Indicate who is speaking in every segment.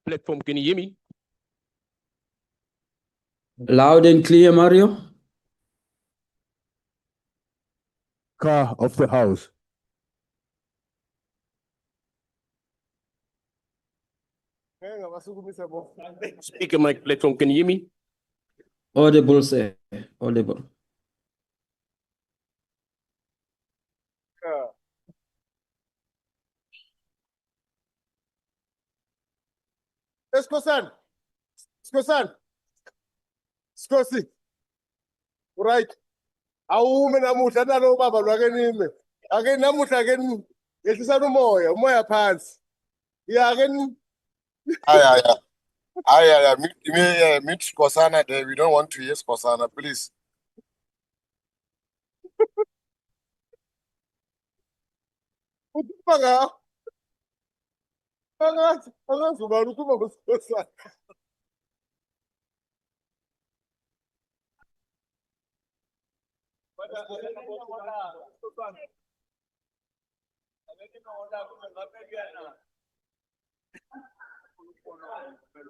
Speaker 1: platform. Can you hear me?
Speaker 2: Loud and clear, Mario.
Speaker 3: Car of the house.
Speaker 1: Speaker mic platform. Can you hear me?
Speaker 2: Audible, sir. Audible.
Speaker 4: Skosan. Skosi. Right. Awume namuhla nalo baba lwakenime. Ake namuhla ke ngehlisa umoya phansi. Ya ke
Speaker 5: Meet Skosana there. We don't want to hear Skosana, please.
Speaker 4: uphanga. Angazuba ukuba nguSkhosana.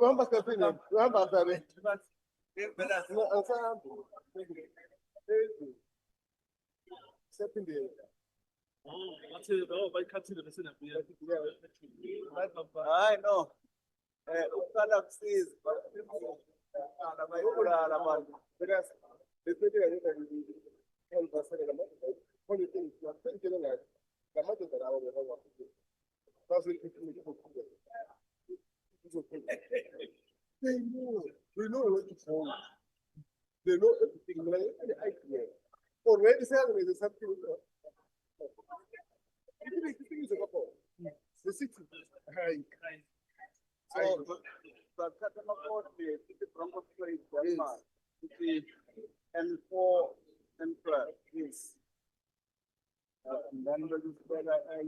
Speaker 4: Uhamba sasini, uhamba sare. Sephindile.
Speaker 6: Hayi no. Uqala kusiza. Abayibulala abantu.
Speaker 4: Because they say they are going to only thing you are thinking like the matter that I will have to do. That's what it is. They know what it's for. They know everything. Like I idea. Already selling is something. The city.
Speaker 6: So Katama Court, the Bronco Trade, the N4 and 12. Yes. And then the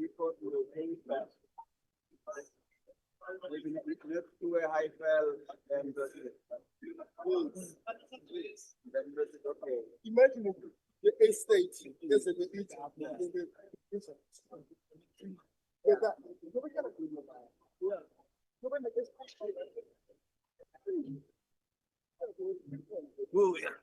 Speaker 6: report will pay back. We connect to a high fell and then okay.
Speaker 4: Imagine the estate. There's a bit.
Speaker 6: Oh, yeah.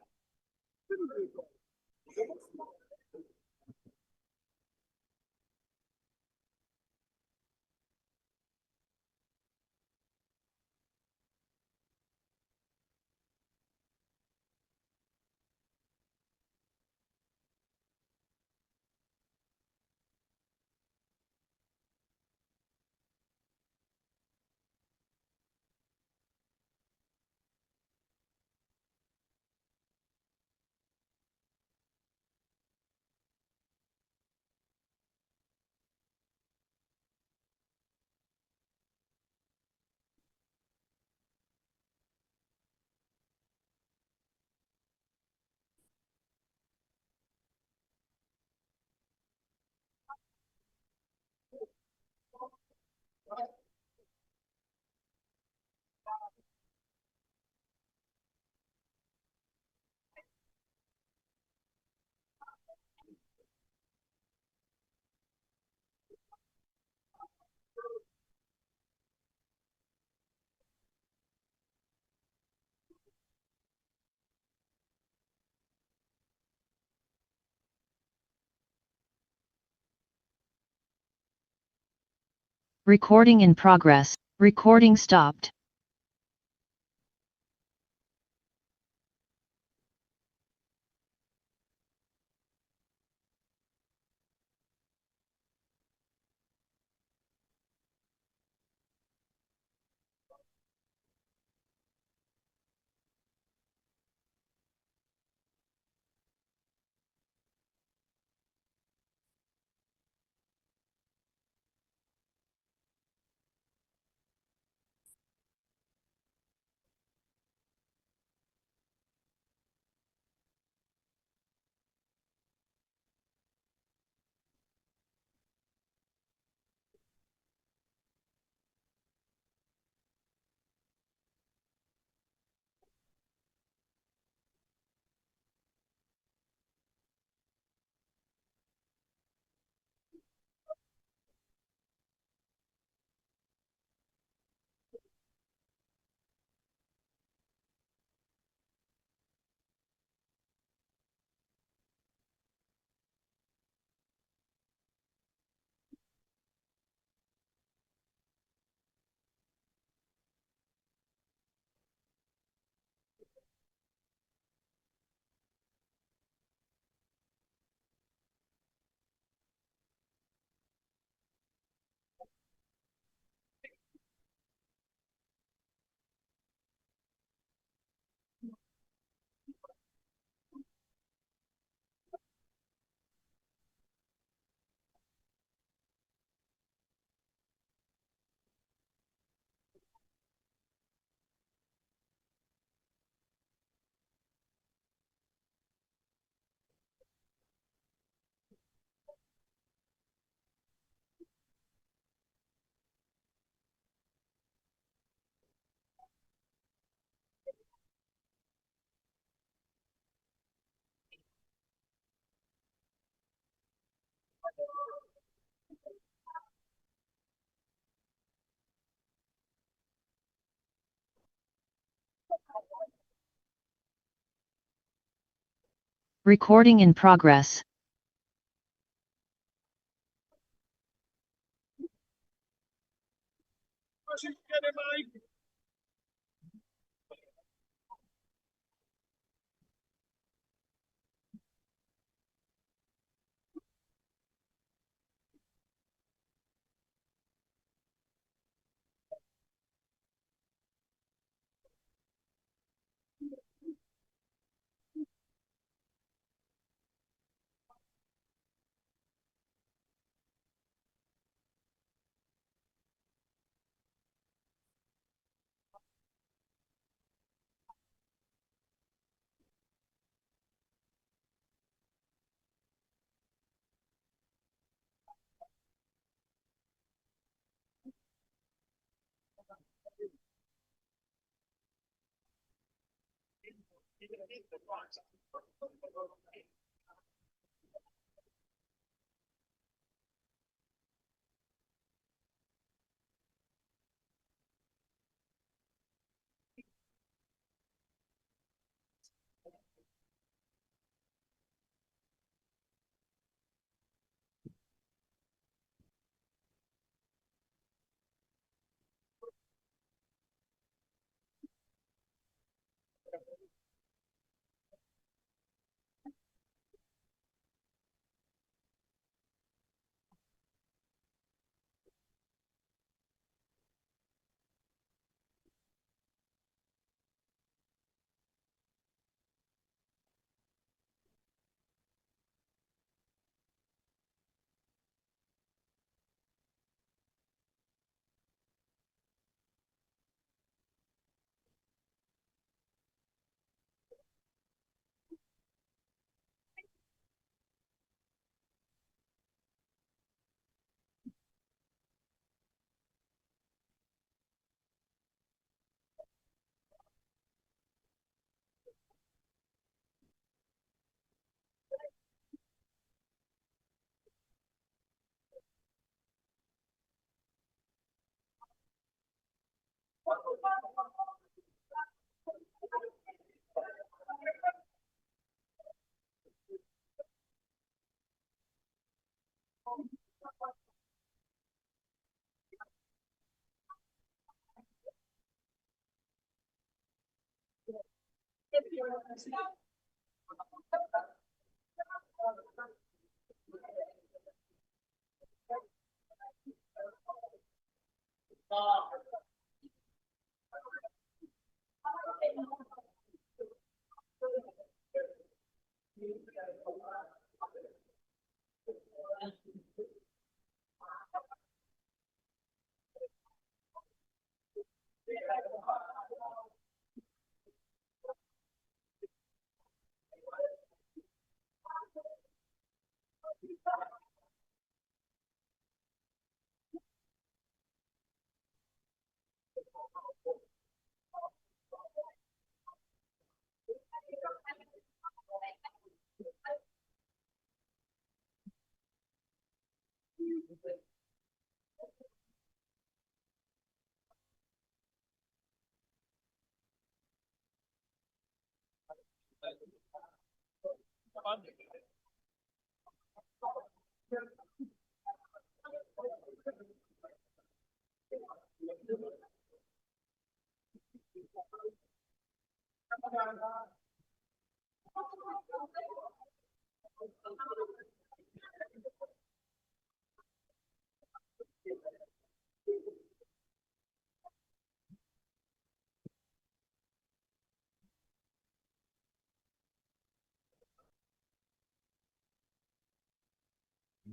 Speaker 7: Recording in progress. Recording stopped. Recording in progress.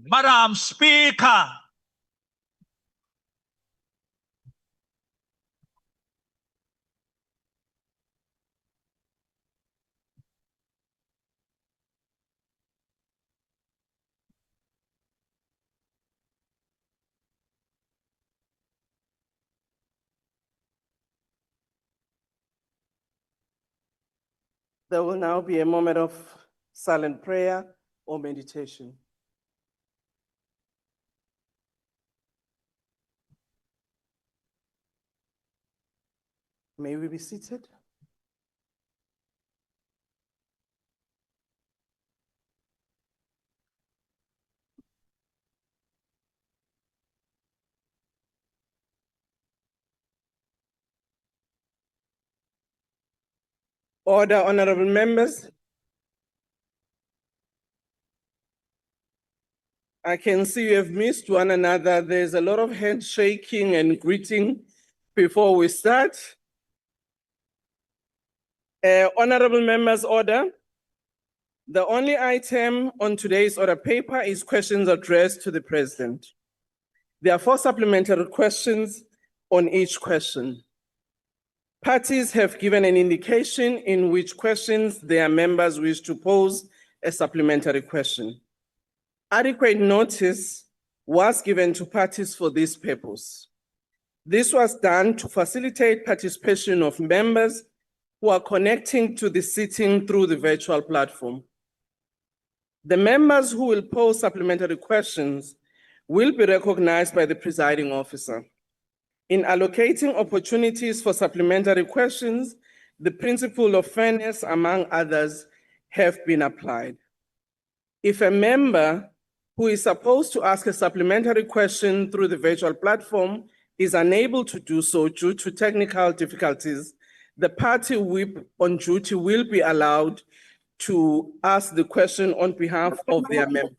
Speaker 8: Madam Speaker,
Speaker 9: There will now be a moment of silent prayer or meditation. May we be seated? Order, honorable members. I can see you have missed one another. There's a lot of handshaking and greeting before we start. Honorable members, order. The only item on today's order paper is questions addressed to the president. There are 4 supplementary questions on each question. Parties have given an indication in which questions their members wish to pose a supplementary question. Adequate notice was given to parties for this purpose. This was done to facilitate participation of members who are connecting to the sitting through the virtual platform. The members who will pose supplementary questions will be recognized by the presiding officer. In allocating opportunities for supplementary questions, the principle of fairness, among others, have been applied. If a member who is supposed to ask a supplementary question through the virtual platform is unable to do so due to technical difficulties, the party whip on duty will be allowed to ask the question on behalf of their member.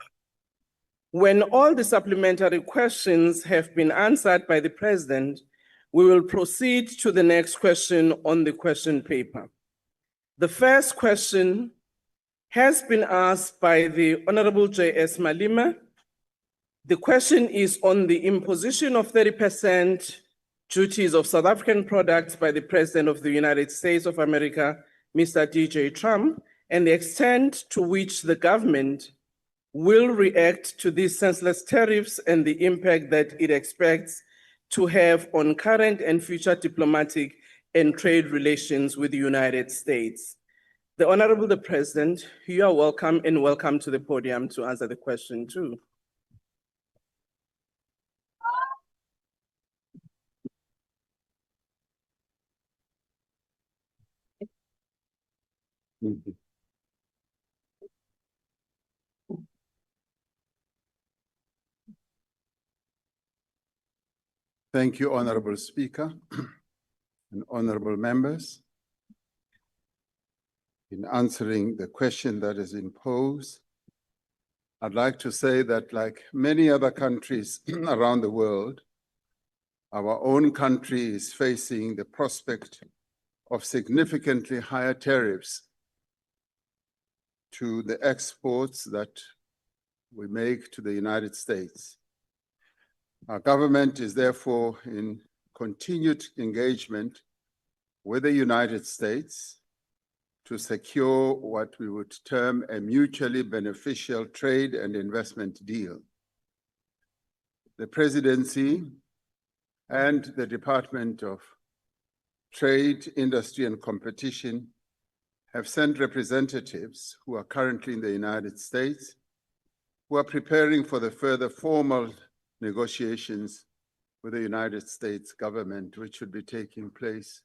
Speaker 9: When all the supplementary questions have been answered by the president, we will proceed to the next question on the question paper. The first question has been asked by the Honorable J.S. Malima. The question is on the imposition of 30% duties of South African products by the President of the United States of America, Mr. DJ Trump, and the extent to which the government will react to these senseless tariffs and the impact that it expects to have on current and future diplomatic and trade relations with the United States. The Honorable the President, you are welcome and welcome to the podium to answer the question too.
Speaker 3: Thank you, Honorable Speaker and honorable members. In answering the question that is imposed, I'd like to say that like many other countries around the world, our own country is facing the prospect of significantly higher tariffs to the exports that we make to the United States. Our government is therefore in continued engagement with the United States to secure what we would term a mutually beneficial trade and investment deal. The presidency and the Department of Trade, Industry and Competition have sent representatives who are currently in the United States, who are preparing for the further formal negotiations with the United States government, which should be taking place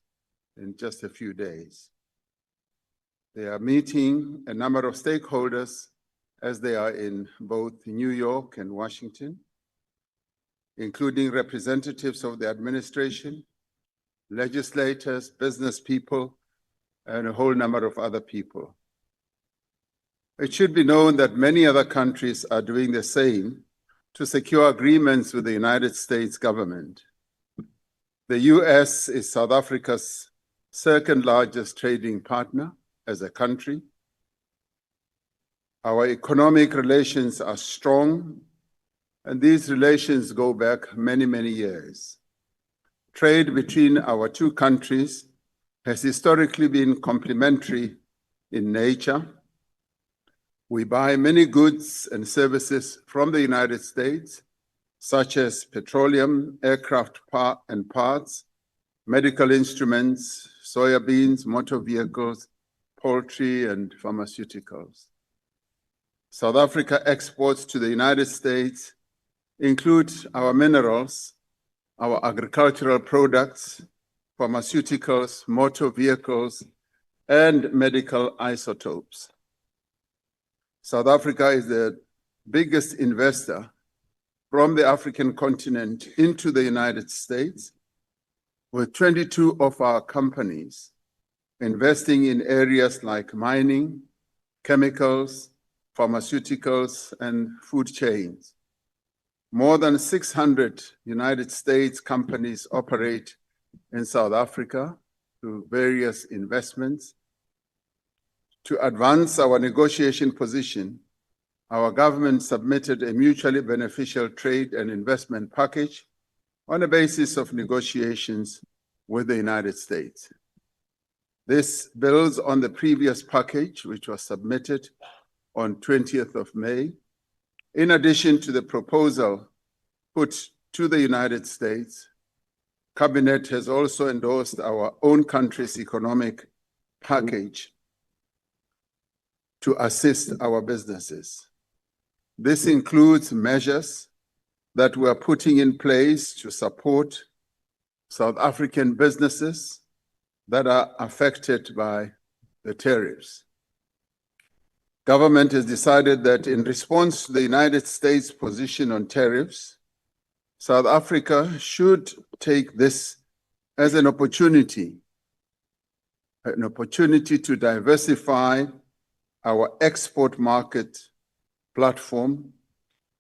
Speaker 3: in just a few days. They are meeting a number of stakeholders as they are in both New York and Washington, including representatives of the administration, legislators, business people, and a whole number of other people. It should be known that many other countries are doing the same to secure agreements with the United States government. The US is South Africa's second largest trading partner as a country. Our economic relations are strong, and these relations go back many, many years. Trade between our two countries has historically been complementary in nature. We buy many goods and services from the United States, such as petroleum, aircraft and parts, medical instruments, soybeans, motor vehicles, poultry, and pharmaceuticals. South Africa exports to the United States include our minerals, our agricultural products, pharmaceuticals, motor vehicles, and medical isotopes. South Africa is the biggest investor from the African continent into the United States, with 22 of our companies investing in areas like mining, chemicals, pharmaceuticals, and food chains. More than 600 United States companies operate in South Africa through various investments. To advance our negotiation position, our government submitted a mutually beneficial trade and investment package on the basis of negotiations with the United States. This builds on the previous package, which was submitted on 20th of May. In addition to the proposal put to the United States, Cabinet has also endorsed our own country's economic package to assist our businesses. This includes measures that we're putting in place to support South African businesses that are affected by the tariffs. Government has decided that in response to the United States' position on tariffs, South Africa should take this as an opportunity to diversify our export market platform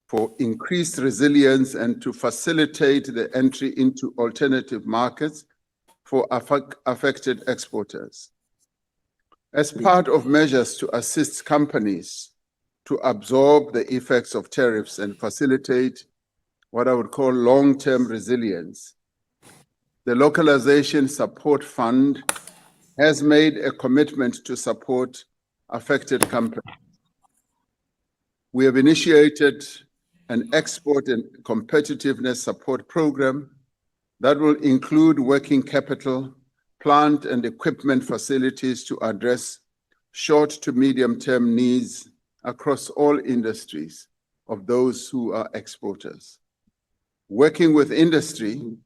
Speaker 3: for increased resilience and to facilitate the entry into alternative markets for affected exporters. As part of measures to assist companies to absorb the effects of tariffs and facilitate what I would call long-term resilience, the Localization Support Fund has made a commitment to support affected companies. We have initiated an export and competitiveness support program that will include working capital, plant and equipment facilities to address short to medium-term needs across all industries of those who are exporters. Working with industry,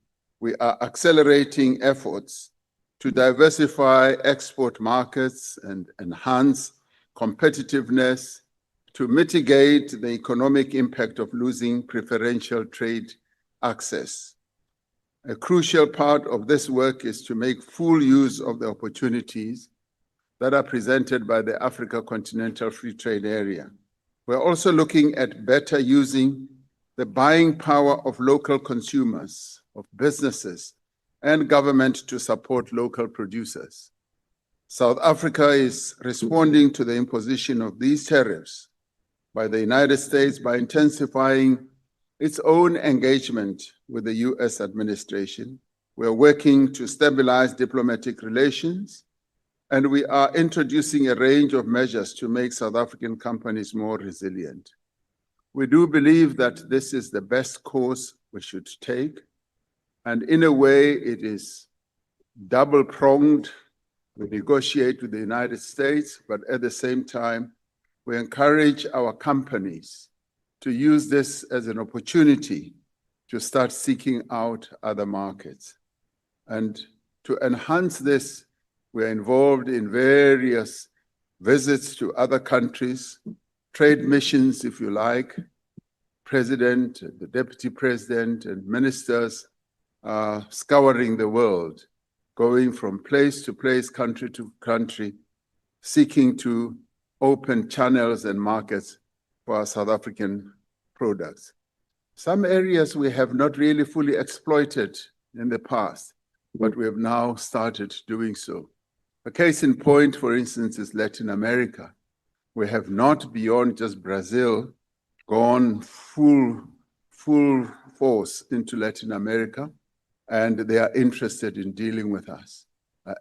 Speaker 3: we are accelerating efforts to diversify export markets and enhance competitiveness to mitigate the economic impact of losing preferential trade access. A crucial part of this work is to make full use of the opportunities that are presented by the Africa Continental Free Trade Area. We're also looking at better using the buying power of local consumers, of businesses, and government to support local producers. South Africa is responding to the imposition of these tariffs by the United States by intensifying its own engagement with the US administration. We're working to stabilize diplomatic relations, and we are introducing a range of measures to make South African companies more resilient. We do believe that this is the best course we should take, and in a way it is double-pronged. We negotiate with the United States, but at the same time, we encourage our companies to use this as an opportunity to start seeking out other markets. And to enhance this, we're involved in various visits to other countries, trade missions, if you like. President, the deputy president, and ministers are scouring the world, going from place to place, country to country, seeking to open channels and markets for our South African products. Some areas we have not really fully exploited in the past, but we have now started doing so. A case in point, for instance, is Latin America. We have not, beyond just Brazil, gone full force into Latin America, and they are interested in dealing with us.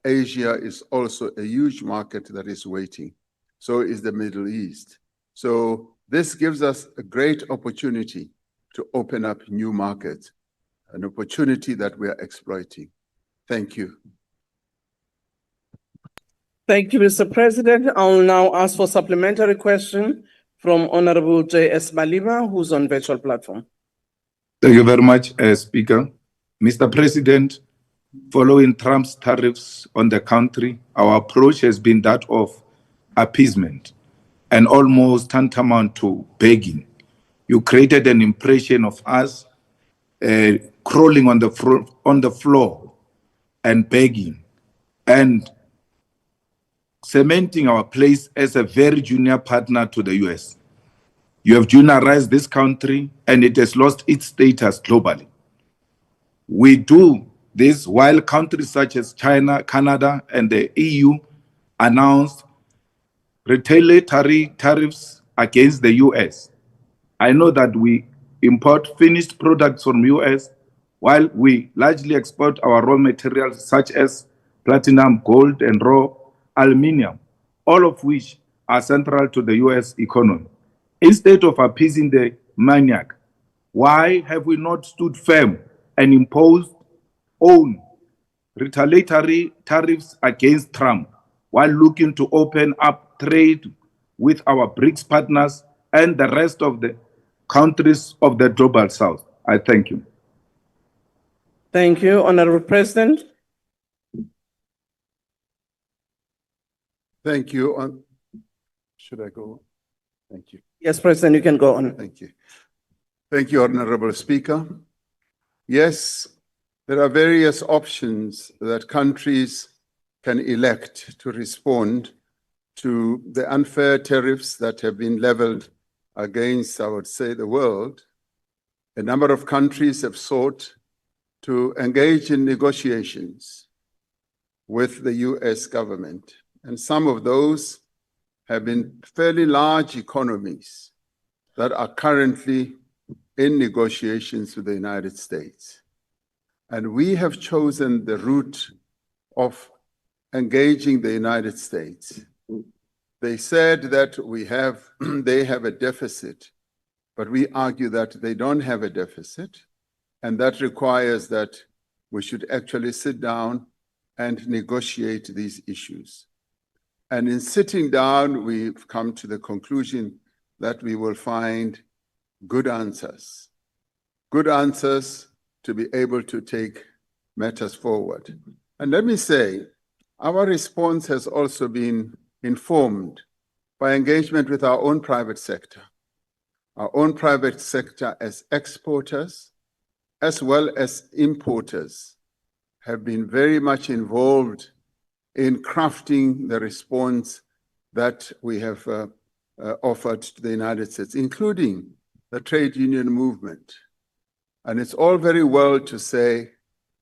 Speaker 3: Asia is also a huge market that is waiting. So is the Middle East. So this gives us a great opportunity to open up new markets, an opportunity that we are exploiting. Thank you.
Speaker 9: Thank you, Mr. President. I'll now ask for supplementary question from Honorable J.S. Malima, who's on virtual platform.
Speaker 10: Thank you very much, Speaker. Mr. President, following Trump's tariffs on the country, our approach has been that of appeasement and almost tantamount to begging. You created an impression of us crawling on the floor and begging. And cementing our place as a very junior partner to the US. You have juniorized this country and it has lost its status globally. We do this while countries such as China, Canada, and the EU announced retaliatory tariffs against the US. I know that we import finished products from US while we largely export our raw materials such as platinum, gold, and raw aluminum, all of which are central to the US economy. Instead of appeasing the maniac, why have we not stood firm and imposed own retaliatory tariffs against Trump while looking to open up trade with our BRICS partners and the rest of the countries of the global south? I thank you.
Speaker 9: Thank you, Honorable President.
Speaker 3: Thank you. Should I go? Thank you.
Speaker 9: Yes, President, you can go on.
Speaker 3: Thank you. Thank you, Honorable Speaker. Yes, there are various options that countries can elect to respond to the unfair tariffs that have been leveled against, I would say, the world. A number of countries have sought to engage in negotiations with the US government, and some of those have been fairly large economies that are currently in negotiations with the United States. And we have chosen the route of engaging the United States. They said that they have a deficit, but we argue that they don't have a deficit, and that requires that we should actually sit down and negotiate these issues. And in sitting down, we've come to the conclusion that we will find good answers to be able to take matters forward. And let me say, our response has also been informed by engagement with our own private sector. Our own private sector as exporters, as well as importers, have been very much involved in crafting the response that we have offered to the United States, including the trade union movement. And it's all very well to say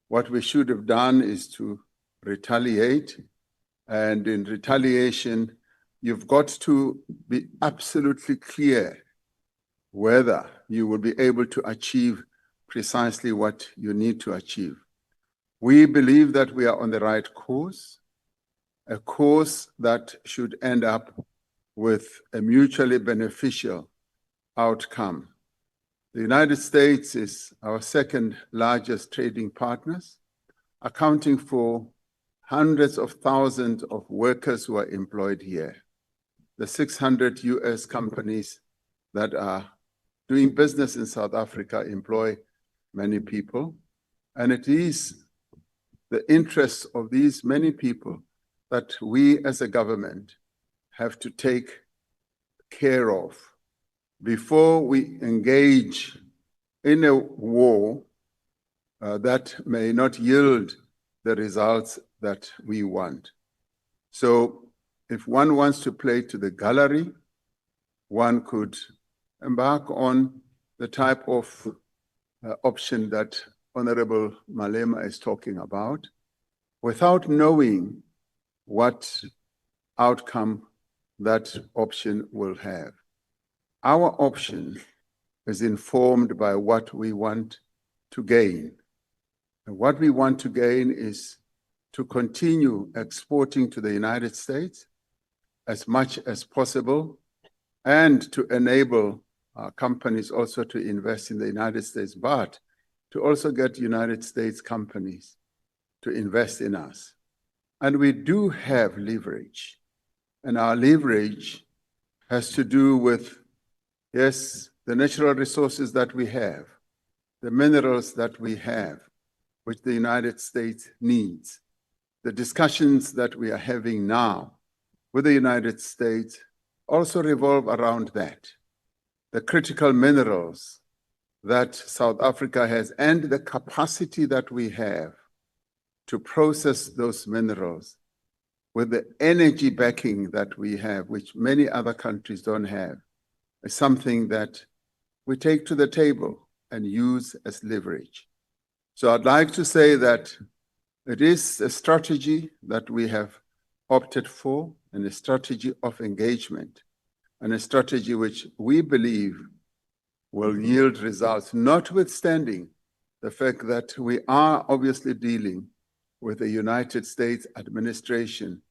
Speaker 3: what we should have done is to retaliate. And in retaliation, you've got to be absolutely clear whether you will be able to achieve precisely what you need to achieve. We believe that we are on the right course, a course that should end up with a mutually beneficial outcome. The United States is our second largest trading partners, accounting for hundreds of thousands of workers who are employed here. The 600 US companies that are doing business in South Africa employ many people, and it is the interests of these many people that we as a government have to take care of before we engage in a war that may not yield the results that we want. So if one wants to play to the gallery, one could embark on the type of option that Honorable Malema is talking about, without knowing what outcome that option will have. Our option is informed by what we want to gain. And what we want to gain is to continue exporting to the United States as much as possible, and to enable companies also to invest in the United States, but to also get United States companies to invest in us. And we do have leverage, and our leverage has to do with, yes, the natural resources that we have, the minerals that we have, which the United States needs. The discussions that we are having now with the United States also revolve around that. The critical minerals that South Africa has and the capacity that we have to process those minerals with the energy backing that we have, which many other countries don't have, is something that we take to the table and use as leverage. So I'd like to say that it is a strategy that we have opted for, and a strategy of engagement, and a strategy which we believe will yield results, notwithstanding the fact that we are obviously dealing with a United States administration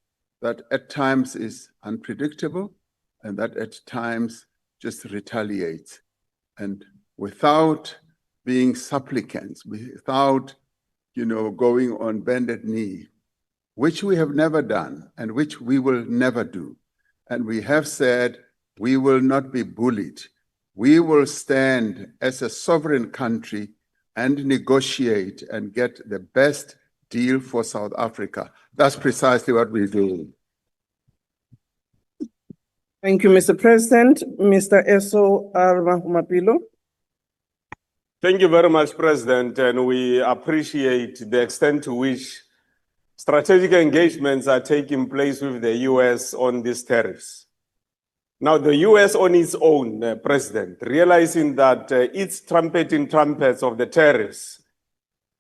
Speaker 3: that at times is unpredictable and that at times just retaliates. And without being supplicants, without, going on bended knee, which we have never done and which we will never do. And we have said we will not be bullied. We will stand as a sovereign country and negotiate and get the best deal for South Africa. That's precisely what we do.
Speaker 9: Thank you, Mr. President. Mr. Eso Armahumapilo.
Speaker 1: Thank you very much, President, and we appreciate the extent to which strategic engagements are taking place with the US on these tariffs. Now, the US on its own, President, realizing that its trumpets of the tariffs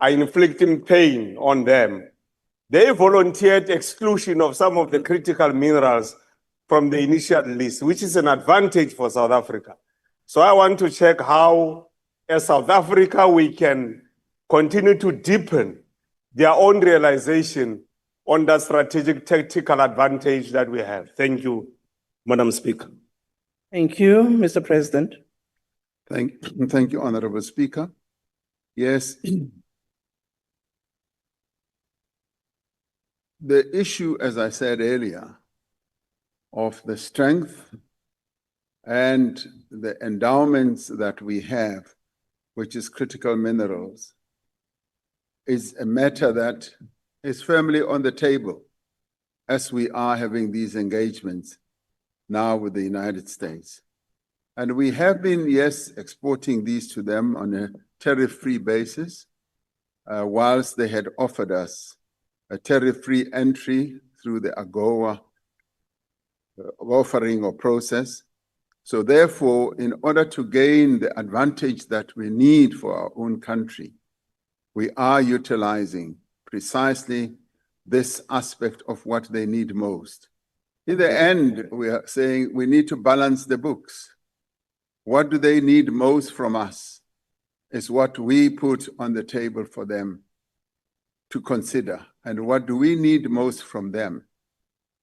Speaker 1: are inflicting pain on them, they volunteered exclusion of some of the critical minerals from the initial list, which is an advantage for South Africa. So I want to check how, as South Africa, we can continue to deepen their own realization on the strategic tactical advantage that we have. Thank you, Madam Speaker.
Speaker 9: Thank you, Mr. President.
Speaker 3: Thank you, Honorable Speaker. Yes. The issue, as I said earlier, of the strength and the endowments that we have, which is critical minerals, is a matter that is firmly on the table as we are having these engagements now with the United States. And we have been, yes, exporting these to them on a tariff-free basis, whilst they had offered us a tariff-free entry through the AGOA offering or process. So therefore, in order to gain the advantage that we need for our own country, we are utilizing precisely this aspect of what they need most. In the end, we are saying we need to balance the books. What do they need most from us is what we put on the table for them to consider. And what do we need most from them?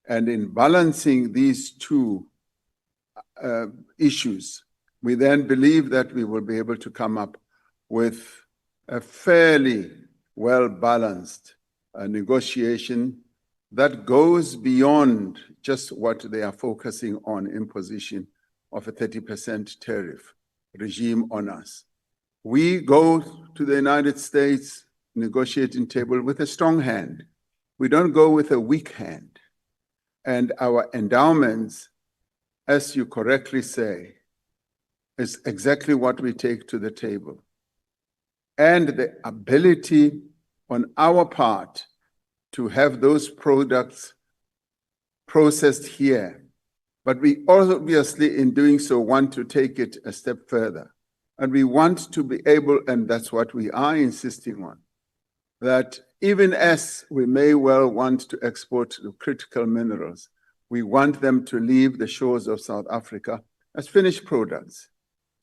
Speaker 3: And in balancing these two issues, we then believe that we will be able to come up with a fairly well-balanced negotiation that goes beyond just what they are focusing on, imposition of a 30% tariff regime on us. We go to the United States negotiating table with a strong hand. We don't go with a weak hand. And our endowments, as you correctly say, is exactly what we take to the table. And the ability on our part to have those products processed here. But we obviously, in doing so, want to take it a step further. And we want to be able, and that's what we are insisting on, that even as we may well want to export the critical minerals, we want them to leave the shores of South Africa as finished products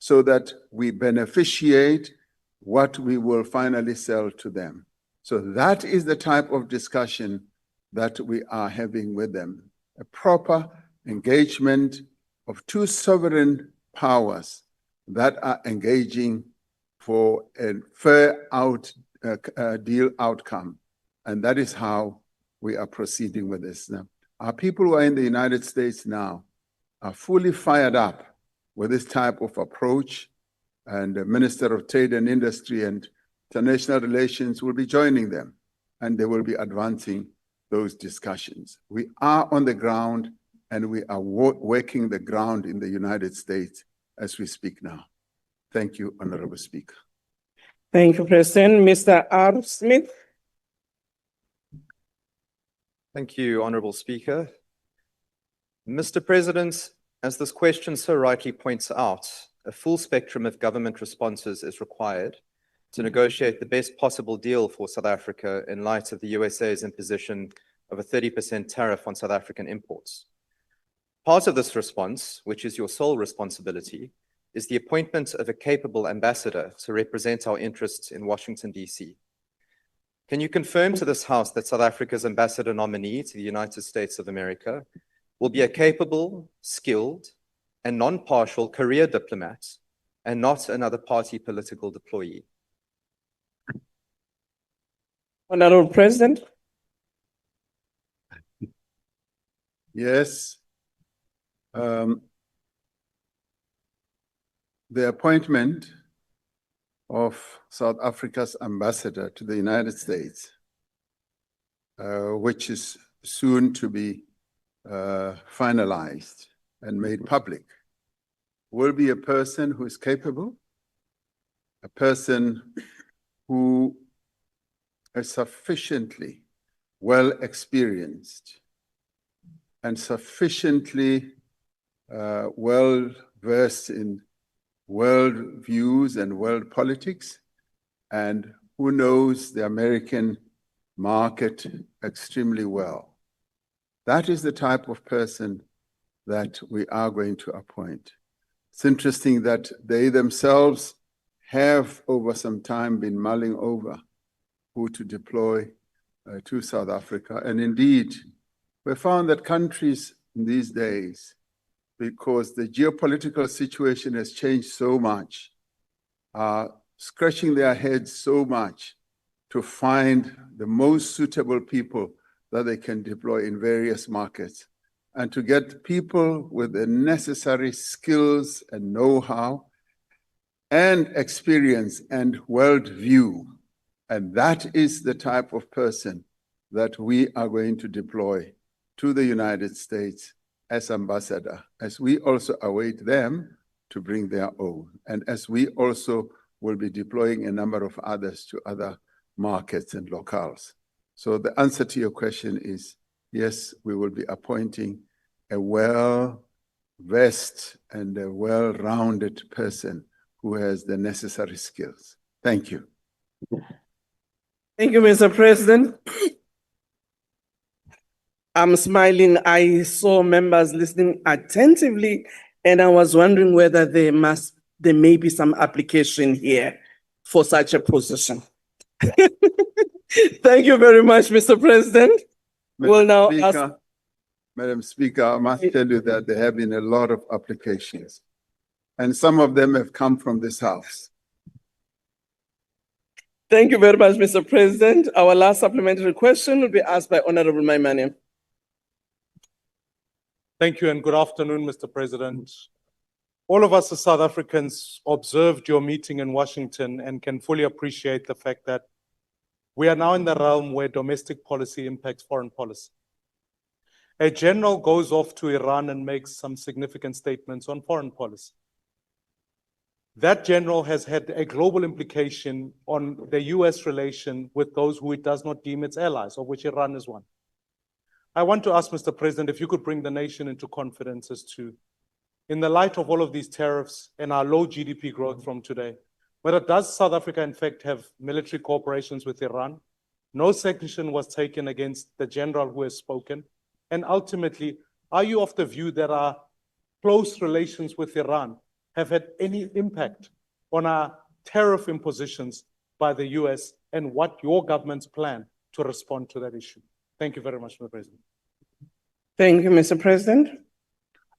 Speaker 3: so that we beneficiate what we will finally sell to them. So that is the type of discussion that we are having with them, a proper engagement of two sovereign powers that are engaging for a fair deal outcome. And that is how we are proceeding with this. Now, our people who are in the United States now are fully fired up with this type of approach, and the Minister of Trade and Industry and International Relations will be joining them, and they will be advancing those discussions. We are on the ground, and we are working the ground in the United States as we speak now. Thank you, Honorable Speaker.
Speaker 9: Thank you, President. Mr. R. Smith.
Speaker 11: Thank you, Honourable Speaker. Mr. President, as this question so rightly points out, a full spectrum of government responses is required to negotiate the best possible deal for South Africa in light of the USA's imposition of a 30% tariff on South African imports. Part of this response, which is your sole responsibility, is the appointment of a capable ambassador to represent our interests in Washington, D.C. Can you confirm to this House that South Africa's ambassador nominee to the United States of America will be a capable, skilled, and non-partial career diplomat and not another party political deployee?
Speaker 9: Honorable President.
Speaker 3: Yes. The appointment of South Africa's ambassador to the United States, which is soon to be finalized and made public, will be a person who is capable, a person who is sufficiently well experienced and sufficiently well versed in world views and world politics, and who knows the American market extremely well. That is the type of person that we are going to appoint. It's interesting that they themselves have over some time been mulling over who to deploy to South Africa. And indeed, we found that countries in these days, because the geopolitical situation has changed so much, are scratching their heads so much to find the most suitable people that they can deploy in various markets, and to get people with the necessary skills and know-how and experience and worldview. And that is the type of person that we are going to deploy to the United States as ambassador, as we also await them to bring their own, and as we also will be deploying a number of others to other markets and locales. So the answer to your question is, yes, we will be appointing a well-versed and a well-rounded person who has the necessary skills. Thank you.
Speaker 9: Thank you, Mr. President. I'm smiling. I saw members listening attentively, and I was wondering whether there may be some application here for such a position. Thank you very much, Mr. President. We'll now ask.
Speaker 3: Madam Speaker, I must tell you that there have been a lot of applications, and some of them have come from this House.
Speaker 9: Thank you very much, Mr. President. Our last supplementary question will be asked by Honorable Maimane.
Speaker 12: Thank you and good afternoon, Mr. President. All of us as South Africans observed your meeting in Washington and can fully appreciate the fact that we are now in the realm where domestic policy impacts foreign policy. A general goes off to Iran and makes some significant statements on foreign policy. That general has had a global implication on the US relation with those who it does not deem its allies, of which Iran is one. I want to ask, Mr. President, if you could bring the nation into confidence as to, in the light of all of these tariffs and our low GDP growth from today, whether does South Africa in fact have military cooperations with Iran? No sanction was taken against the general who has spoken. And ultimately, are you of the view that our close relations with Iran have had any impact on our tariff impositions by the US and what your government's plan to respond to that issue? Thank you very much, Mr. President.
Speaker 9: Thank you, Mr. President.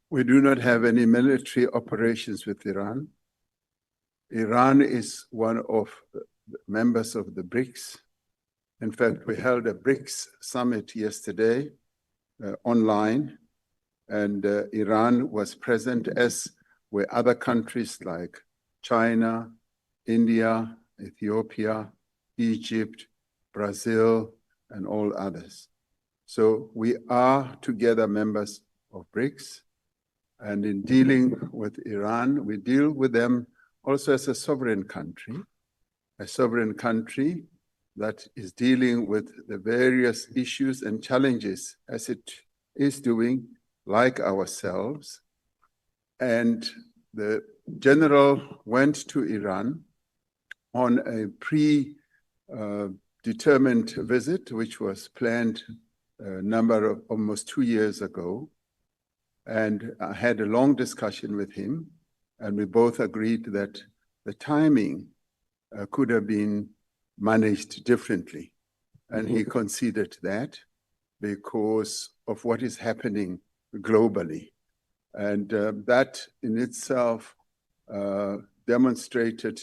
Speaker 3: We do not have any military operations with Iran. Iran is one of the members of the BRICS. In fact, we held a BRICS summit yesterday online, and Iran was present, as were other countries like China, India, Ethiopia, Egypt, Brazil, and all others. So we are together members of BRICS, and in dealing with Iran, we deal with them also as a sovereign country that is dealing with the various issues and challenges as it is doing, like ourselves. And the general went to Iran on a determined visit, which was planned almost 2 years ago. And I had a long discussion with him, and we both agreed that the timing could have been managed differently. And he conceded that because of what is happening globally. And that in itself demonstrated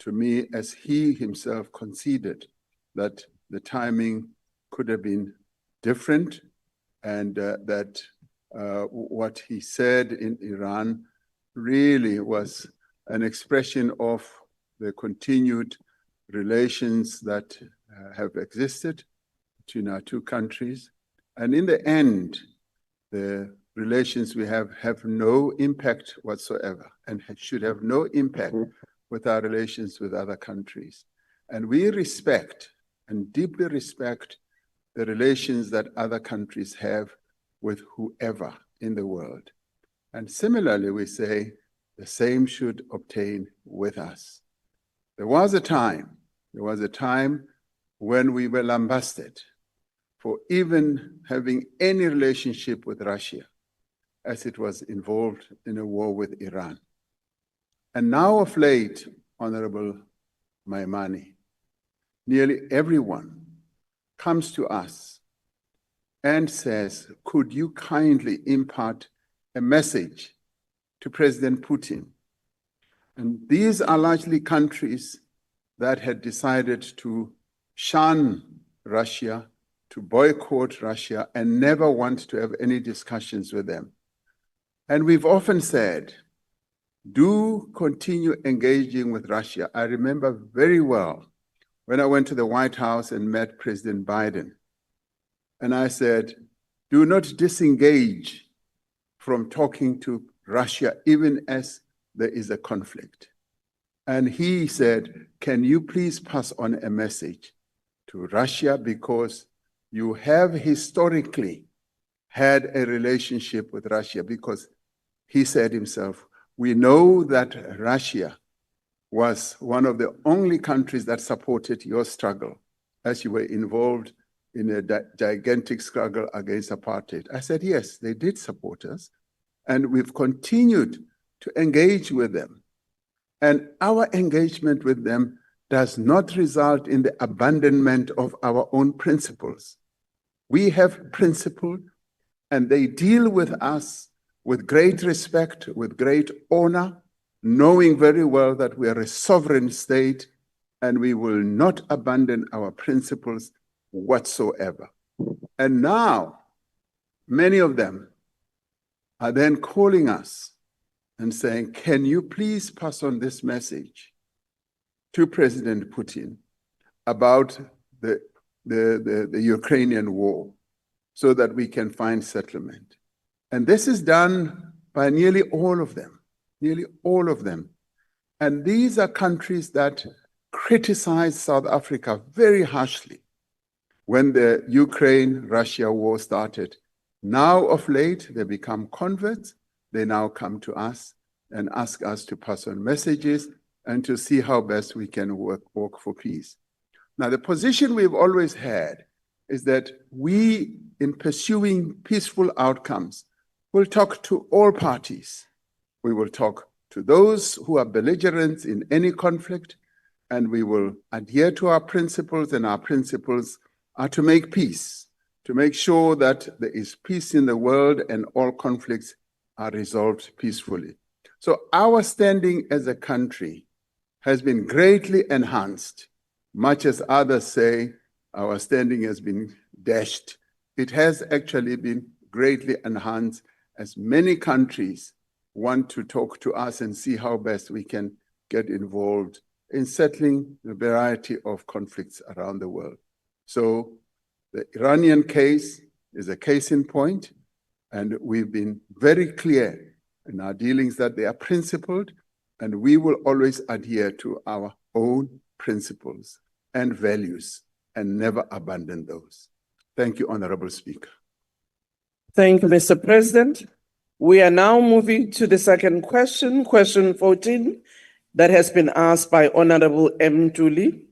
Speaker 3: to me, as he himself conceded, that the timing could have been different, and that what he said in Iran really was an expression of the continued relations that have existed between our two countries. And in the end, the relations we have no impact whatsoever, and should have no impact with our relations with other countries. And we respect and deeply respect the relations that other countries have with whoever in the world. And similarly, we say the same should obtain with us. There was a time when we were lambasted for even having any relationship with Russia, as it was involved in a war with Iran. And now of late, Honorable Maimani, nearly everyone comes to us and says, could you kindly impart a message to President Putin? And these are largely countries that had decided to shun Russia, to boycott Russia, and never want to have any discussions with them. And we've often said, do continue engaging with Russia. I remember very well when I went to the White House and met President Biden. And I said, do not disengage from talking to Russia, even as there is a conflict. And he said, can you please pass on a message to Russia, because you have historically had a relationship with Russia, because he said himself, we know that Russia was one of the only countries that supported your struggle as you were involved in a gigantic struggle against apartheid. I said, yes, they did support us, and we've continued to engage with them. And our engagement with them does not result in the abandonment of our own principles. We have principles, and they deal with us with great respect, with great honor, knowing very well that we are a sovereign state and we will not abandon our principles whatsoever. And now, many of them are then calling us and saying, can you please pass on this message to President Putin about the Ukrainian war so that we can find settlement? And this is done by nearly all of them. And these are countries that criticized South Africa very harshly when the Ukraine-Russia war started. Now of late, they become converts. They now come to us and ask us to pass on messages and to see how best we can work for peace. Now, the position we've always had is that we, in pursuing peaceful outcomes, will talk to all parties. We will talk to those who are belligerents in any conflict, and we will adhere to our principles, and our principles are to make peace, to make sure that there is peace in the world and all conflicts are resolved peacefully. So our standing as a country has been greatly enhanced. Much as others say our standing has been dashed, it has actually been greatly enhanced, as many countries want to talk to us and see how best we can get involved in settling the variety of conflicts around the world. So the Iranian case is a case in point, and we've been very clear in our dealings that they are principled, and we will always adhere to our own principles and values and never abandon those. Thank you, Honorable Speaker.
Speaker 9: Thank you, Mr. President. We are now moving to the second question, question 14, that has been asked by Honorable M. Ntuli.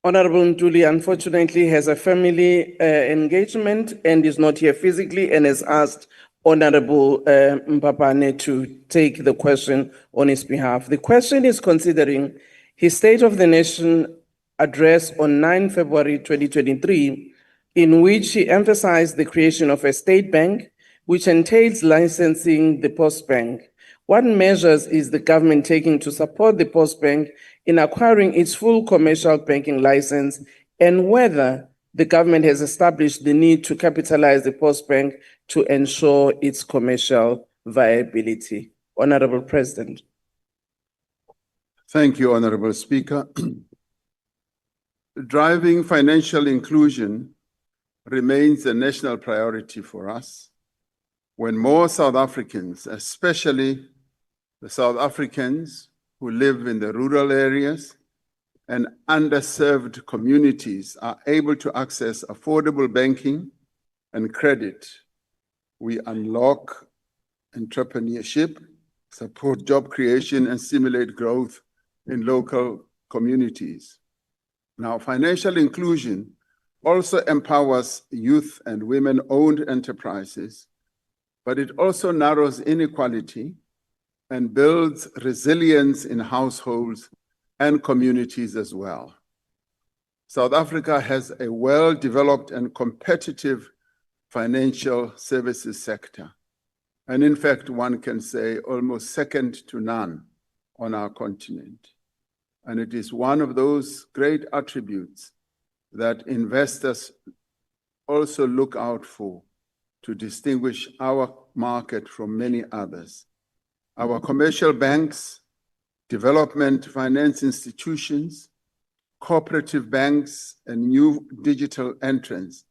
Speaker 9: Honorable Ntuli unfortunately has a family engagement and is not here physically and has asked Honorable Mpapane to take the question on his behalf. The question is considering his State of the Nation address on 9 February 2023, in which he emphasized the creation of a state bank, which entails licensing the Post Bank. What measures is the government taking to support the Post Bank in acquiring its full commercial banking license, and whether the government has established the need to capitalize the Post Bank to ensure its commercial viability? Honorable President.
Speaker 3: Thank you, Honorable Speaker. Driving financial inclusion remains a national priority for us. When more South Africans, especially the South Africans who live in the rural areas and underserved communities, are able to access affordable banking and credit, we unlock entrepreneurship, support job creation, and stimulate growth in local communities. Now, financial inclusion also empowers youth and women-owned enterprises, but it also narrows inequality and builds resilience in households and communities as well. South Africa has a well-developed and competitive financial services sector, and in fact, one can say almost second to none on our continent. And it is one of those great attributes that investors also look out for to distinguish our market from many others. Our commercial banks, development finance institutions, cooperative banks, and new digital entrants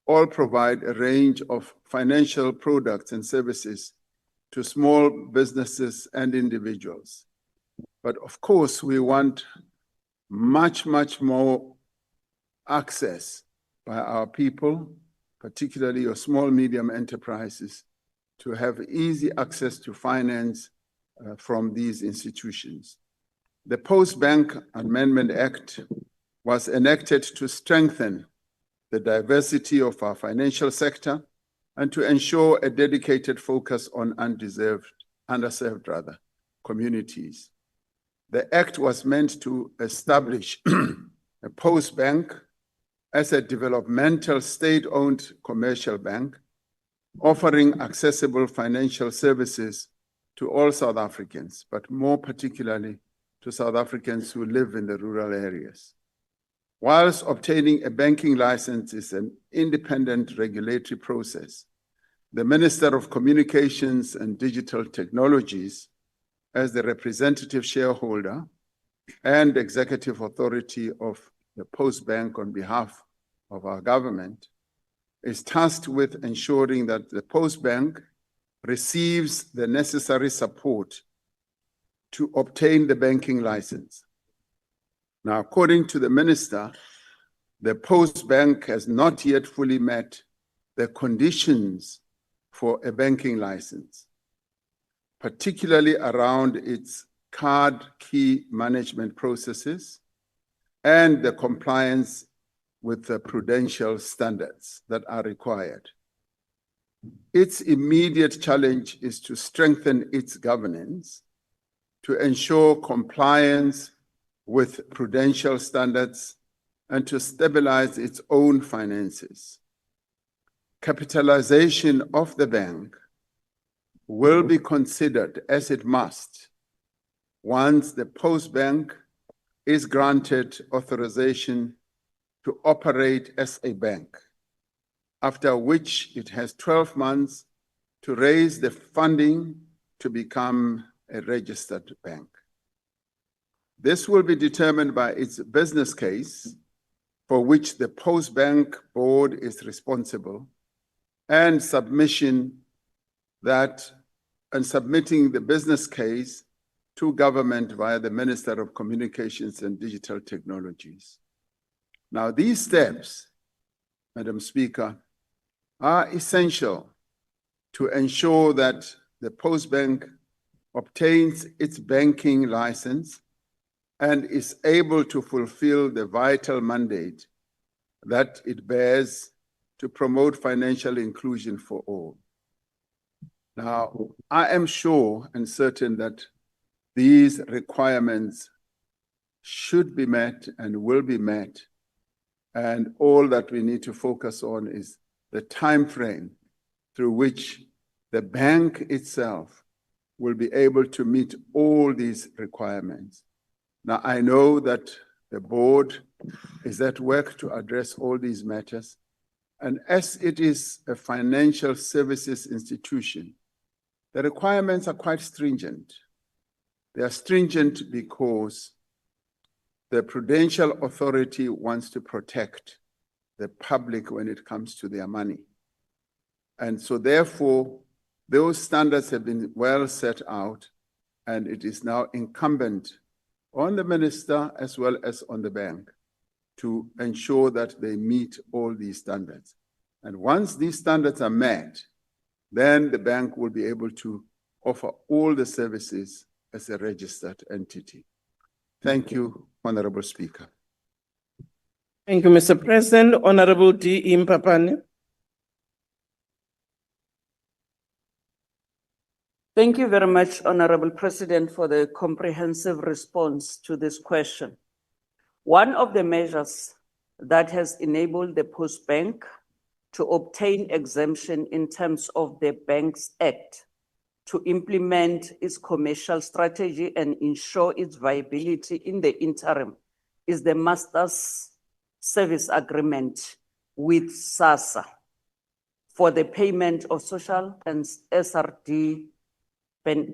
Speaker 3: all provide a range of financial products and services to small businesses and individuals. But of course, we want much, much more access by our people, particularly your small, medium enterprises, to have easy access to finance from these institutions. The Post Bank Amendment Act was enacted to strengthen the diversity of our financial sector and to ensure a dedicated focus on underserved communities. The act was meant to establish a Post Bank as a developmental state-owned commercial bank, offering accessible financial services to all South Africans, but more particularly to South Africans who live in the rural areas. Whilst obtaining a banking license is an independent regulatory process, the Minister of Communications and Digital Technologies, as the representative shareholder and executive authority of the Post Bank on behalf of our government, is tasked with ensuring that the Post Bank receives the necessary support to obtain the banking license. Now, according to the Minister, the Post Bank has not yet fully met the conditions for a banking license, particularly around its card key management processes and the compliance with the prudential standards that are required. Its immediate challenge is to strengthen its governance to ensure compliance with prudential standards and to stabilize its own finances. Capitalization of the bank will be considered, as it must, once the Post Bank is granted authorization to operate as a bank, after which it has 12 months to raise the funding to become a registered bank. This will be determined by its business case, for which the Post Bank Board is responsible, and submitting the business case to government via the Minister of Communications and Digital Technologies. Now, these steps, Madam Speaker, are essential to ensure that the Post Bank obtains its banking license and is able to fulfill the vital mandate that it bears to promote financial inclusion for all. Now, I am sure and certain that these requirements should be met and will be met, and all that we need to focus on is the time frame through which the bank itself will be able to meet all these requirements. Now, I know that the board is at work to address all these matters, and as it is a financial services institution, the requirements are quite stringent. They are stringent because the Prudential Authority wants to protect the public when it comes to their money. And so therefore, those standards have been well set out, and it is now incumbent on the minister as well as on the bank to ensure that they meet all these standards. And once these standards are met, then the bank will be able to offer all the services as a registered entity. Thank you, Honorable Speaker.
Speaker 9: Thank you, Mr. President. Honorable D. Mpapane.
Speaker 13: Thank you very much, Honorable President, for the comprehensive response to this question. One of the measures that has enabled the Post Bank to obtain exemption in terms of the Banks Act to implement its commercial strategy and ensure its viability in the interim is the Master's Service Agreement with SASSA for the payment of social and SRD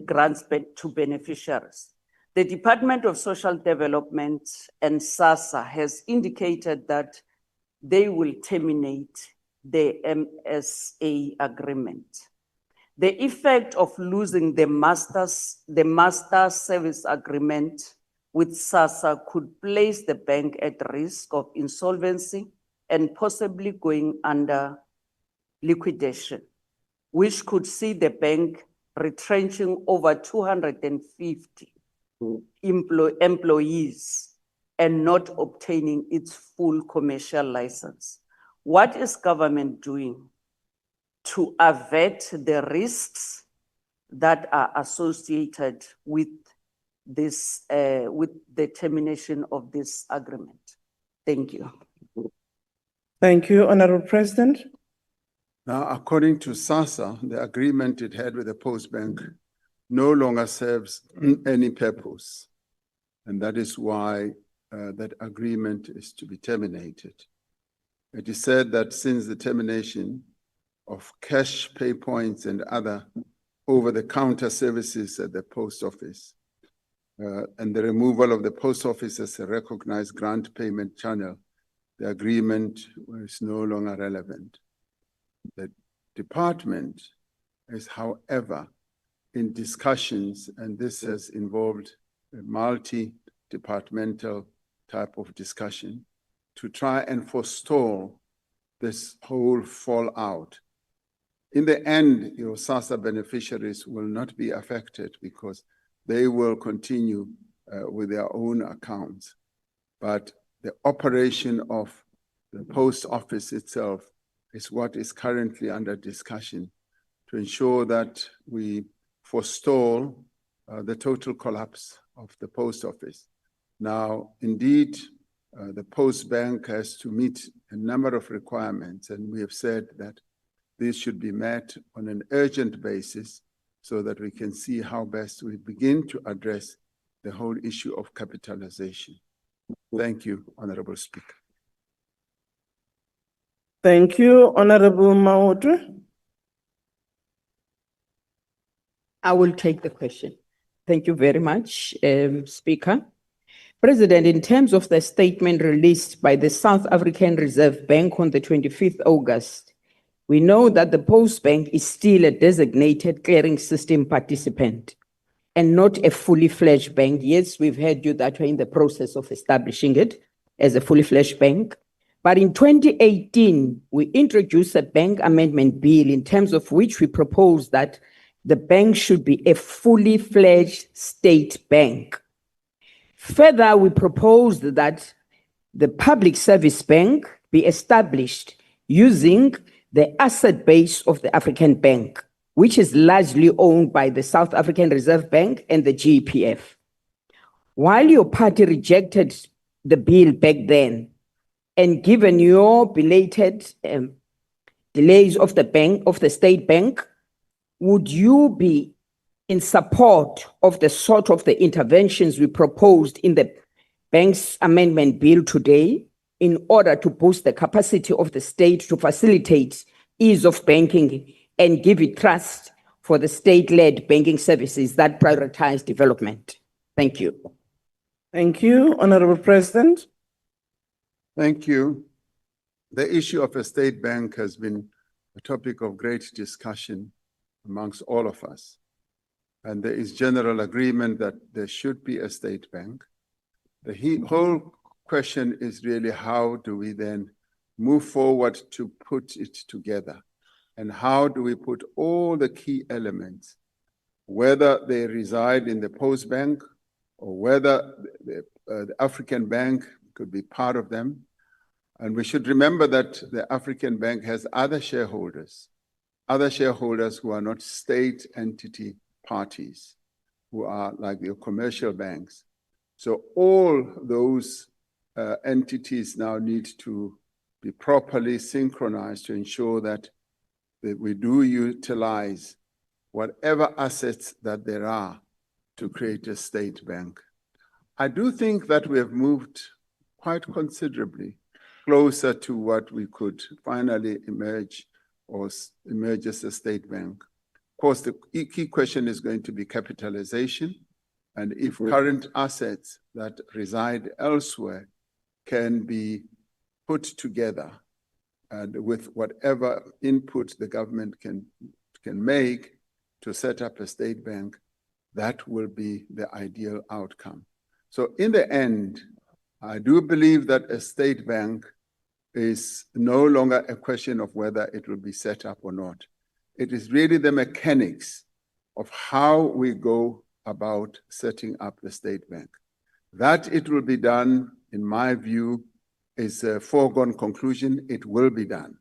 Speaker 13: grants to beneficiaries. The Department of Social Development and SASSA has indicated that they will terminate the MSA agreement. The effect of losing the master service agreement with SASSA could place the bank at risk of insolvency and possibly going under liquidation, which could see the bank retrenching over 250 employees and not obtaining its full commercial license. What is government doing to avert the risks that are associated with this, with the termination of this agreement? Thank you.
Speaker 9: Thank you, Honorable President.
Speaker 3: Now, according to SASSA, the agreement it had with the Post Bank no longer serves any purpose. And that is why that agreement is to be terminated. It is said that since the termination of cash pay points and other over-the-counter services at the post office, and the removal of the post office as a recognized grant payment channel, the agreement is no longer relevant. The department is, however, in discussions, and this has involved a multi-departmental type of discussion to try and forestall this whole fallout. In the end, your SASSA beneficiaries will not be affected because they will continue with their own accounts. But the operation of the post office itself is what is currently under discussion to ensure that we forestall the total collapse of the post office. Now, indeed, the Post Bank has to meet a number of requirements, and we have said that these should be met on an urgent basis so that we can see how best we begin to address the whole issue of capitalization. Thank you, Honorable Speaker.
Speaker 9: Thank you, Honorable Maudre.
Speaker 14: I will take the question. Thank you very much, Speaker. President, in terms of the statement released by the South African Reserve Bank on the 25th August, we know that the Post Bank is still a designated clearing system participant and not a fully fledged bank. Yes, we've heard you that we're in the process of establishing it as a fully fledged bank. But in 2018, we introduced a bank amendment bill in terms of which we proposed that the bank should be a fully fledged state bank. Further, we proposed that the public service bank be established using the asset base of the African Bank, which is largely owned by the South African Reserve Bank and the GEPF. While your party rejected the bill back then, and given your belated delays of the state bank, would you be in support of the sort of the interventions we proposed in the bank's amendment bill today in order to boost the capacity of the state to facilitate ease of banking and give it trust for the state-led banking services that prioritize development? Thank you.
Speaker 9: Thank you, Honorable President.
Speaker 3: Thank you. The issue of a state bank has been a topic of great discussion amongst all of us. And there is general agreement that there should be a state bank. The whole question is really how do we then move forward to put it together? And how do we put all the key elements, whether they reside in the Post Bank or whether the African Bank could be part of them. And we should remember that the African Bank has other shareholders who are not state entity parties, who are like your commercial banks. So all those entities now need to be properly synchronized to ensure that we do utilize whatever assets that there are to create a state bank. I do think that we have moved quite considerably closer to what we could finally emerge as a state bank. Of course, the key question is going to be capitalization, and if current assets that reside elsewhere can be put together and with whatever input the government can make to set up a state bank, that will be the ideal outcome. So in the end, I do believe that a state bank is no longer a question of whether it will be set up or not. It is really the mechanics of how we go about setting up the state bank. That it will be done, in my view, is a foregone conclusion. It will be done.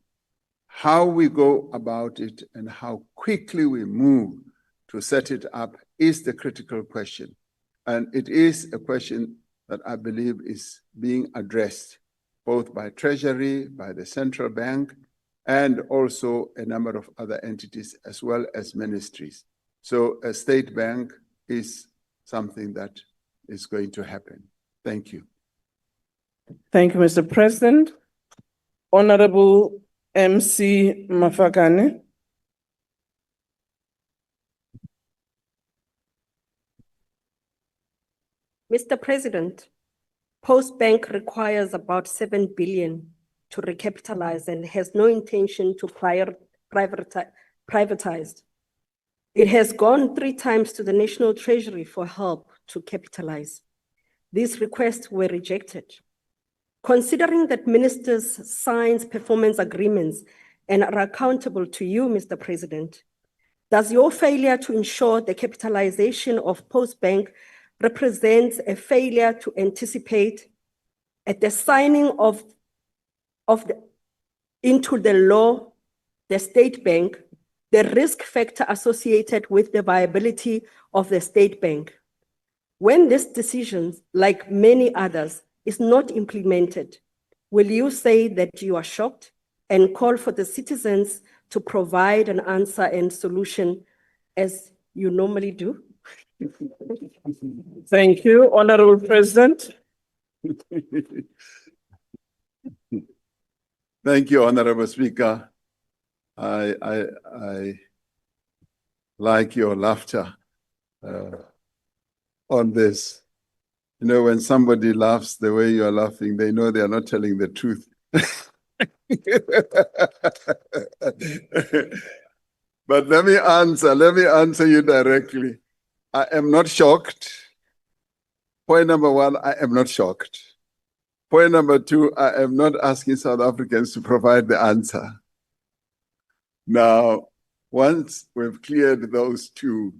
Speaker 3: How we go about it and how quickly we move to set it up is the critical question. And it is a question that I believe is being addressed both by Treasury, by the central bank, and also a number of other entities as well as ministries. So a state bank is something that is going to happen. Thank you.
Speaker 9: Thank you, Mr. President. Honorable MC Mafakane.
Speaker 15: Mr. President, Post Bank requires about 7 billion to recapitalize and has no intention to privatize. It has gone 3 times to the National Treasury for help to capitalize. These requests were rejected. Considering that ministers sign performance agreements and are accountable to you, Mr. President, does your failure to ensure the capitalization of Post Bank represents a failure to anticipate at the signing into the law, the state bank, the risk factor associated with the viability of the state bank? When this decision, like many others, is not implemented, will you say that you are shocked and call for the citizens to provide an answer and solution as you normally do?
Speaker 9: Thank you, Honorable President.
Speaker 3: Thank you, Honorable Speaker. I like your laughter on this. You know, when somebody laughs the way you are laughing, they know they are not telling the truth. But let me answer you directly. I am not shocked. Point number one, I am not shocked. Point number two, I am not asking South Africans to provide the answer. Now, once we've cleared those two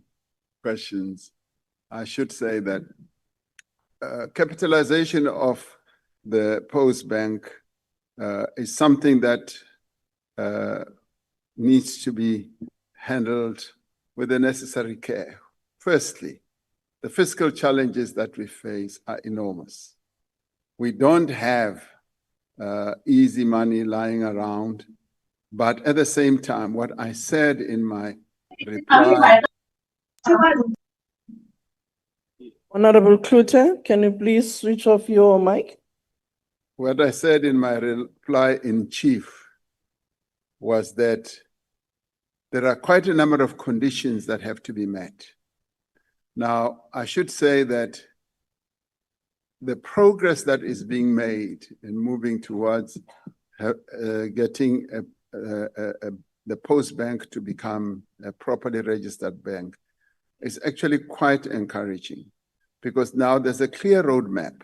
Speaker 3: questions, I should say that capitalization of the Post Bank is something that needs to be handled with the necessary care. Firstly, the fiscal challenges that we face are enormous. We don't have easy money lying around, but at the same time, what I said in my reply.
Speaker 9: Honorable Klute, can you please switch off your mic?
Speaker 3: What I said in my reply in chief was that there are quite a number of conditions that have to be met. Now, I should say that the progress that is being made in moving towards getting the Post Bank to become a properly registered bank is actually quite encouraging, because now there's a clear roadmap.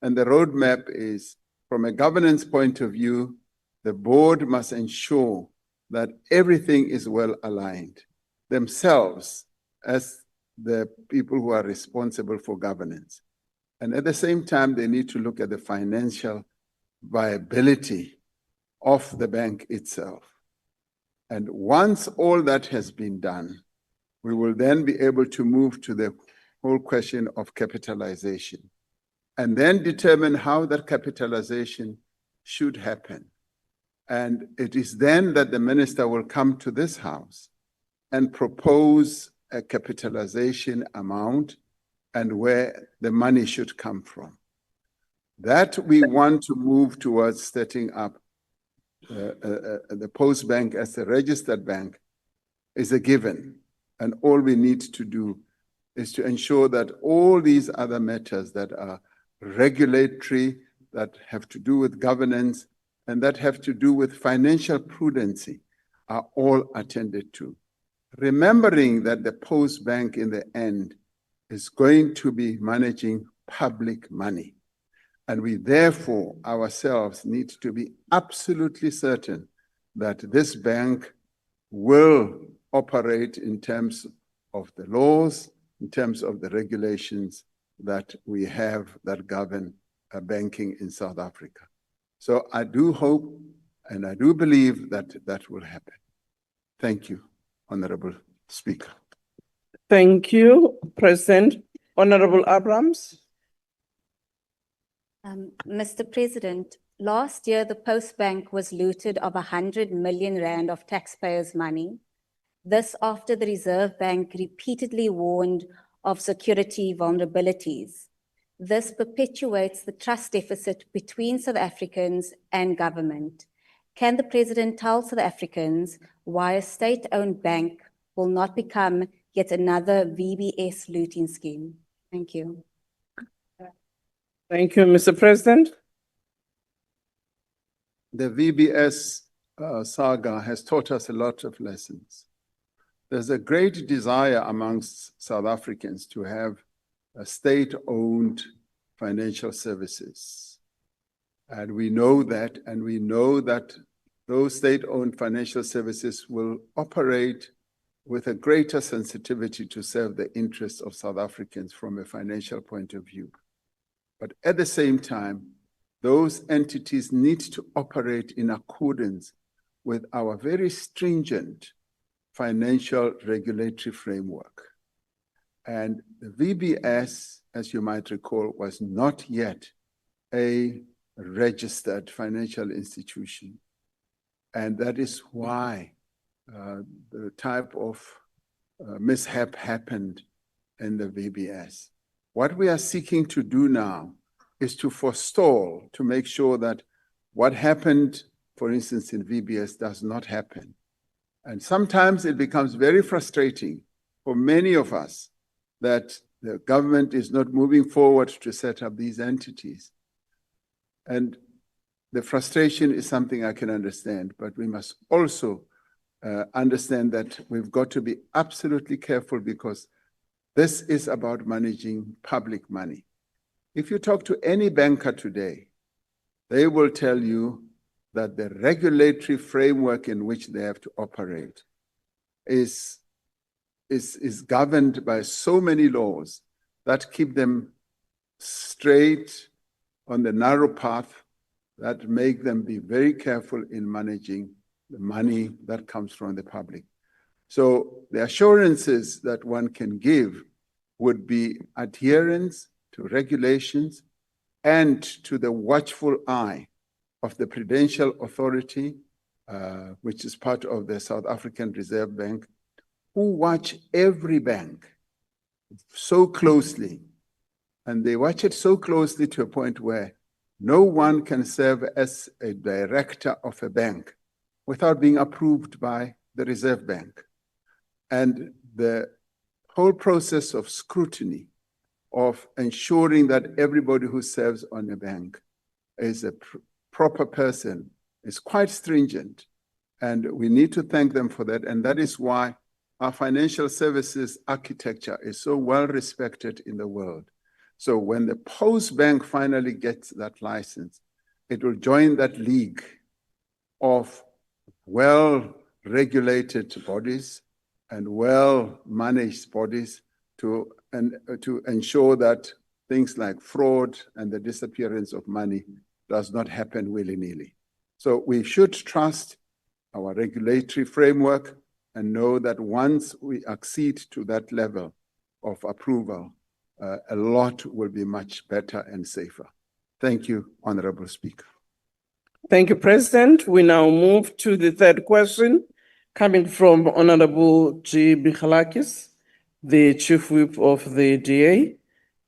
Speaker 3: And the roadmap is, from a governance point of view, the board must ensure that everything is well aligned themselves as the people who are responsible for governance. And at the same time, they need to look at the financial viability of the bank itself. And once all that has been done, we will then be able to move to the whole question of capitalization, and then determine how that capitalization should happen. And it is then that the minister will come to this house and propose a capitalization amount and where the money should come from. That we want to move towards setting up the Post Bank as a registered bank is a given. And all we need to do is to ensure that all these other matters that are regulatory, that have to do with governance, and that have to do with financial prudency are all attended to. Remembering that the Post Bank in the end is going to be managing public money. And we therefore ourselves need to be absolutely certain that this bank will operate in terms of the laws, in terms of the regulations that we have that govern banking in South Africa. So I do hope and I do believe that that will happen. Thank you, Honorable Speaker.
Speaker 9: Thank you, President. Honorable Abrams.
Speaker 16: Mr. President, last year the Post Bank was looted of 100 million rand of taxpayers' money. This after the Reserve Bank repeatedly warned of security vulnerabilities. This perpetuates the trust deficit between South Africans and government. Can the President tell South Africans why a state-owned bank will not become yet another VBS looting scheme? Thank you.
Speaker 9: Thank you, Mr. President.
Speaker 3: The VBS saga has taught us a lot of lessons. There's a great desire amongst South Africans to have a state-owned financial services. And we know that those state-owned financial services will operate with a greater sensitivity to serve the interests of South Africans from a financial point of view. But at the same time, those entities need to operate in accordance with our very stringent financial regulatory framework. And the VBS, as you might recall, was not yet a registered financial institution. And that is why the type of mishap happened in the VBS. What we are seeking to do now is to forestall, to make sure that what happened, for instance, in VBS does not happen. And sometimes it becomes very frustrating for many of us that the government is not moving forward to set up these entities. And the frustration is something I can understand, but we must also understand that we've got to be absolutely careful, because this is about managing public money. If you talk to any banker today, they will tell you that the regulatory framework in which they have to operate is governed by so many laws that keep them straight on the narrow path, that make them be very careful in managing the money that comes from the public. So the assurances that one can give would be adherence to regulations and to the watchful eye of the Prudential Authority, which is part of the South African Reserve Bank, who watch every bank so closely. And they watch it so closely to a point where no one can serve as a director of a bank without being approved by the Reserve Bank. And the whole process of scrutiny, of ensuring that everybody who serves on a bank is a proper person, is quite stringent. And we need to thank them for that. And that is why our financial services architecture is so well respected in the world. So when the Post Bank finally gets that license, it will join that league of well-regulated bodies and well-managed bodies to ensure that things like fraud and the disappearance of money does not happen willy-nilly. So we should trust our regulatory framework and know that once we accede to that level of approval, a lot will be much better and safer. Thank you, Honorable Speaker.
Speaker 9: Thank you, President. We now move to the third question coming from Honorable G. Bichalakis, the Chief Whip of the DA.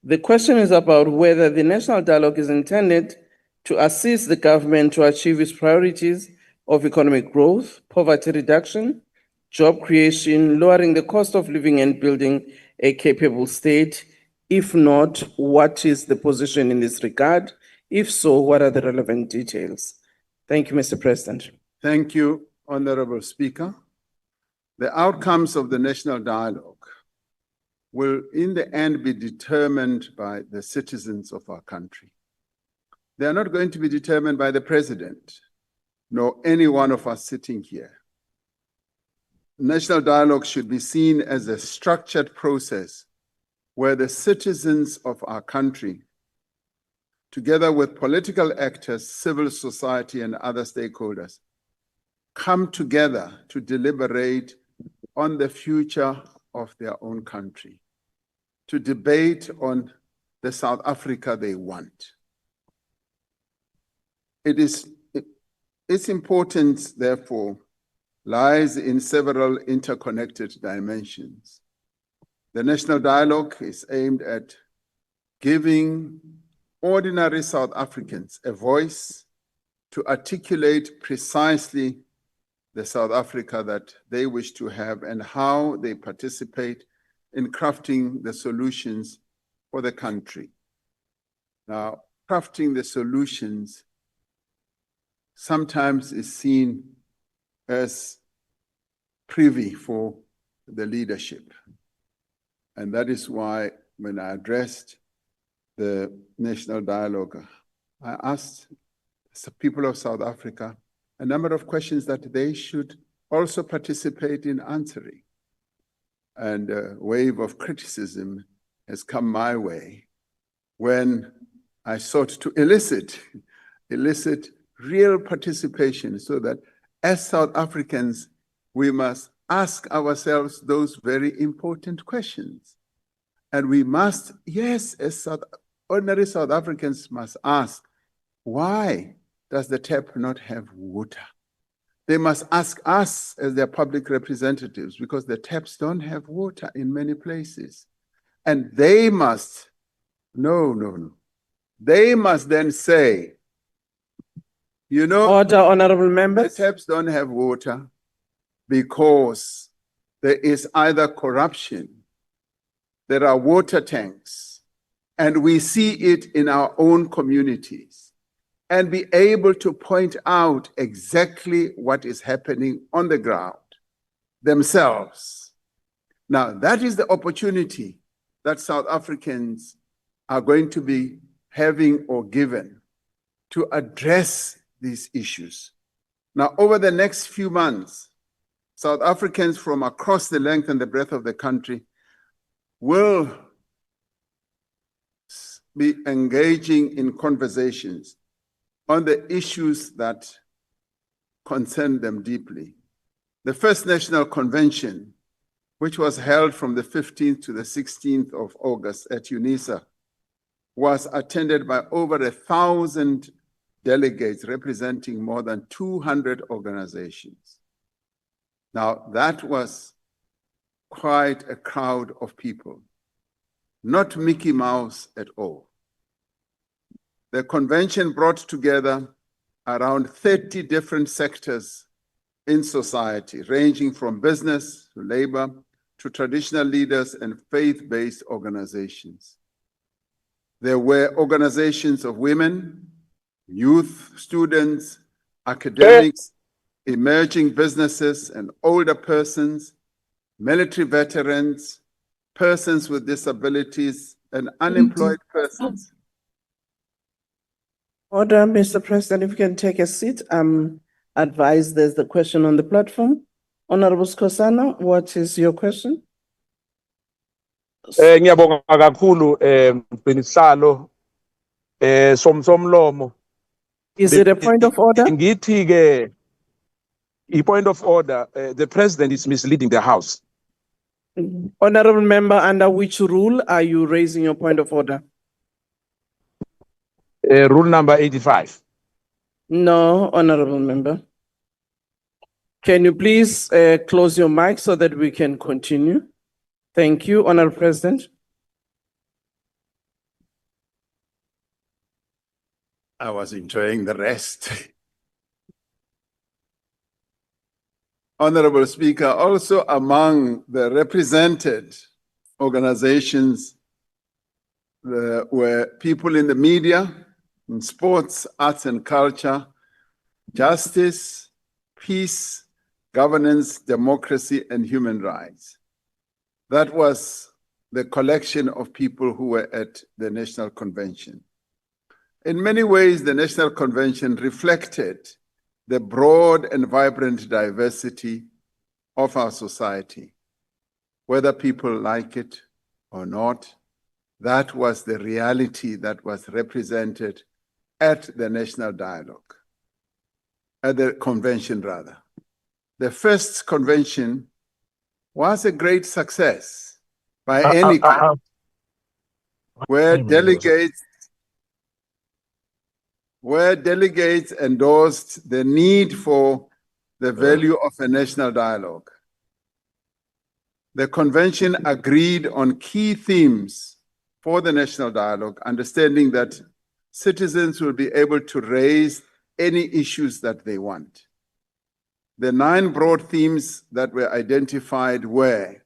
Speaker 9: The question is about whether the National Dialogue is intended to assist the government to achieve its priorities of economic growth, poverty reduction, job creation, lowering the cost of living and building a capable state. If not, what is the position in this regard? If so, what are the relevant details? Thank you, Mr. President.
Speaker 3: Thank you, Honorable Speaker. The outcomes of the National Dialogue will in the end be determined by the citizens of our country. They are not going to be determined by the President, nor any one of us sitting here. National Dialogue should be seen as a structured process where the citizens of our country, together with political actors, civil society, and other stakeholders, come together to deliberate on the future of their own country, to debate on the South Africa they want. Its importance, therefore, lies in several interconnected dimensions. The National Dialogue is aimed at giving ordinary South Africans a voice to articulate precisely the South Africa that they wish to have and how they participate in crafting the solutions for the country. Now, crafting the solutions sometimes is seen as privy for the leadership. And that is why when I addressed the National Dialogue, I asked the people of South Africa a number of questions that they should also participate in answering. And a wave of criticism has come my way when I sought to elicit real participation so that as South Africans, we must ask ourselves those very important questions. And we must, yes, as ordinary South Africans must ask, why does the tap not have water? They must ask us as their public representatives because the taps don't have water in many places. And they must, they must then say, you know,
Speaker 9: Order, honorable members.
Speaker 3: The taps don't have water because there is either corruption, there are water tanks, and we see it in our own communities, and be able to point out exactly what is happening on the ground themselves. Now, that is the opportunity that South Africans are going to be having or given to address these issues. Now, over the next few months, South Africans from across the length and the breadth of the country will be engaging in conversations on the issues that concern them deeply. The first National Convention, which was held from the 15th to the 16th of August at UNISA, was attended by over 1,000 delegates representing more than 200 organizations. Now, that was quite a crowd of people, not Mickey Mouse at all. The convention brought together around 30 different sectors in society, ranging from business to labor to traditional leaders and faith-based organizations. There were organizations of women, youth, students, academics, emerging businesses and older persons, military veterans, persons with disabilities, and unemployed persons.
Speaker 9: Order, Mr. President, if you can take a seat. Advise there's the question on the platform. Honorable Skosana, what is your question?
Speaker 8: Ngiyabonga kakhulu Mgcinisihlalo somlomo.
Speaker 9: Is it a point of order?
Speaker 8: Ngithi ke point of order, the president is misleading the house.
Speaker 9: Honorable member, under which rule are you raising your point of order?
Speaker 8: Rule number 85.
Speaker 9: No, honorable member. Can you please close your mic so that we can continue? Thank you, Honorable President.
Speaker 3: I was enjoying the rest. Honorable Speaker, also among the represented organizations were people in the media, in sports, arts and culture, justice, peace, governance, democracy, and human rights. That was the collection of people who were at the National Convention. In many ways, the National Convention reflected the broad and vibrant diversity of our society. Whether people like it or not, that was the reality that was represented at the National Dialogue, at the convention rather. The first convention was a great success by any count, where delegates endorsed the need for the value of a national dialogue. The convention agreed on key themes for the national dialogue, understanding that citizens will be able to raise any issues that they want. The 9 broad themes that were identified were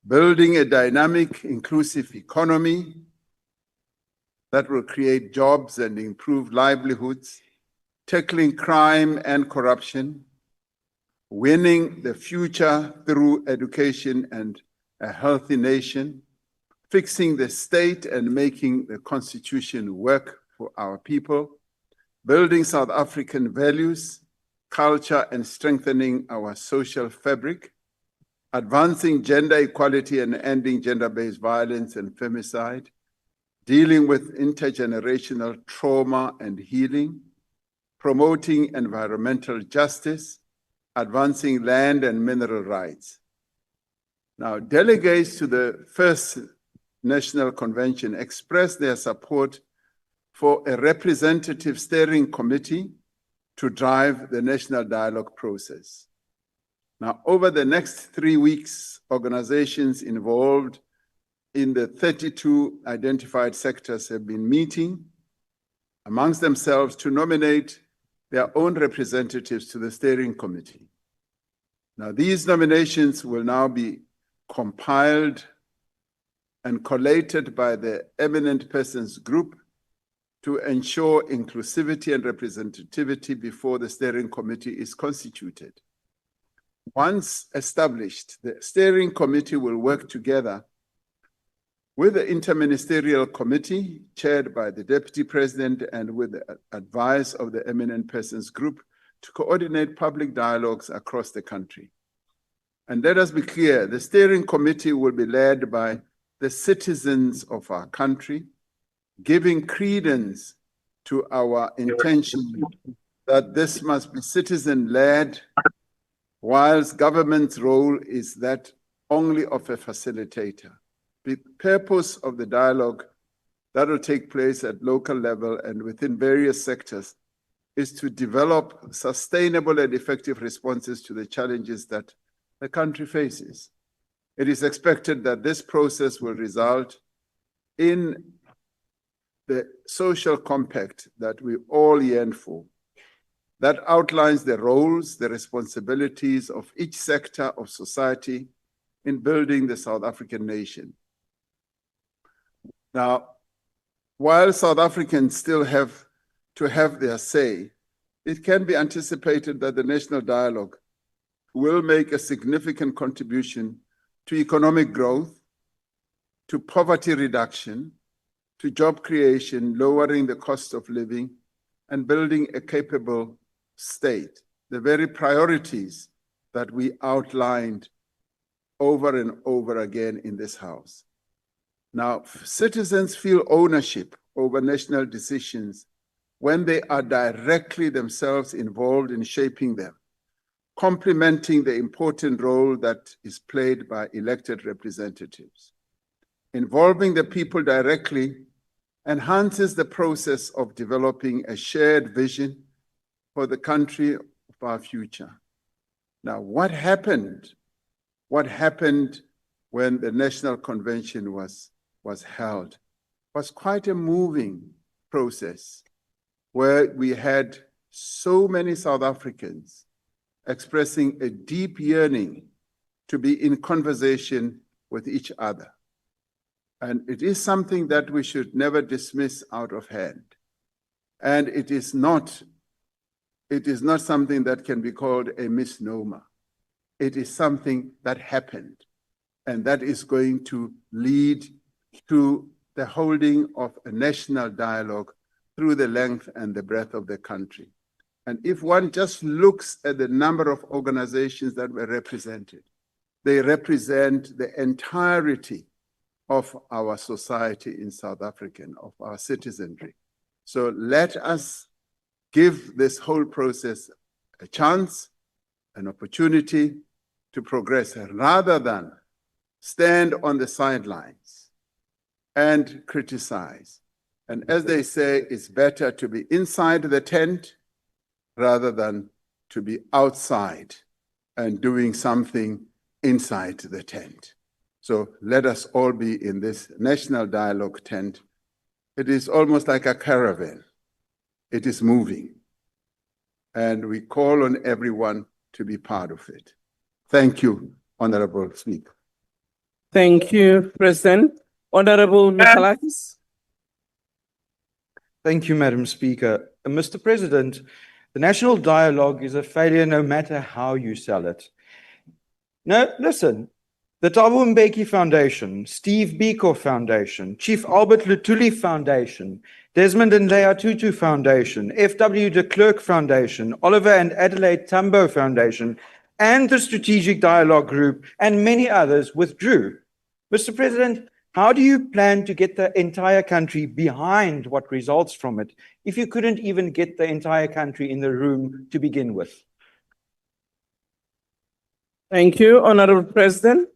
Speaker 3: building a dynamic, inclusive economy that will create jobs and improve livelihoods, tackling crime and corruption, winning the future through education and a healthy nation, fixing the state and making the constitution work for our people, building South African values, culture, and strengthening our social fabric, advancing gender equality and ending gender-based violence and femicide, dealing with intergenerational trauma and healing, promoting environmental justice, advancing land and mineral rights. Now, delegates to the first National Convention expressed their support for a representative steering committee to drive the national dialogue process. Now, over the next 3 weeks, organizations involved in the 32 identified sectors have been meeting amongst themselves to nominate their own representatives to the steering committee. Now, these nominations will now be compiled and collated by the eminent persons group to ensure inclusivity and representativity before the steering committee is constituted. Once established, the steering committee will work together with the Interministerial Committee chaired by the Deputy President and with the advice of the Eminent Persons Group to coordinate public dialogues across the country. And let us be clear, the steering committee will be led by the citizens of our country, giving credence to our intention that this must be citizen-led, whilst government's role is that only of a facilitator. The purpose of the dialogue that will take place at local level and within various sectors is to develop sustainable and effective responses to the challenges that the country faces. It is expected that this process will result in the social compact that we all yearn for, that outlines the roles, the responsibilities of each sector of society in building the South African nation. Now, while South Africans still have to have their say, it can be anticipated that the national dialogue will make a significant contribution to economic growth, to poverty reduction, to job creation, lowering the cost of living, and building a capable state, the very priorities that we outlined over and over again in this House. Now, citizens feel ownership over national decisions when they are directly themselves involved in shaping them, complementing the important role that is played by elected representatives. Involving the people directly enhances the process of developing a shared vision for the country of our future. Now, what happened? What happened when the National Convention was held was quite a moving process where we had so many South Africans expressing a deep yearning to be in conversation with each other. And it is something that we should never dismiss out of hand. And it is not something that can be called a misnomer. It is something that happened, and that is going to lead to the holding of a national dialogue through the length and the breadth of the country. And if one just looks at the number of organizations that were represented, they represent the entirety of our society in South Africa, of our citizenry. So let us give this whole process a chance, an opportunity to progress, rather than stand on the sidelines and criticize. And as they say, it's better to be inside the tent rather than to be outside and doing something inside the tent. So let us all be in this national dialogue tent. It is almost like a caravan. It is moving. And we call on everyone to be part of it. Thank you, Honorable Speaker.
Speaker 9: Thank you, President. Honorable Michalakis.
Speaker 11: Thank you, Madam Speaker. Mr. President, the national dialogue is a failure no matter how you sell it. No, listen, the Thabo Mbeki Foundation, Steve Biko Foundation, Chief Albert Luthuli Foundation, Desmond and Leah Tutu Foundation, F.W. de Klerk Foundation, Oliver and Adelaide Tambo Foundation, and the Strategic Dialogue Group, and many others withdrew. Mr. President, how do you plan to get the entire country behind what results from it if you couldn't even get the entire country in the room to begin with?
Speaker 9: Thank you, Honorable President.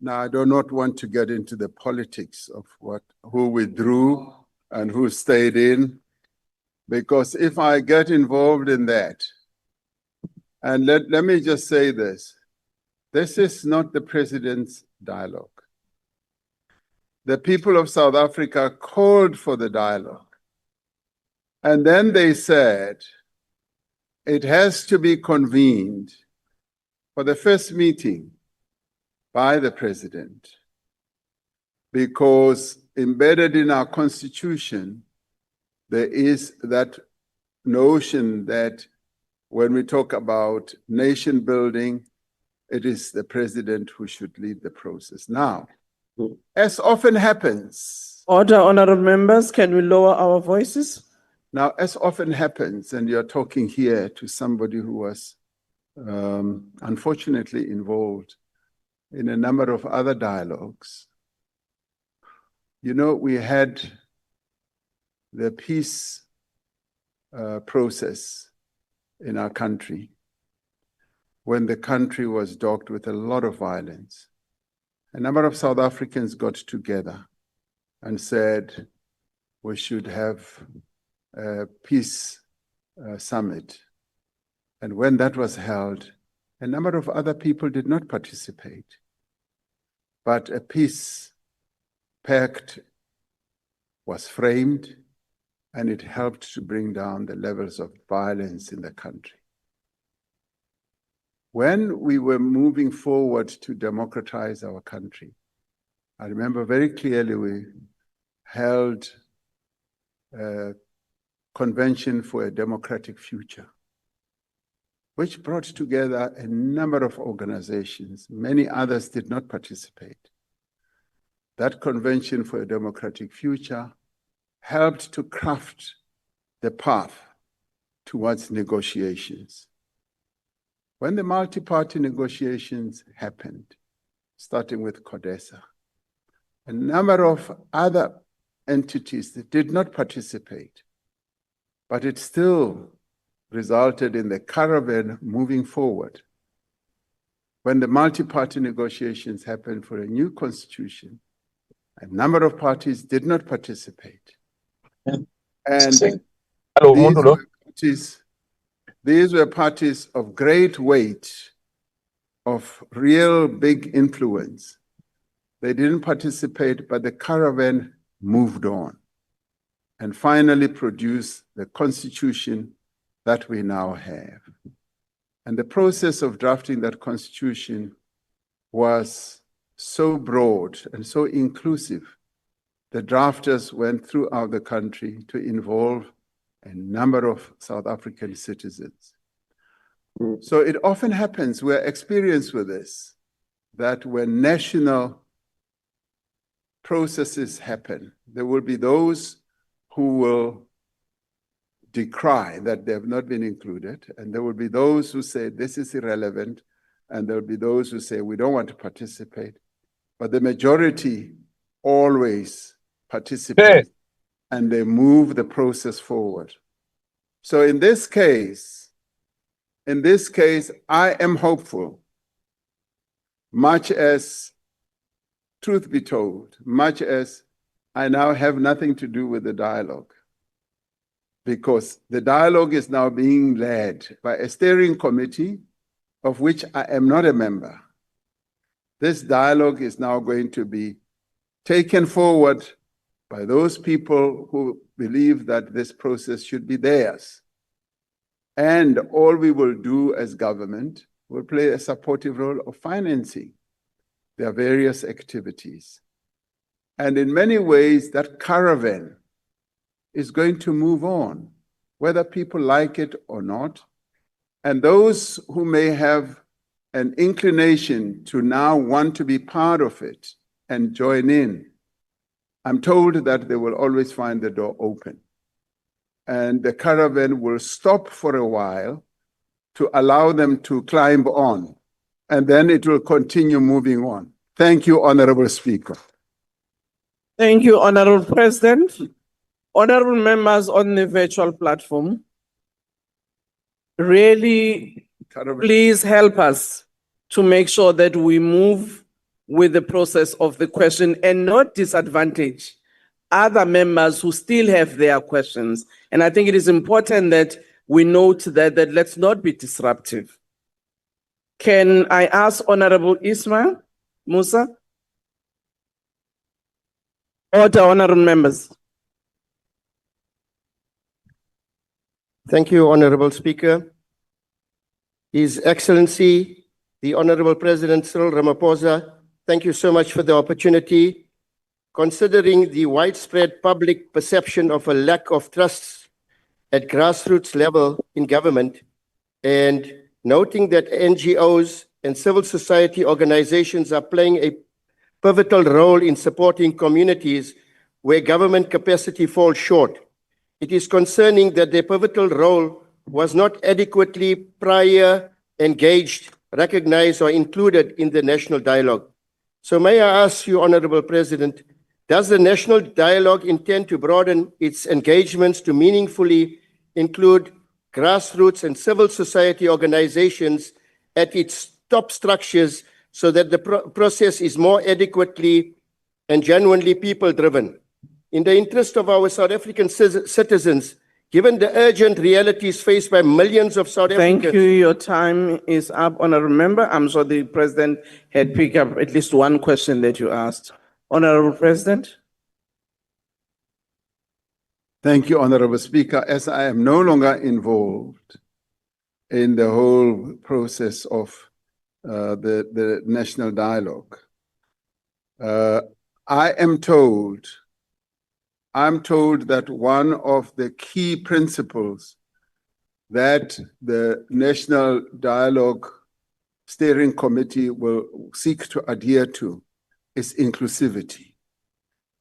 Speaker 3: Now, I do not want to get into the politics of who withdrew and who stayed in, because if I get involved in that, and let me just say this is not the president's dialogue. The people of South Africa called for the dialogue. And then they said, it has to be convened for the first meeting by the president, because embedded in our constitution, there is that notion that when we talk about nation building, it is the president who should lead the process. Now, As often happens,
Speaker 9: Order, honorable members, can we lower our voices?
Speaker 3: now, as often happens, and you're talking here to somebody who was unfortunately involved in a number of other dialogues. You know, we had the peace process in our country when the country was dogged with a lot of violence. A number of South Africans got together and said we should have a peace summit. And when that was held, a number of other people did not participate. But a peace pact was framed, and it helped to bring down the levels of violence in the country. When we were moving forward to democratize our country, I remember very clearly we held a convention for a democratic future, which brought together a number of organizations. Many others did not participate. That convention for a democratic future helped to craft the path towards negotiations. When the multi-party negotiations happened, starting with CODESA, a number of other entities that did not participate, but it still resulted in the caravan moving forward. When the multi-party negotiations happened for a new constitution, a number of parties did not participate. And these were parties of great weight, of real big influence. They didn't participate, but the caravan moved on and finally produced the constitution that we now have. And the process of drafting that constitution was so broad and so inclusive. The drafters went throughout the country to involve a number of South African citizens. So it often happens, we're experienced with this, that when national processes happen, there will be those who will decry that they have not been included, and there will be those who say this is irrelevant, and there will be those who say we don't want to participate. But the majority always participate, and they move the process forward. So in this case, I am hopeful, much as, truth be told, much as I now have nothing to do with the dialogue, because the dialogue is now being led by a steering committee of which I am not a member. This dialogue is now going to be taken forward by those people who believe that this process should be theirs. And all we will do as government will play a supportive role of financing their various activities. And in many ways, that caravan is going to move on, whether people like it or not. And those who may have an inclination to now want to be part of it and join in, I'm told that they will always find the door open. And the caravan will stop for a while to allow them to climb on, and then it will continue moving on. Thank you, Honorable Speaker.
Speaker 9: Thank you, Honorable President. Honorable members on the virtual platform, really, please help us to make sure that we move with the process of the question and not disadvantage other members who still have their questions. And I think it is important that we note that let's not be disruptive. Can I ask Honorable Ismail Musa? Order, honorable members.
Speaker 17: Thank you, Honorable Speaker. His Excellency, the Honorable President Cyril Ramaphosa, thank you so much for the opportunity. Considering the widespread public perception of a lack of trust at grassroots level in government, and noting that NGOs and civil society organizations are playing a pivotal role in supporting communities where government capacity falls short. It is concerning that their pivotal role was not adequately prior engaged, recognized, or included in the national dialogue. So may I ask you, Honorable President, does the national dialogue intend to broaden its engagements to meaningfully include grassroots and civil society organizations at its top structures so that the process is more adequately and genuinely people-driven? In the interest of our South African citizens, given the urgent realities faced by millions of South Africans.
Speaker 9: Thank you. Your time is up, Honorable Member. I'm sure the President had picked up at least one question that you asked. Honorable President.
Speaker 3: Thank you, Honorable Speaker. As I am no longer involved in the whole process of the national dialogue, I'm told that one of the key principles that the National Dialogue Steering Committee will seek to adhere to is inclusivity,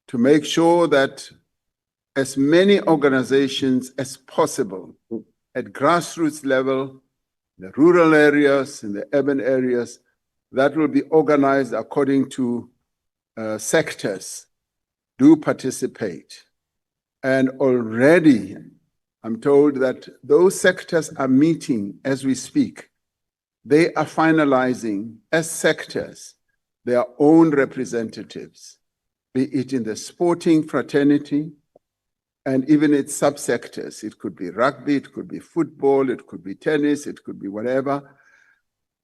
Speaker 3: to make sure that as many organizations as possible at grassroots level, the rural areas and the urban areas, that will be organized according to sectors, do participate. And already I'm told that those sectors are meeting as we speak. They are finalizing as sectors their own representatives, be it in the sporting fraternity and even its subsectors. It could be rugby, it could be football, it could be tennis, it could be whatever,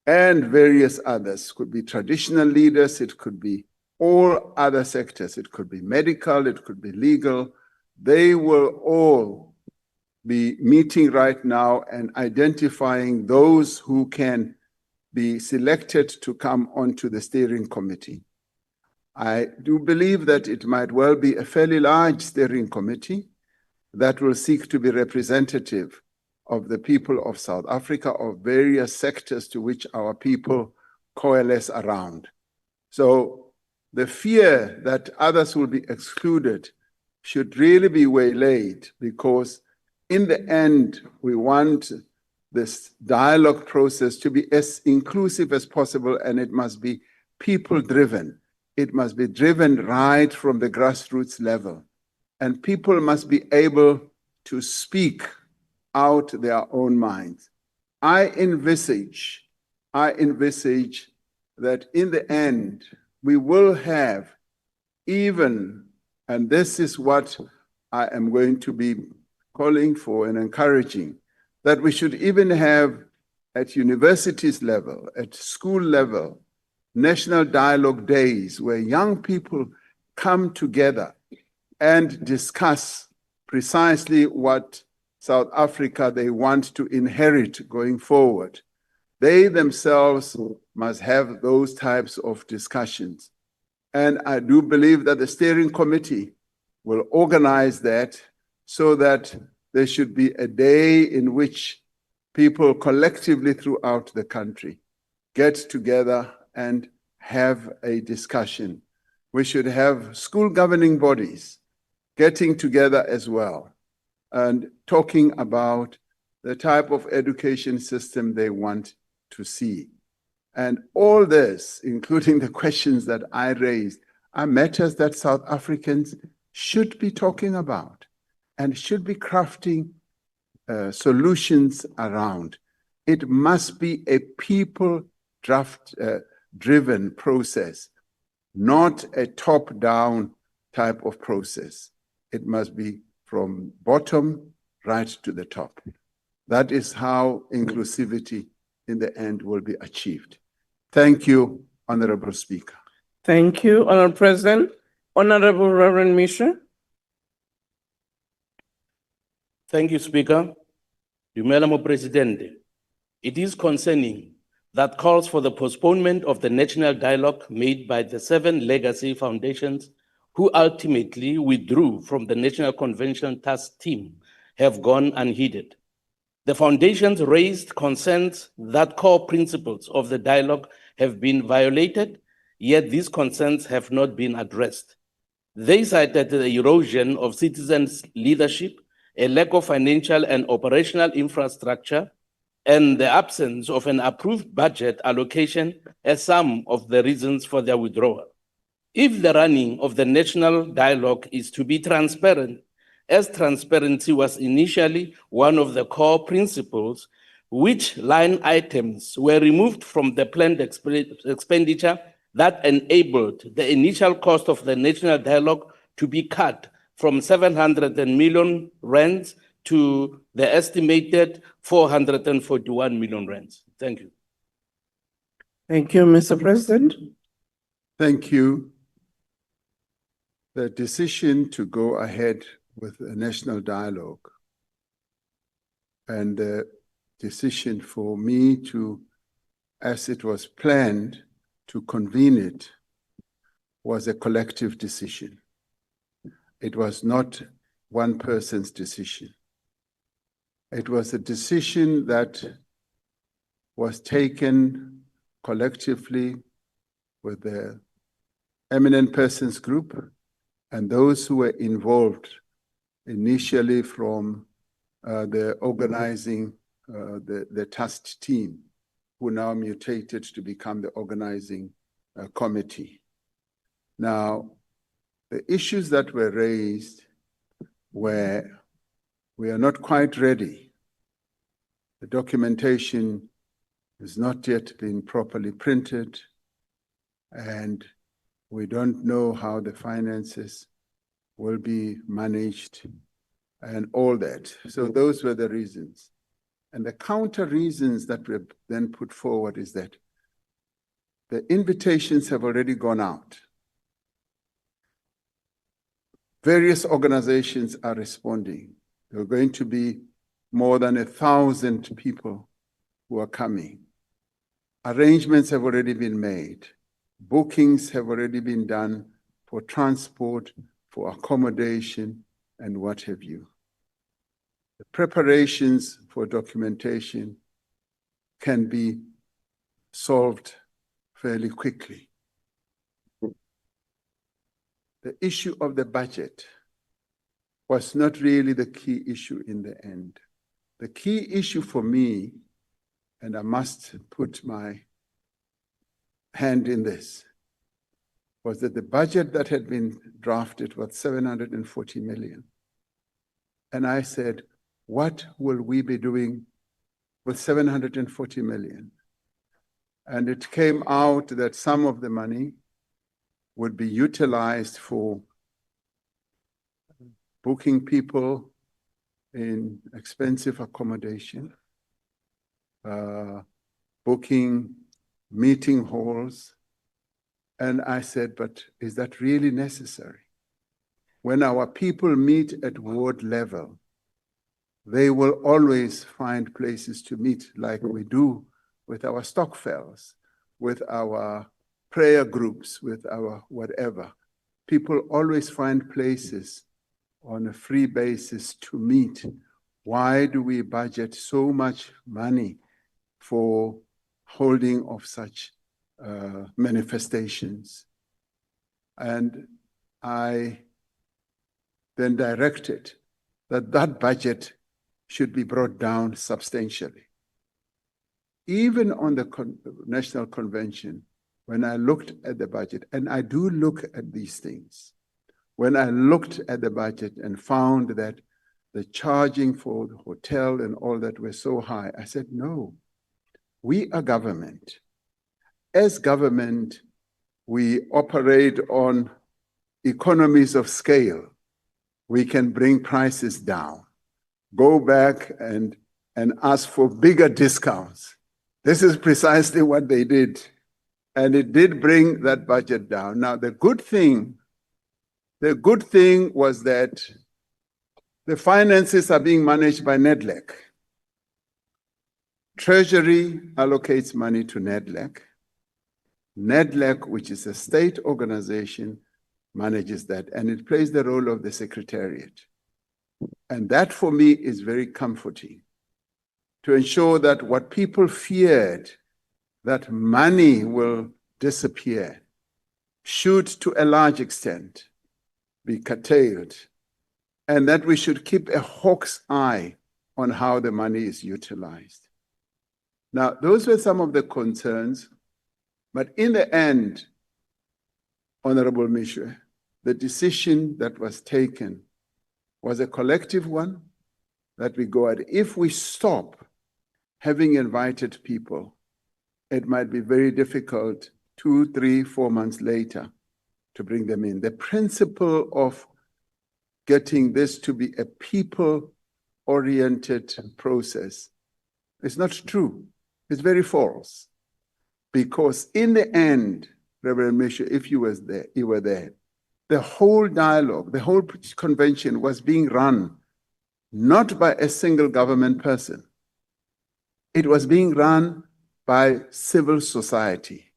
Speaker 3: and various others. Could be traditional leaders, it could be all other sectors. It could be medical, it could be legal. They will all be meeting right now and identifying those who can be selected to come onto the steering committee. I do believe that it might well be a fairly large steering committee that will seek to be representative of the people of South Africa, of various sectors to which our people coalesce around. So the fear that others will be excluded should really be waylaid, because in the end, we want this dialogue process to be as inclusive as possible, and it must be people-driven. It must be driven right from the grassroots level. And people must be able to speak out their own minds. I envisage that in the end, we will have even, and this is what I am going to be calling for and encouraging, that we should even have at universities level, at school level, national dialogue days where young people come together and discuss precisely what South Africa they want to inherit going forward. They themselves must have those types of discussions. And I do believe that the steering committee will organize that so that there should be a day in which people collectively throughout the country get together and have a discussion. We should have school governing bodies getting together as well and talking about the type of education system they want to see. And all this, including the questions that I raised, are matters that South Africans should be talking about and should be crafting solutions around. It must be a people-driven process, not a top-down type of process. It must be from bottom right to the top. That is how inclusivity in the end will be achieved. Thank you, Honorable Speaker.
Speaker 9: Thank you, Honorable President. Honorable Reverend Misha.
Speaker 18: Thank you, Speaker. Dumela Presidente. It is concerning that calls for the postponement of the national dialogue made by the 7 legacy foundations who ultimately withdrew from the National Convention Task Team have gone unheeded. The foundations raised concerns that core principles of the dialogue have been violated yet these concerns have not been addressed. They cited the erosion of citizens' leadership, a lack of financial and operational infrastructure, and the absence of an approved budget allocation as some of the reasons for their withdrawal. If the running of the national dialogue is to be transparent, as transparency was initially one of the core principles, which line items were removed from the planned expenditure that enabled the initial cost of the national dialogue to be cut from 700 million rands to the estimated 441 million rands. Thank you.
Speaker 9: Thank you, Mr. President.
Speaker 3: Thank you. The decision to go ahead with a national dialogue and the decision for me to, as it was planned, to convene it was a collective decision. It was not one person's decision. It was a decision that was taken collectively with the eminent persons group and those who were involved initially from the organizing, the tasked team, who now mutated to become the organizing committee. Now, the issues that were raised were, we are not quite ready. The documentation has not yet been properly printed, and we don't know how the finances will be managed and all that. So those were the reasons. And the counter reasons that were then put forward is that the invitations have already gone out. Various organizations are responding. There are going to be more than 1,000 people who are coming. Arrangements have already been made. Bookings have already been done for transport, for accommodation, and what have you. The preparations for documentation can be solved fairly quickly. The issue of the budget was not really the key issue in the end. The key issue for me, and I must put my hand in this, was that the budget that had been drafted was 740 million. And I said, what will we be doing with 740 million? And it came out that some of the money would be utilized for booking people in expensive accommodation, booking meeting halls. And I said, but is that really necessary? When our people meet at ward level, they will always find places to meet, like we do with our Stockfells, with our prayer groups, with our whatever. People always find places on a free basis to meet. Why do we budget so much money for holding of such manifestations? And I then directed that that budget should be brought down substantially. Even on the National Convention, when I looked at the budget, and I do look at these things, when I looked at the budget and found that the charging for the hotel and all that were so high, I said, no, we are government. As government, we operate on economies of scale. We can bring prices down, go back and ask for bigger discounts. This is precisely what they did. And it did bring that budget down. Now, the good thing was that the finances are being managed by NEDLEC. Treasury allocates money to NEDLEC. NEDLEC, which is a state organization, manages that, and it plays the role of the secretariat. And that, for me, is very comforting, to ensure that what people feared, that money will disappear, should to a large extent be curtailed, and that we should keep a hawk's eye on how the money is utilized. Now, those were some of the concerns, but in the end, Honorable Mishwe, the decision that was taken was a collective one that we go at. If we stop having invited people, it might be very difficult 2, 3, 4 months later to bring them in. The principle of getting this to be a people-oriented process is not true. It's very false. Because in the end, Reverend Mishwe, if you were there, the whole dialogue, the whole convention was being run not by a single government person. It was being run by civil society,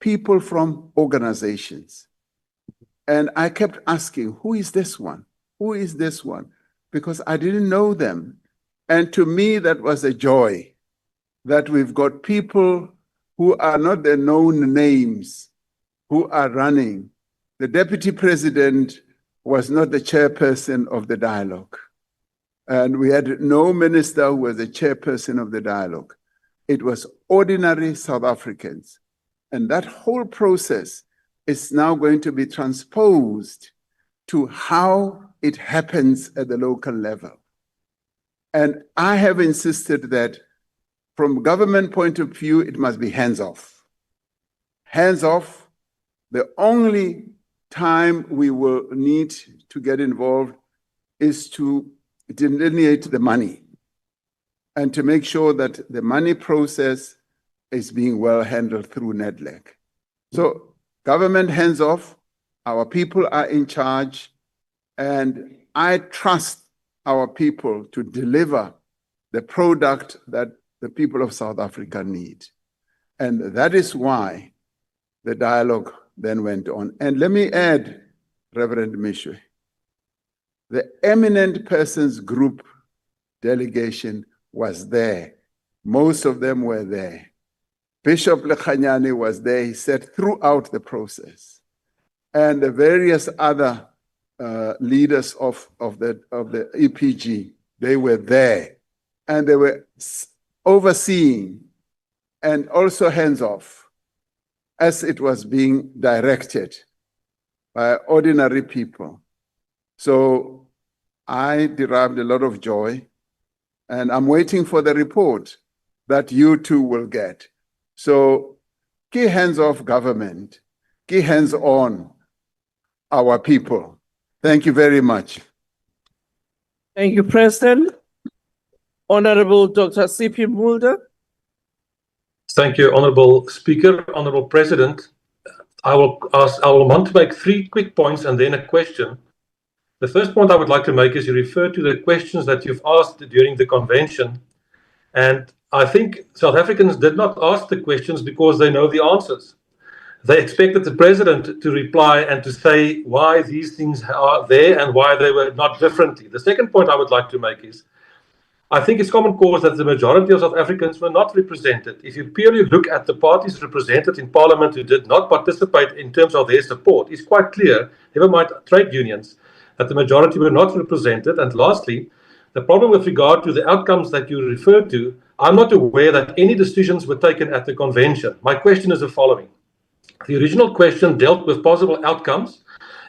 Speaker 3: people from organizations. And I kept asking, who is this one? Who is this one? Because I didn't know them. And to me, that was a joy that we've got people who are not the known names who are running. The deputy president was not the chairperson of the dialogue. And we had no minister who was the chairperson of the dialogue. It was ordinary South Africans. And that whole process is now going to be transposed to how it happens at the local level. And I have insisted that from government point of view, it must be hands-off. Hands-off. The only time we will need to get involved is to delineate the money and to make sure that the money process is being well handled through NEDLAC. So government hands-off, our people are in charge, and I trust our people to deliver the product that the people of South Africa need. And that is why the dialogue then went on. And let me add, Reverend Mishwe, the eminent persons group delegation was there. Most of them were there. Bishop Lekhanyane was there. He sat throughout the process. And the various other leaders of the EPG, they were there. And they were overseeing and also hands-off as it was being directed by ordinary people. So I derived a lot of joy, and I'm waiting for the report that you too will get. So key hands-off government, key hands-on our people. Thank you very much.
Speaker 9: Thank you, President. Honorable Dr. C.P. Mulder.
Speaker 19: Thank you, Honorable Speaker. Honorable President, I will want to make 3 quick points and then a question. The first point I would like to make is you refer to the questions that you've asked during the convention. And I think South Africans did not ask the questions because they know the answers. They expected the president to reply and to say why these things are there and why they were not differently. The second point I would like to make is, I think it's common cause that the majority of South Africans were not represented. If you purely look at the parties represented in Parliament who did not participate in terms of their support, it's quite clear, never mind trade unions, that the majority were not represented. And lastly, the problem with regard to the outcomes that you referred to, I'm not aware that any decisions were taken at the convention. My question is the following. The original question dealt with possible outcomes,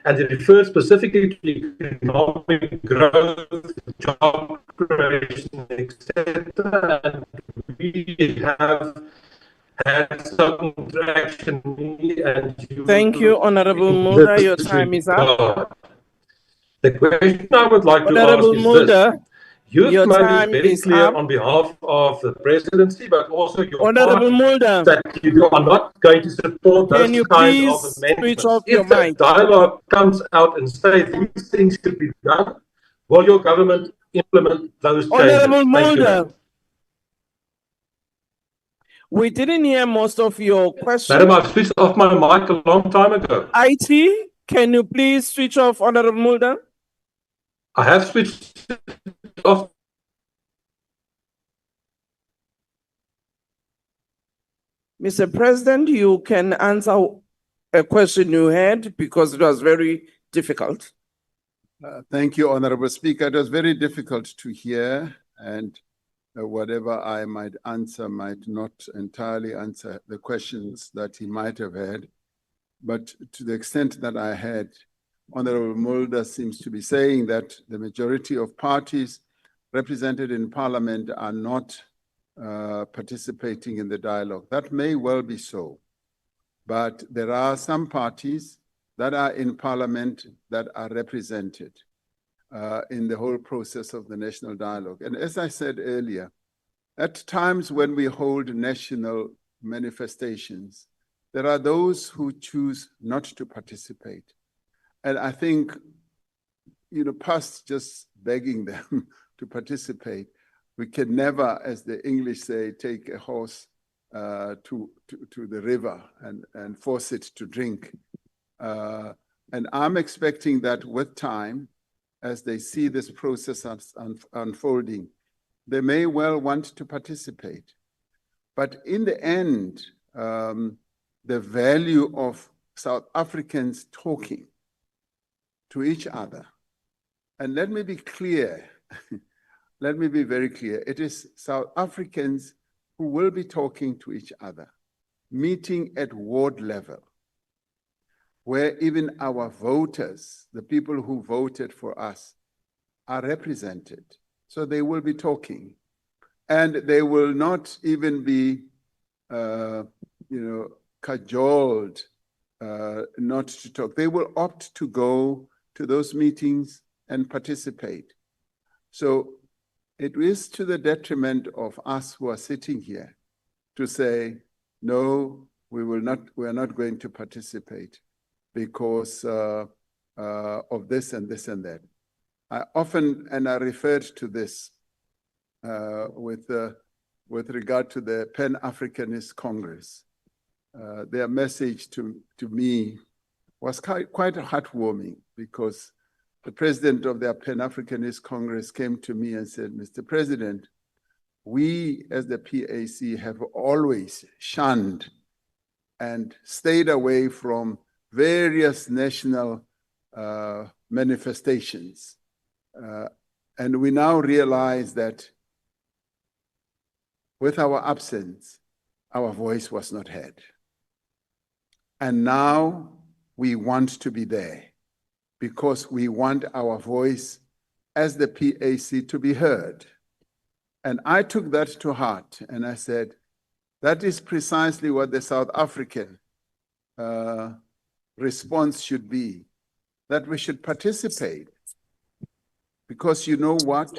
Speaker 19: and it referred specifically to economic growth, job creation, etc. And we have had some interaction.
Speaker 9: Thank you, Honorable Mulder. Your time is up.
Speaker 19: The question I would like to ask
Speaker 9: Honorable
Speaker 19: is
Speaker 9: Mulder,
Speaker 19: this. You've
Speaker 9: your
Speaker 19: made
Speaker 9: time
Speaker 19: it very
Speaker 9: is
Speaker 19: clear
Speaker 9: up.
Speaker 19: on behalf of the presidency, but also your
Speaker 9: Honorable
Speaker 19: party,
Speaker 9: Mulder,
Speaker 19: that you are not going to support
Speaker 9: can
Speaker 19: those
Speaker 9: you
Speaker 19: kind of
Speaker 9: please
Speaker 19: amendments.
Speaker 9: switch off your
Speaker 19: If the
Speaker 9: mic?
Speaker 19: dialogue comes out and says these things should be done, will your government implement those changes?
Speaker 9: Honorable
Speaker 19: Thank you.
Speaker 9: Mulder, we didn't hear most of your question.
Speaker 19: Madam, I switched off my mic a long time ago.
Speaker 9: IT, can you please switch off Honorable Mulder?
Speaker 19: I have switched it off.
Speaker 9: Mr. President, you can answer a question you had because it was very difficult.
Speaker 3: Thank you, Honorable Speaker. It was very difficult to hear, and whatever I might answer might not entirely answer the questions that he might have had. But to the extent that I had, Honorable Mulder seems to be saying that the majority of parties represented in Parliament are not participating in the dialogue. That may well be so, but there are some parties that are in Parliament that are represented in the whole process of the national dialogue. And as I said earlier, at times when we hold national manifestations, there are those who choose not to participate. And I think, past just begging them to participate, we can never, as the English say, take a horse to the river and force it to drink. And I'm expecting that with time, as they see this process unfolding, they may well want to participate. But in the end, the value of South Africans talking to each other, and let me be clear, let me be very clear, it is South Africans who will be talking to each other, meeting at ward level, where even our voters, the people who voted for us, are represented. So they will be talking. And they will not even be, cajoled not to talk. They will opt to go to those meetings and participate. So it is to the detriment of us who are sitting here to say, no, we are not going to participate because of this and this and that. I often, and I referred to this with regard to the Pan-Africanist Congress. Their message to me was quite heartwarming because the president of their Pan-Africanist Congress came to me and said, Mr. President, we as the PAC have always shunned and stayed away from various national manifestations. And we now realize that with our absence, our voice was not heard. And now we want to be there because we want our voice as the PAC to be heard. And I took that to heart and I said, that is precisely what the South African response should be, that we should participate. Because you know what?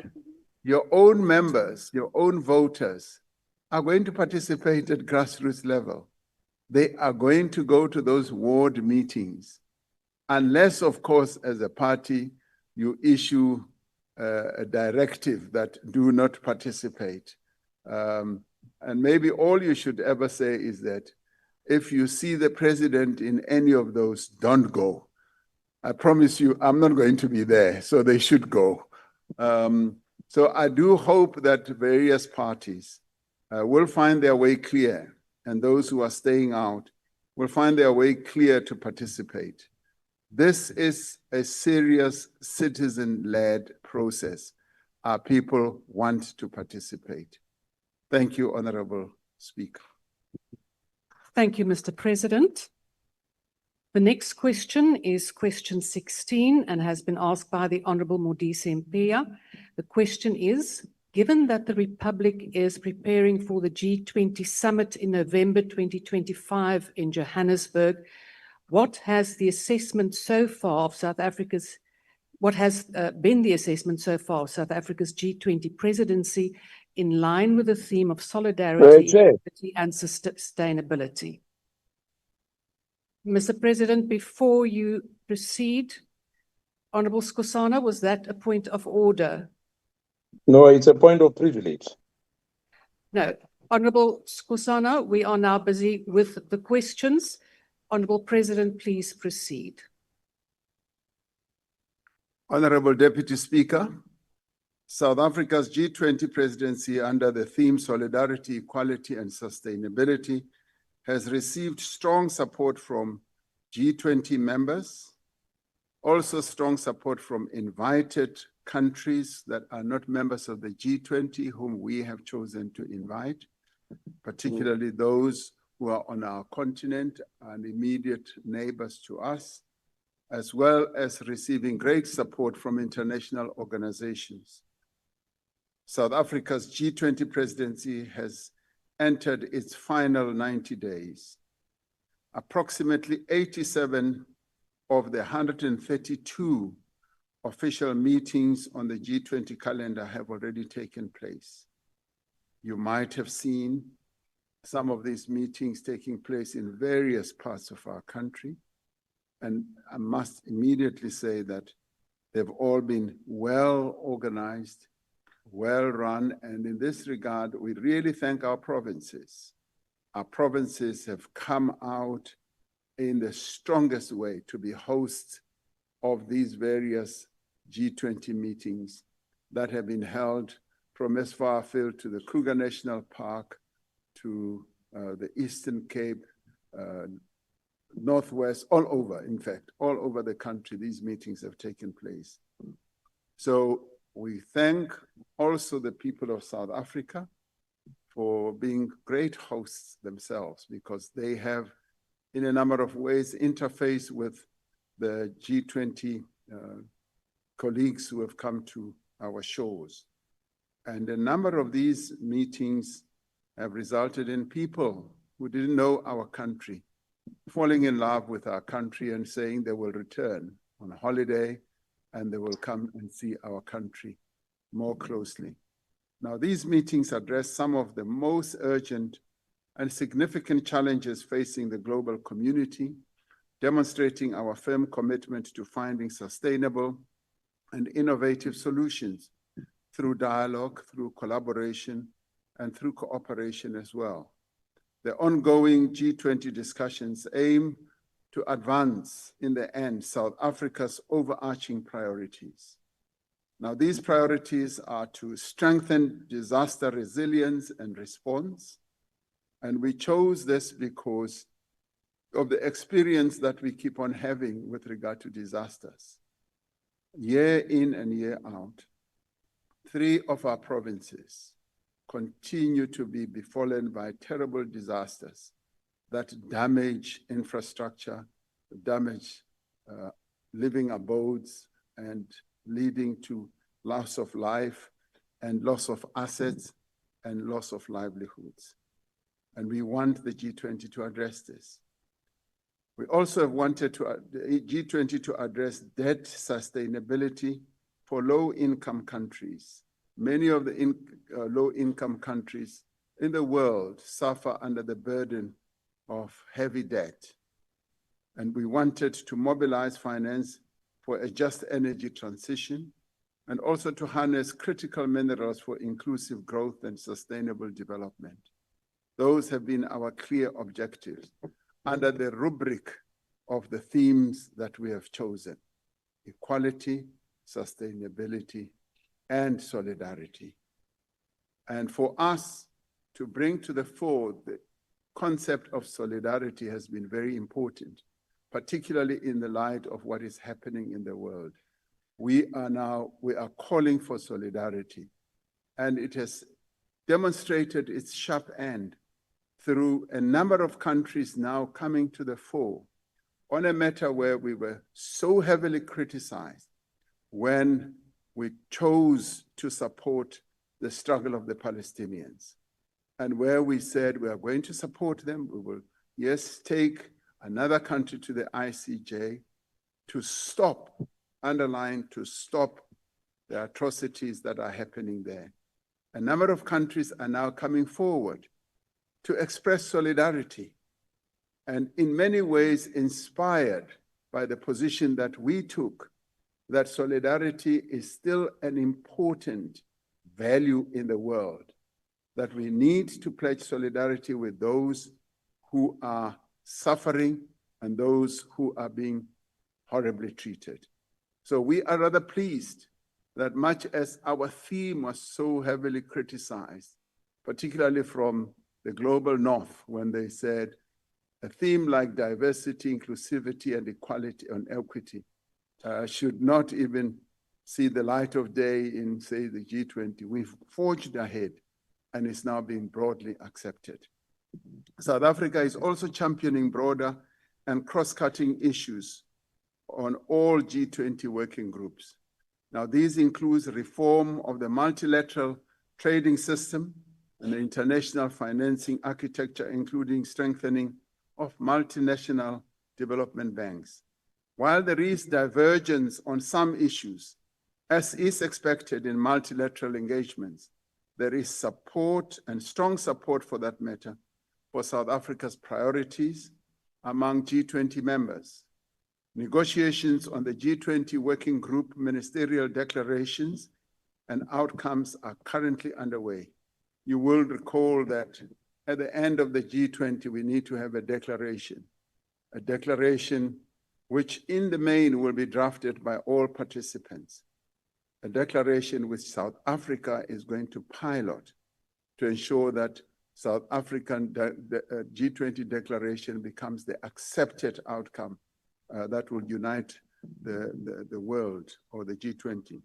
Speaker 3: Your own members, your own voters are going to participate at grassroots level. They are going to go to those ward meetings, unless, of course, as a party, you issue a directive that do not participate. And maybe all you should ever say is that if you see the president in any of those, don't go. I promise you, I'm not going to be there, so they should go. So I do hope that various parties will find their way clear, and those who are staying out will find their way clear to participate. This is a serious citizen-led process. Our people want to participate. Thank you, Honorable Speaker.
Speaker 20: Thank you, Mr. President. The next question is question 16 and has been asked by the Honorable Modise Mpeya. The question is, given that the Republic is preparing for the G20 summit in November 2025 in Johannesburg, what has the assessment so far of South Africa's, what has been the assessment so far of South Africa's G20 presidency in line with the theme of solidarity, equity, and sustainability? Mr. President, before you proceed, Honorable Skosana, was that a point of order?
Speaker 8: No, it's a point of privilege.
Speaker 20: No. Honorable Skosana, we are now busy with the questions. Honorable President, please proceed.
Speaker 3: Honorable Deputy Speaker, South Africa's G20 presidency under the theme Solidarity, Equality and Sustainability has received strong support from G20 members, also strong support from invited countries that are not members of the G20, whom we have chosen to invite, particularly those who are on our continent and immediate neighbors to us, as well as receiving great support from international organizations. South Africa's G20 presidency has entered its final 90 days. Approximately 87 of the 132 official meetings on the G20 calendar have already taken place. You might have seen some of these meetings taking place in various parts of our country. And I must immediately say that they've all been well organized, well run. And in this regard, we really thank our provinces. Our provinces have come out in the strongest way to be hosts of these various G20 meetings that have been held from as far afield to the Kruger National Park, to the Eastern Cape, Northwest, all over, in fact, all over the country, these meetings have taken place. So we thank also the people of South Africa for being great hosts themselves, because they have, in a number of ways, interfaced with the G20 colleagues who have come to our shores. And a number of these meetings have resulted in people who didn't know our country falling in love with our country and saying they will return on a holiday and they will come and see our country more closely. Now, these meetings address some of the most urgent and significant challenges facing the global community, demonstrating our firm commitment to finding sustainable and innovative solutions through dialogue, through collaboration, and through cooperation as well. The ongoing G20 discussions aim to advance, in the end, South Africa's overarching priorities. Now, these priorities are to strengthen disaster resilience and response, and we chose this because of the experience that we keep on having with regard to disasters. Year in and year out, 3 of our provinces continue to be befallen by terrible disasters that damage infrastructure, damage living abodes, and leading to loss of life and loss of assets and loss of livelihoods. And we want the G20 to address this. We also have wanted the G20 to address debt sustainability for low-income countries. Many of the low-income countries in the world suffer under the burden of heavy debt. And we wanted to mobilize finance for a just energy transition, and also to harness critical minerals for inclusive growth and sustainable development. Those have been our clear objectives under the rubric of the themes that we have chosen: equality, sustainability, and solidarity. And for us to bring to the fore the concept of solidarity has been very important, particularly in the light of what is happening in the world. We are calling for solidarity, and it has demonstrated its sharp end through a number of countries now coming to the fore on a matter where we were so heavily criticized when we chose to support the struggle of the Palestinians, and where we said we are going to support them. We will, yes, take another country to the ICJ to stop, underline, to stop the atrocities that are happening there. A number of countries are now coming forward to express solidarity, and in many ways inspired by the position that we took, that solidarity is still an important value in the world, that we need to pledge solidarity with those who are suffering and those who are being horribly treated. So we are rather pleased that much as our theme was so heavily criticized, particularly from the global north, when they said A theme like diversity, inclusivity, and equality and equity should not even see the light of day in, say, the G20. We've forged ahead, and it's now being broadly accepted. South Africa is also championing broader and cross-cutting issues on all G20 working groups. Now, these include reform of the multilateral trading system and the international financing architecture, including strengthening of multinational development banks. While there is divergence on some issues, as is expected in multilateral engagements, there is support and strong support for that matter for South Africa's priorities among G20 members. Negotiations on the G20 Working Group ministerial declarations and outcomes are currently underway. You will recall that at the end of the G20, we need to have a declaration which in the main will be drafted by all participants, a declaration which South Africa is going to pilot to ensure that South African G20 declaration becomes the accepted outcome that will unite the world or the G20.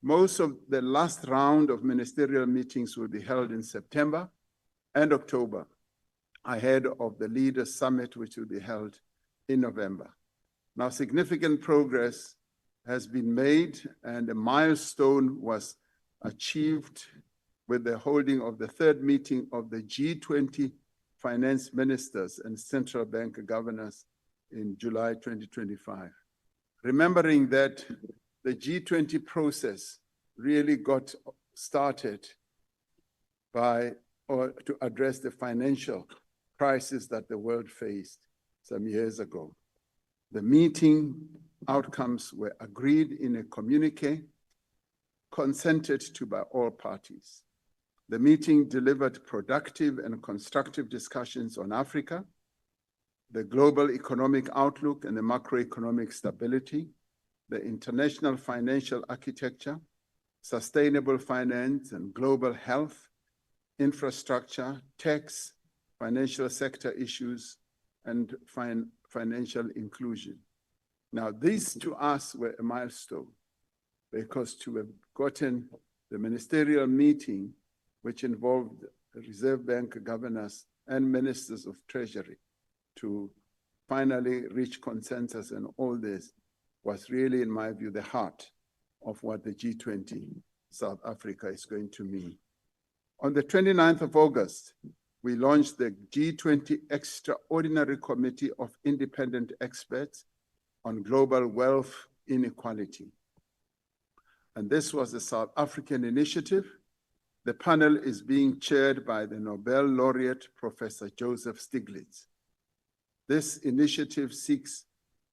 Speaker 3: Most of the last round of ministerial meetings will be held in September and October, ahead of the Leaders' Summit, which will be held in November. Now, significant progress has been made, and a milestone was achieved with the holding of the third meeting of the G20 finance ministers and central bank governors in July 2025. Remembering that the G20 process really got started to address the financial crisis that the world faced some years ago. The meeting outcomes were agreed in a communique consented to by all parties. The meeting delivered productive and constructive discussions on Africa, the global economic outlook and the macroeconomic stability, the international financial architecture, sustainable finance and global health, infrastructure, tax, financial sector issues, and financial inclusion. Now, these to us were a milestone because to have gotten the ministerial meeting, which involved Reserve Bank governors and ministers of treasury, to finally reach consensus and all this was really, in my view, the heart of what the G20 South Africa is going to mean. On the 29th of August, we launched the G20 Extraordinary Committee of Independent Experts on Global Wealth Inequality. And this was a South African initiative. The panel is being chaired by the Nobel laureate, Professor Joseph Stiglitz. This initiative seeks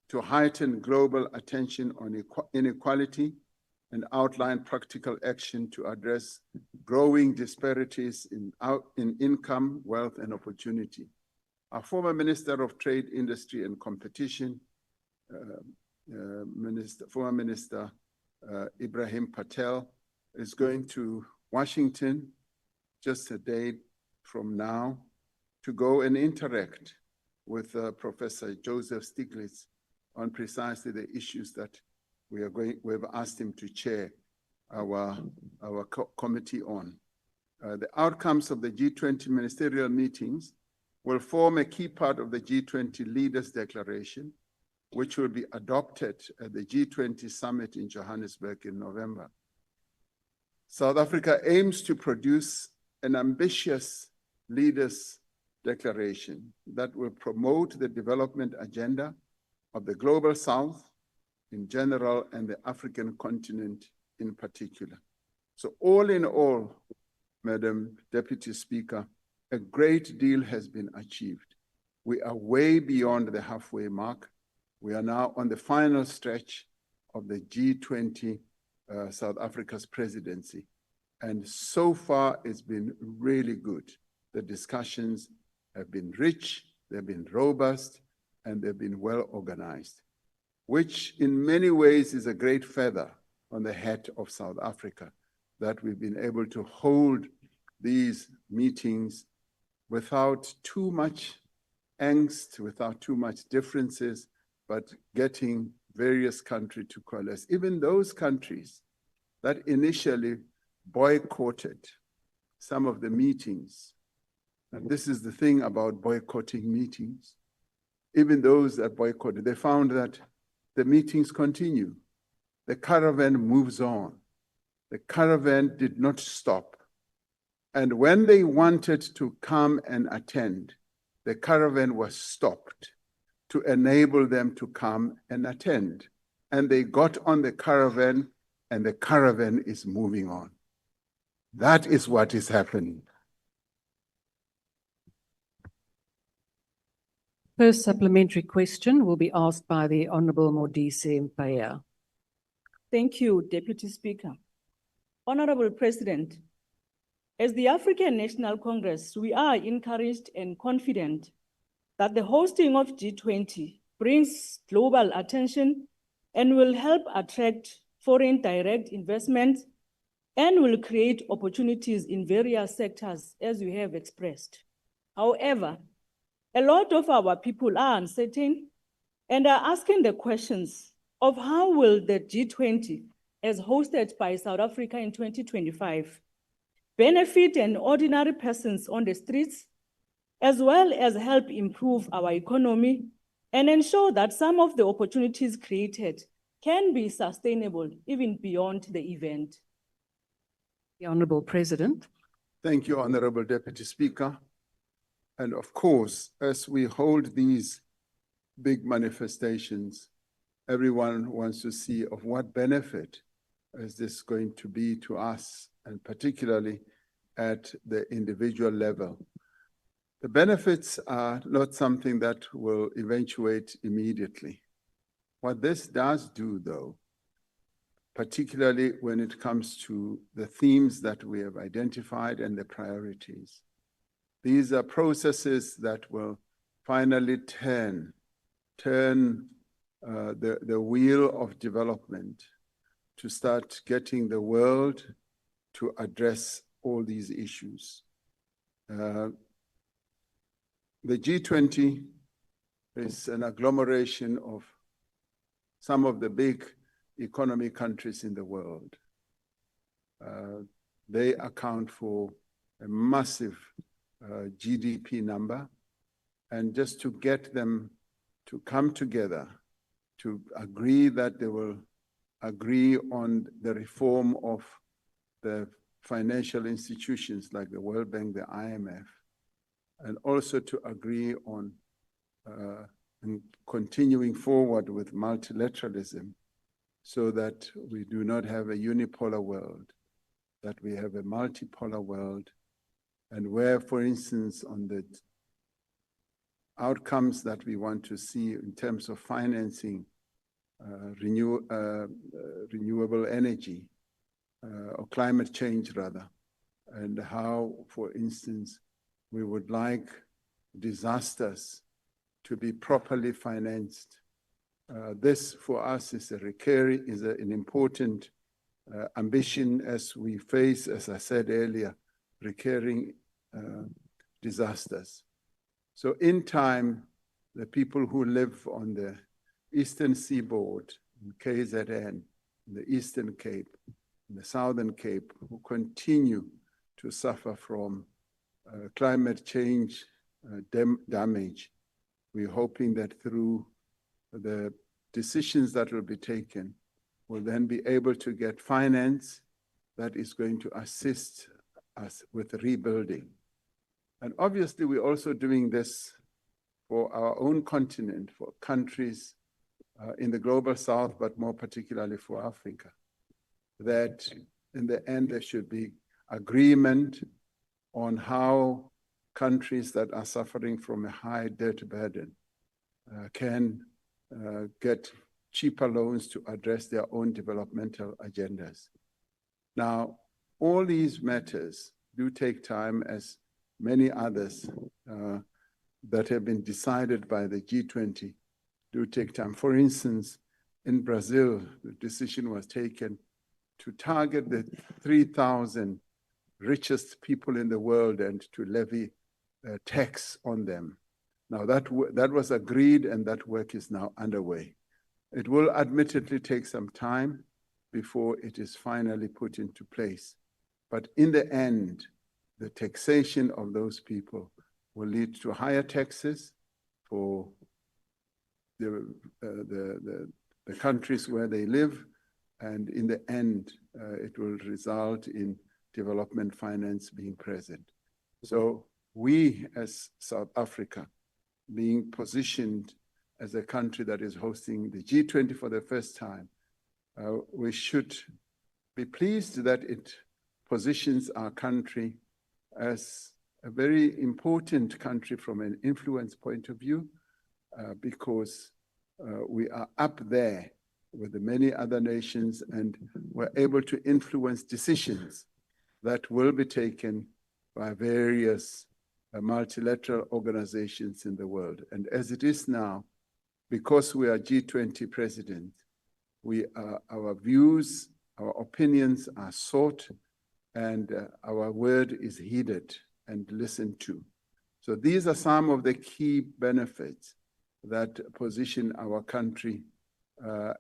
Speaker 3: to heighten global attention on inequality and outline practical action to address growing disparities in income, wealth, and opportunity. Our former Minister of Trade, Industry, and Competition, former Minister Ibrahim Patel, is going to Washington just a day from now to go and interact with Professor Joseph Stiglitz on precisely the issues that we've asked him to chair our committee on. The outcomes of the G20 ministerial meetings will form a key part of the G20 Leaders' Declaration, which will be adopted at the G20 Summit in Johannesburg in November. South Africa aims to produce an ambitious Leaders' Declaration that will promote the development agenda of the Global South in general and the African continent in particular. So all in all, Madam Deputy Speaker, a great deal has been achieved. We are way beyond the halfway mark. We are now on the final stretch of the G20 South Africa's presidency. And so far, it's been really good. The discussions have been rich, they've been robust, and they've been well organized, which in many ways is a great feather on the hat of South Africa, that we've been able to hold these meetings without too much angst, without too much differences, but getting various countries to coalesce. Even those countries that initially boycotted some of the meetings, and this is the thing about boycotting meetings, even those that boycotted, they found that the meetings continue. The caravan moves on. The caravan did not stop. And when they wanted to come and attend, the caravan was stopped to enable them to come and attend. And they got on the caravan, and the caravan is moving on. That is what is happening.
Speaker 20: First supplementary question will be asked by the Honourable Modise Mpaya.
Speaker 21: Thank you, Deputy Speaker. Honourable President, as the African National Congress, we are encouraged and confident that the hosting of G20 brings global attention and will help attract foreign direct investment and will create opportunities in various sectors, as you have expressed. However, a lot of our people are uncertain and are asking the questions of how will the G20, as hosted by South Africa in 2025, benefit an ordinary persons on the streets, as well as help improve our economy and ensure that some of the opportunities created can be sustainable even beyond the event.
Speaker 20: The Honourable President.
Speaker 3: Thank you, Honourable Deputy Speaker. And of course, as we hold these big manifestations, everyone wants to see of what benefit is this going to be to us, and particularly at the individual level. The benefits are not something that will eventuate immediately. What this does do, though, particularly when it comes to the themes that we have identified and the priorities, these are processes that will finally turn the wheel of development to start getting the world to address all these issues. The G20 is an agglomeration of some of the big economy countries in the world. They account for a massive GDP number, and just to get them to come together to agree that they will agree on the reform of the financial institutions like the World Bank, the IMF, and also to agree on continuing forward with multilateralism so that we do not have a unipolar world, that we have a multipolar world, and where, for instance, on the outcomes that we want to see in terms of financing renewable energy, or climate change rather, and how, for instance, we would like disasters to be properly financed. This for us is an important ambition as we face, as I said earlier, recurring disasters. So in time, the people who live on the Eastern Seaboard, in KZN, in the Eastern Cape, in the Southern Cape, who continue to suffer from climate change damage, we're hoping that through the decisions that will be taken, we'll then be able to get finance that is going to assist us with rebuilding. And obviously, we're also doing this for our own continent, for countries in the global south, but more particularly for Africa, that in the end, there should be agreement on how countries that are suffering from a high debt burden can get cheaper loans to address their own developmental agendas. Now, all these matters do take time, as many others that have been decided by the G20 do take time. For instance, in Brazil, the decision was taken to target the 3,000 richest people in the world and to levy a tax on them. Now that was agreed and that work is now underway. It will admittedly take some time before it is finally put into place. But in the end, the taxation of those people will lead to higher taxes for the countries where they live. And in the end, it will result in development finance being present. So we as South Africa, being positioned as a country that is hosting the G20 for the first time, we should be pleased that it positions our country as a very important country from an influence point of view, because we are up there with the many other nations and we're able to influence decisions that will be taken by various multilateral organizations in the world. And as it is now, because we are G20 president, our views, our opinions are sought, and our word is heeded and listened to. So these are some of the key benefits that position our country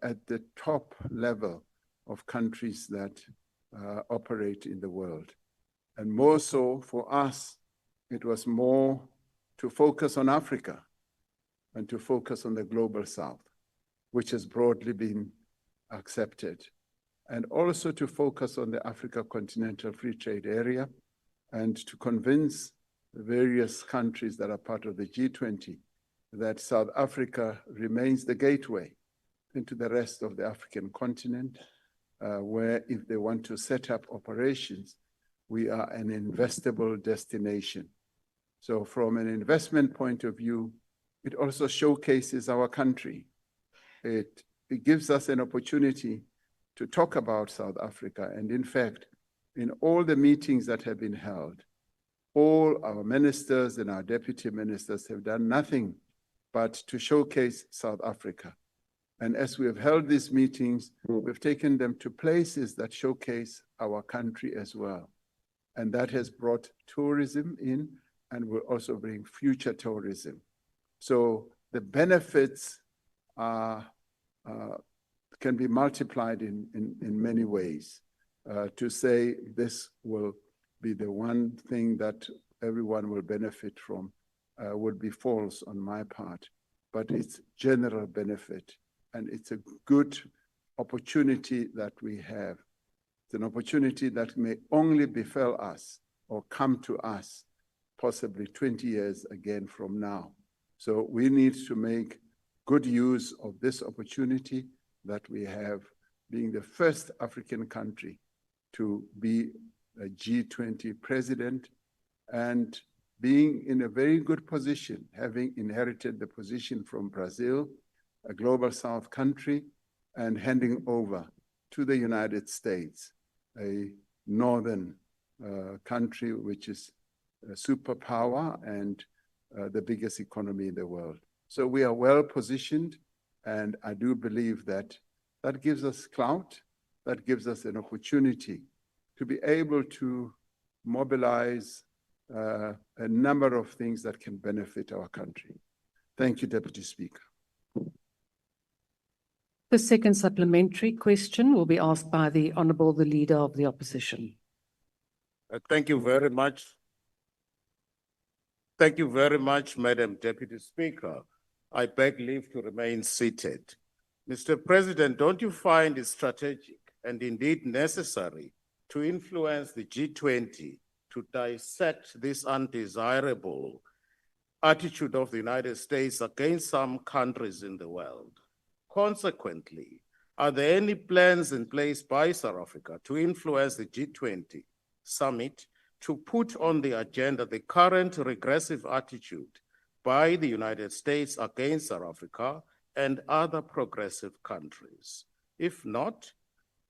Speaker 3: at the top level of countries that operate in the world. And more so for us, it was more to focus on Africa and to focus on the global South, which has broadly been accepted, and also to focus on the Africa Continental Free Trade Area and to convince the various countries that are part of the G20 that South Africa remains the gateway into the rest of the African continent, where if they want to set up operations, we are an investable destination. So from an investment point of view, it also showcases our country. It gives us an opportunity to talk about South Africa. And in fact, in all the meetings that have been held, all our ministers and our deputy ministers have done nothing but to showcase South Africa. And as we have held these meetings, we've taken them to places that showcase our country as well. And that has brought tourism in and will also bring future tourism. So the benefits can be multiplied in many ways. To say this will be the one thing that everyone will benefit from would be false on my part, but it's general benefit. And it's a good opportunity that we have. It's an opportunity that may only befall us or come to us possibly 20 years again from now. So we need to make good use of this opportunity that we have, being the first African country to be a G20 president and being in a very good position, having inherited the position from Brazil, a global South country, and handing over to the United States, a northern country which is a superpower and the biggest economy in the world. So we are well positioned, and I do believe that that gives us clout, that gives us an opportunity to be able to mobilize a number of things that can benefit our country. Thank you, Deputy Speaker.
Speaker 20: The second supplementary question will be asked by the Honourable the Leader of the Opposition.
Speaker 2: Thank you very much. Thank you very much, Madam Deputy Speaker. I beg leave to remain seated. Mr. President, don't you find it strategic and indeed necessary to influence the G20 to dissect this undesirable attitude of the United States against some countries in the world? Consequently, are there any plans in place by South Africa to influence the G20 summit to put on the agenda the current regressive attitude by the United States against South Africa and other progressive countries? If not,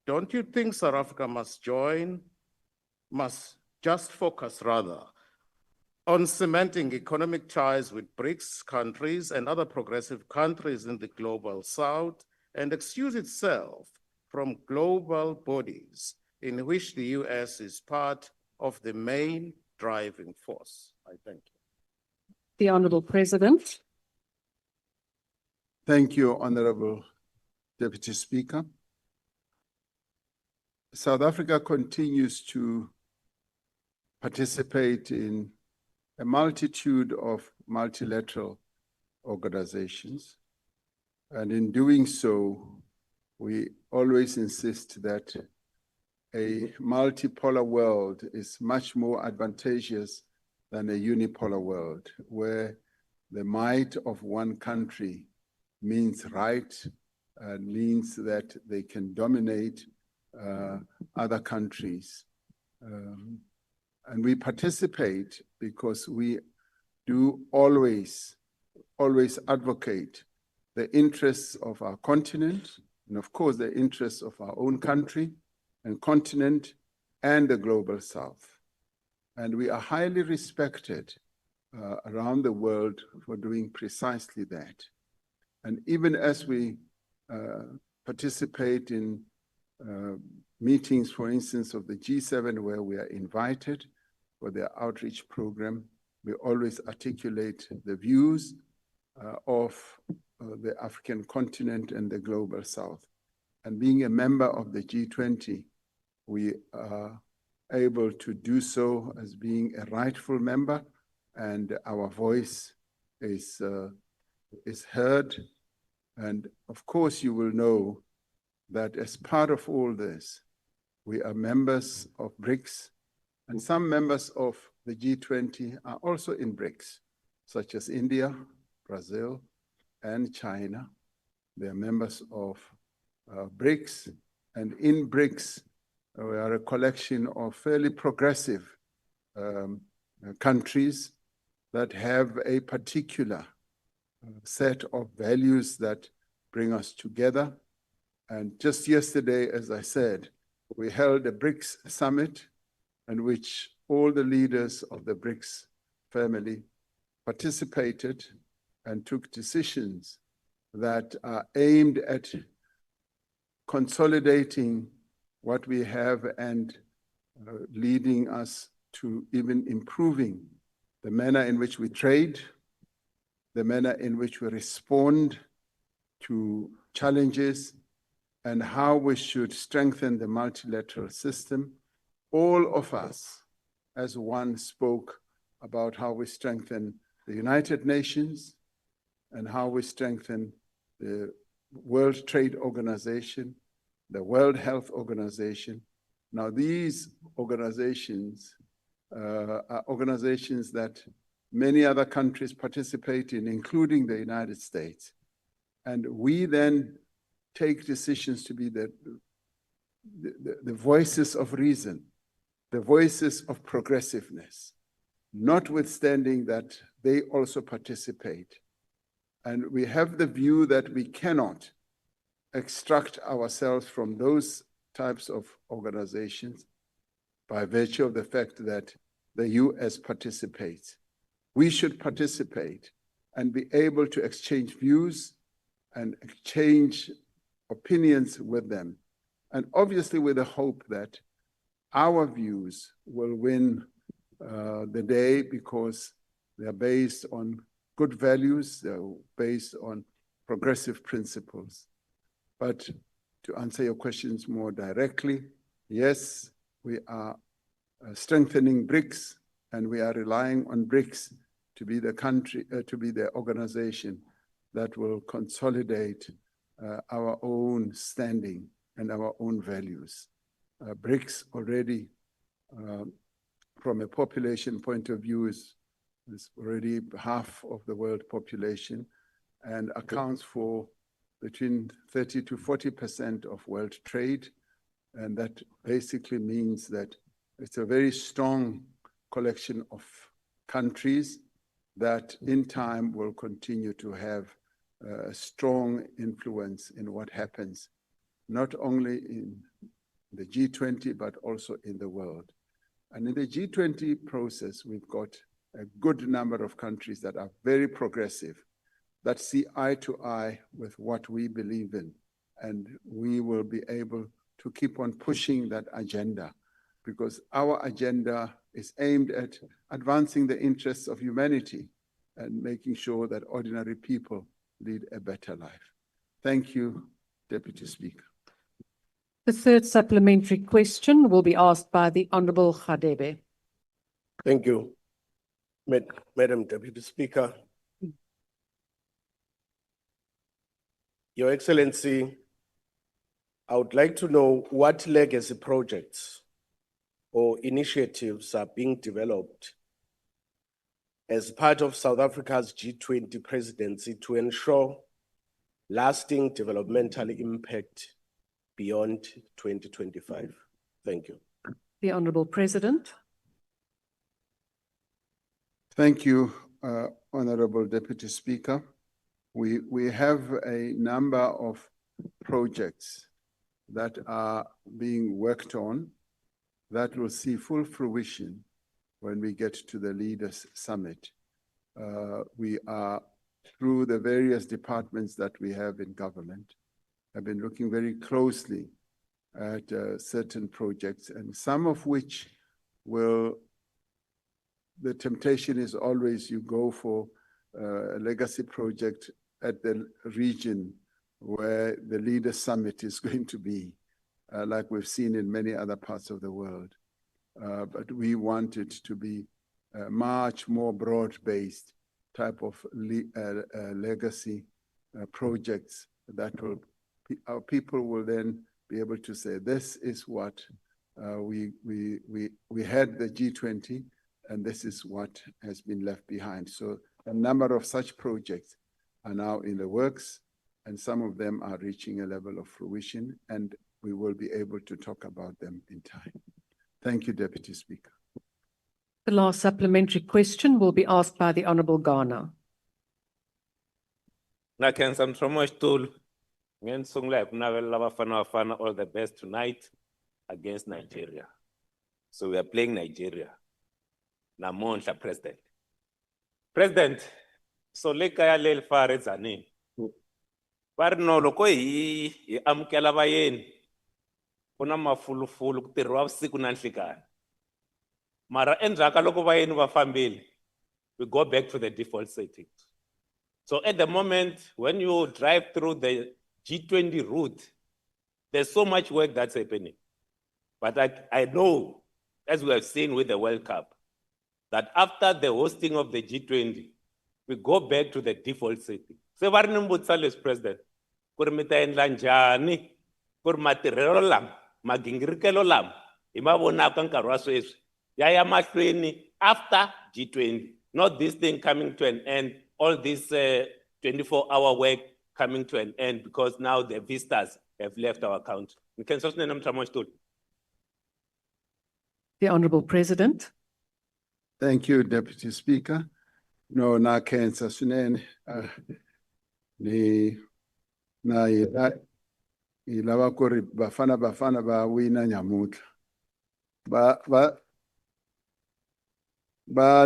Speaker 2: don't you think South Africa must just focus rather on cementing economic ties with BRICS countries and other progressive countries in the global South and excuse itself from global bodies in which the US is part of the main driving force? I thank you.
Speaker 20: The Honourable President.
Speaker 3: Thank you, Honorable Deputy Speaker. South Africa continues to participate in a multitude of multilateral organizations. And in doing so, we always insist that a multipolar world is much more advantageous than a unipolar world, where the might of one country means right, means that they can dominate other countries. And we participate because we do always advocate the interests of our continent, and of course the interests of our own country and continent and the global south. And we are highly respected around the world for doing precisely that. And even as we participate in meetings, for instance, of the G7, where we are invited for their outreach program, we always articulate the views of the African continent and the global south. And being a member of the G20, we are able to do so as being a rightful member, and our voice is heard. And of course, you will know that as part of all this, we are members of BRICS, and some members of the G20 are also in BRICS, such as India, Brazil, and China. They are members of BRICS, and in BRICS, we are a collection of fairly progressive countries that have a particular set of values that bring us together. And just yesterday, as I said, we held a BRICS summit in which all the leaders of the BRICS family participated and took decisions that are aimed at consolidating what we have and leading us to even improving the manner in which we trade, the manner in which we respond to challenges, and how we should strengthen the multilateral system. All of us, as one, spoke about how we strengthen the United Nations and how we strengthen the World Trade Organization, the World Health Organization. Now, these organizations are organizations that many other countries participate in, including the United States. And we then take decisions to be the voices of reason, the voices of progressiveness, notwithstanding that they also participate. And we have the view that we cannot extract ourselves from those types of organizations by virtue of the fact that the US participates. We should participate and be able to exchange views and exchange opinions with them. And obviously with the hope that our views will win the day, because they're based on good values, they're based on progressive principles. But to answer your questions more directly, yes, we are strengthening BRICS, and we are relying on BRICS to be the country, to be the organization that will consolidate our own standing and our own values. BRICS already, from a population point of view, is already half of the world population and accounts for between 30 to 40% of world trade. And that basically means that it's a very strong collection of countries that in time will continue to have a strong influence in what happens, not only in the G20, but also in the world. And in the G20 process, we've got a good number of countries that are very progressive, that see eye to eye with what we believe in. And we will be able to keep on pushing that agenda, because our agenda is aimed at advancing the interests of humanity, and making sure that ordinary people lead a better life. Thank you, Deputy Speaker.
Speaker 20: The third supplementary question will be asked by the Honourable Khadebe.
Speaker 6: Thank you, Madam Deputy Speaker. Your Excellency, I would like to know what legacy projects or initiatives are being developed as part of South Africa's G20 presidency to ensure lasting developmental impact beyond 2025. Thank you.
Speaker 20: The Honourable President.
Speaker 3: Thank you, Honourable Deputy Speaker. We have a number of projects that are being worked on that will see full fruition when we get to the Leaders Summit. We are, through the various departments that we have in government, have been looking very closely at certain projects, and some of which will, the temptation is always you go for a legacy project at the region where the Leaders Summit is going to be, like we've seen in many other parts of the world. But we want it to be a much more broad-based type of legacy projects that will, our people will then be able to say, this is what we had the G20, and this is what has been left behind. So a number of such projects are now in the works, and some of them are reaching a level of fruition, and we will be able to talk about them in time. Thank you, Deputy Speaker.
Speaker 20: The last supplementary question will be asked by the Honourable Ghana.
Speaker 5: All the best tonight against Nigeria. So we are playing Nigeria. Namonhla, President. President, so lekaya lel fare zani. Parno loko hi amukela vayeni. Kuna mafulufulu kutirhiwa vusiku na nhlikani. Mara endzhaka loko vayeni va fambile, we go back to the default settings. So at the moment, when you drive through the G20 route, there's so much work that's happening. But I know, as we have seen with the World Cup, that after the hosting of the G20, we go back to the default setting. So va ri ni mbutisa leswi President, ku ri mi ta endla njhani ku ri matirhelo lama, magingirikelo lama hi ma vonaka nkarhi wa sweswi ya ya mahlweni after G20, not this thing coming to an end, all this 24-hour work coming to an end because now the visitors have left our country.
Speaker 20: The Honourable President.
Speaker 3: Thank you, Deputy Speaker. No, na cancer swinene. Ni na ilava ku ri bafana va wina nyamutlha. Va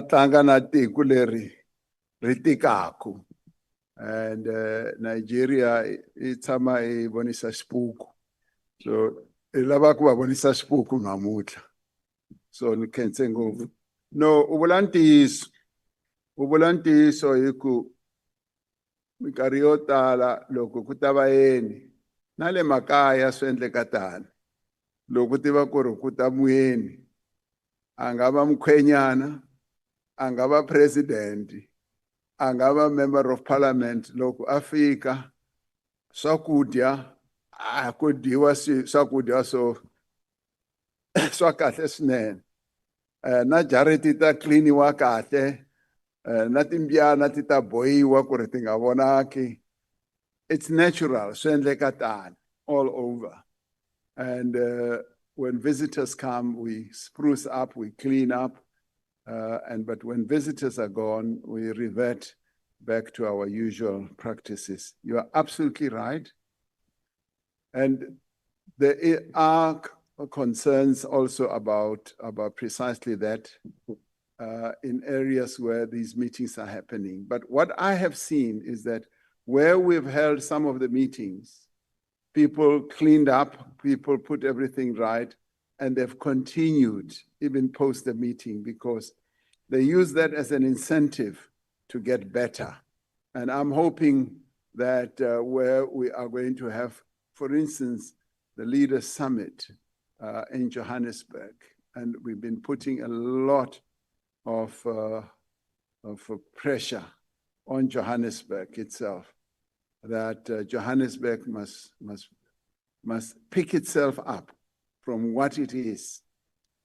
Speaker 3: tlanga na tiko leri ri tikaku. And Nigeria i tshama i vonisa xipuku. So i lava ku va vonisa xipuku namuntlha. So ni khense ngopfu. No, u vula ntiyiso hi ku minkarhi yo tala loko ku ta vayeni na le makaya swi endleka tani. Loko tiva ku ri ku ta muyeni a nga va mukhwenyana, a nga va president, a nga va member of parliament, loko a fika swakudya a ku dyiwa swakudya so swa kahle swinene. Na jareti ta cleaniwa kahle, na timbyana ti ta bohiwa ku ri ti nga vonaki. It's natural, swi endleka tani all over. And when visitors come, we spruce up, we clean up. But when visitors are gone, we revert back to our usual practices. You are absolutely right. And there are concerns also about precisely that in areas where these meetings are happening. But what I have seen is that where we've held some of the meetings, people cleaned up, people put everything right, and they've continued even post the meeting because they use that as an incentive to get better. And I'm hoping that where we are going to have, for instance, the Leaders Summit in Johannesburg, and we've been putting a lot of pressure on Johannesburg itself, that Johannesburg must pick itself up from what it is.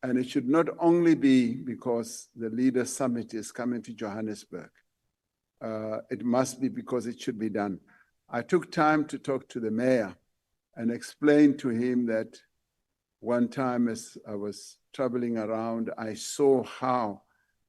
Speaker 3: And it should not only be because the Leaders Summit is coming to Johannesburg. It must be because it should be done. I took time to talk to the mayor and explain to him that one time as I was traveling around, I saw how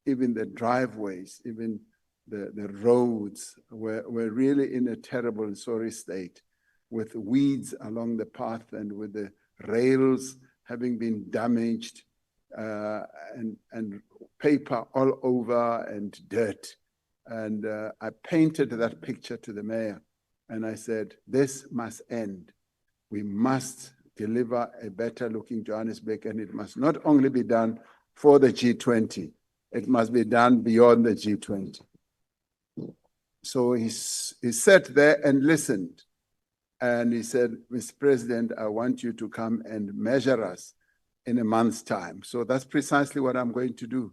Speaker 3: even the driveways, even the roads were really in a terrible and sorry state, with weeds along the path and with the rails having been damaged, and paper all over and dirt. And I painted that picture to the mayor and I said, this must end. We must deliver a better looking Johannesburg, and it must not only be done for the G20, it must be done beyond the G20. So he sat there and listened. And he said, Mr. President, I want you to come and measure us in a month's time. So that's precisely what I'm going to do.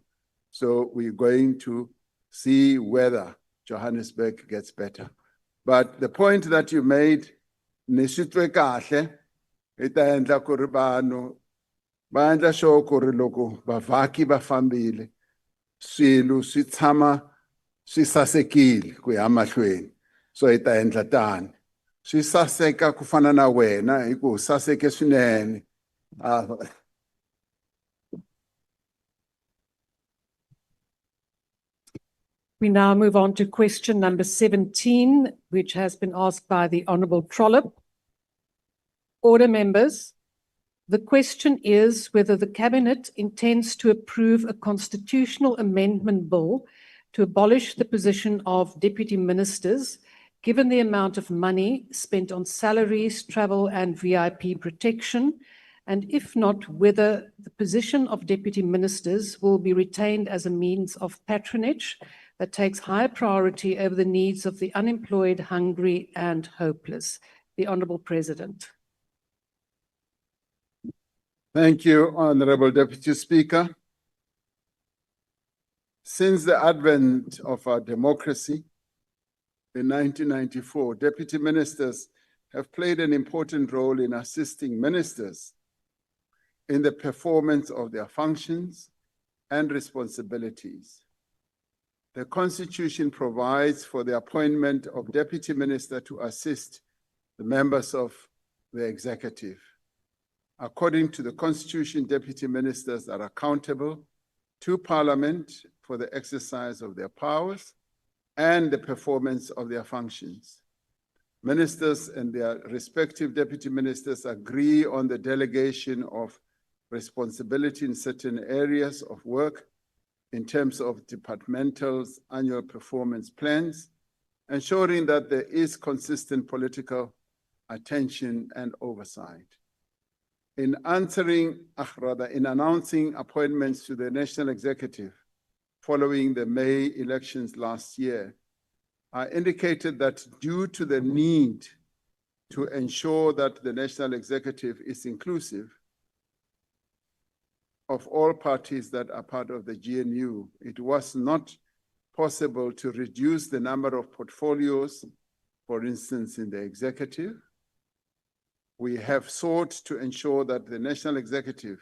Speaker 3: So we're going to see whether Johannesburg gets better. But the point that you made, nisitwe kahle, ita endla ku ri vanhu va endla sure ku ri loko bavhaki va fambile, swilo swi tshama swi sasekile ku ya mahlweni. So ita endla tani. Swi saseka ku fana na wena hi ku saseke swinene.
Speaker 20: We now move on to question number 17, which has been asked by the Honourable Trollip. Order, members. The question is whether the Cabinet intends to approve a constitutional amendment bill to abolish the position of deputy ministers, given the amount of money spent on salaries, travel and VIP protection, and if not, whether the position of deputy ministers will be retained as a means of patronage that takes high priority over the needs of the unemployed, hungry and hopeless. The Honourable President.
Speaker 3: Thank you, Honourable Deputy Speaker. Since the advent of our democracy in 1994, deputy ministers have played an important role in assisting ministers in the performance of their functions and responsibilities. The Constitution provides for the appointment of deputy minister to assist the members of the executive. According to the Constitution, deputy ministers are accountable to Parliament for the exercise of their powers and the performance of their functions. Ministers and their respective deputy ministers agree on the delegation of responsibility in certain areas of work in terms of departmentals' annual performance plans, ensuring that there is consistent political attention and oversight. In announcing appointments to the National Executive following the May elections last year, I indicated that due to the need to ensure that the National Executive is inclusive of all parties that are part of the GNU, it was not possible to reduce the number of portfolios, for instance, in the executive. We have sought to ensure that the National Executive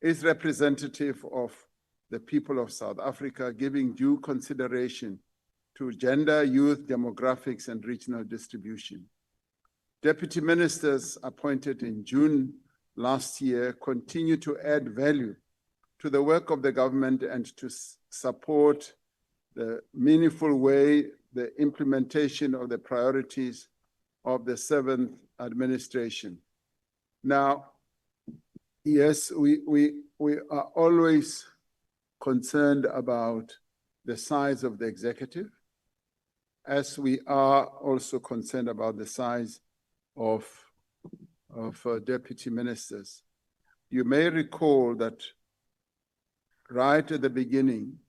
Speaker 3: is representative of the people of South Africa, giving due consideration to gender, youth, demographics, and regional distribution. Deputy ministers appointed in June last year continue to add value to the work of the government and to support the meaningful way the implementation of the priorities of the 7th administration. Now, yes, we are always concerned about the size of the executive, as we are also concerned about the size of deputy ministers. You may recall that right at the beginning,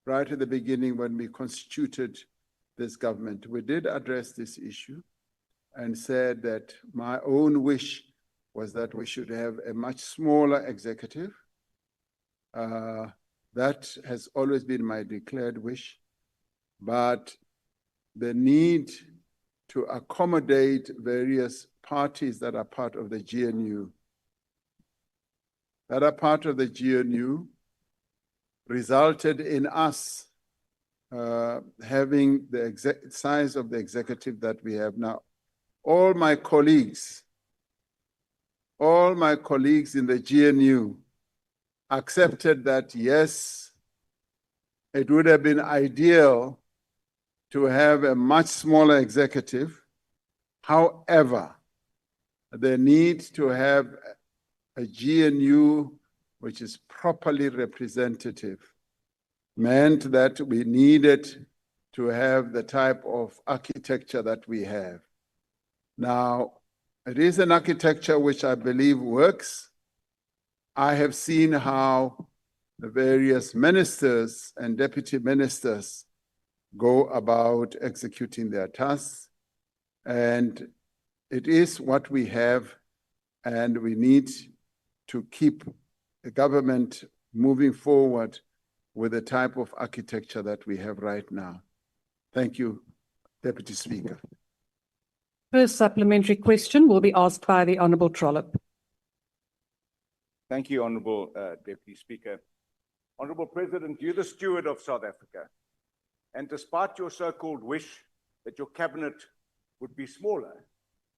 Speaker 3: right at the beginning when we constituted this government. We did address this issue and said that my own wish was that we should have a much smaller executive. That has always been my declared wish, but the need to accommodate various parties that are part of the GNU, resulted in us having the size of the executive that we have now. All my colleagues in the GNU accepted that, yes, it would have been ideal to have a much smaller executive. However, the need to have a GNU which is properly representative meant that we needed to have the type of architecture that we have. Now, it is an architecture which I believe works. I have seen how the various ministers and deputy ministers go about executing their tasks, and it is what we have, and we need to keep the government moving forward with the type of architecture that we have right now. Thank you, Deputy Speaker.
Speaker 20: First supplementary question will be asked by the Honourable Trollip.
Speaker 4: Thank you, Honourable Deputy Speaker. Honourable President, you're the steward of South Africa. And despite your so-called wish that your cabinet would be smaller,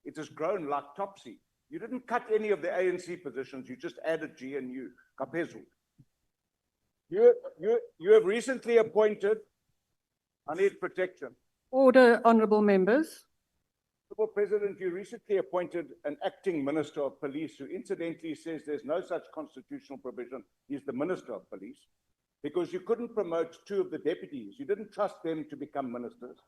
Speaker 4: it has grown like topsy. You didn't cut any of the ANC positions, you just added GNU, Kapezu. You have recently appointed, I need protection.
Speaker 20: Order, honourable members.
Speaker 4: Honourable President, you recently appointed an acting Minister of Police who incidentally says there's no such constitutional provision. He's the Minister of Police because you couldn't promote two of the deputies. You didn't trust them to become ministers.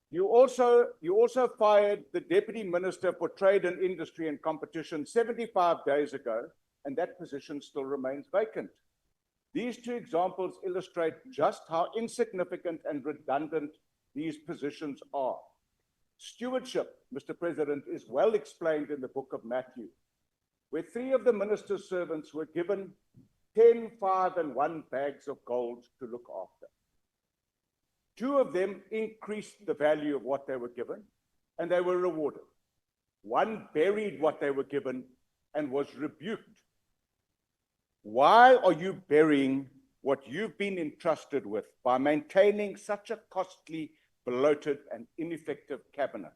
Speaker 4: You also fired the Deputy Minister for Trade and Industry and Competition 75 days ago, and that position still remains vacant. These two examples illustrate just how insignificant and redundant these positions are. Stewardship, Mr. President, is well explained in the book of Matthew, where three of the minister's servants were given 10, 5, and 1 bags of gold to look after. Two of them increased the value of what they were given, and they were rewarded. One buried what they were given and was rebuked. Why are you burying what you've been entrusted with by maintaining such a costly, bloated, and ineffective cabinet?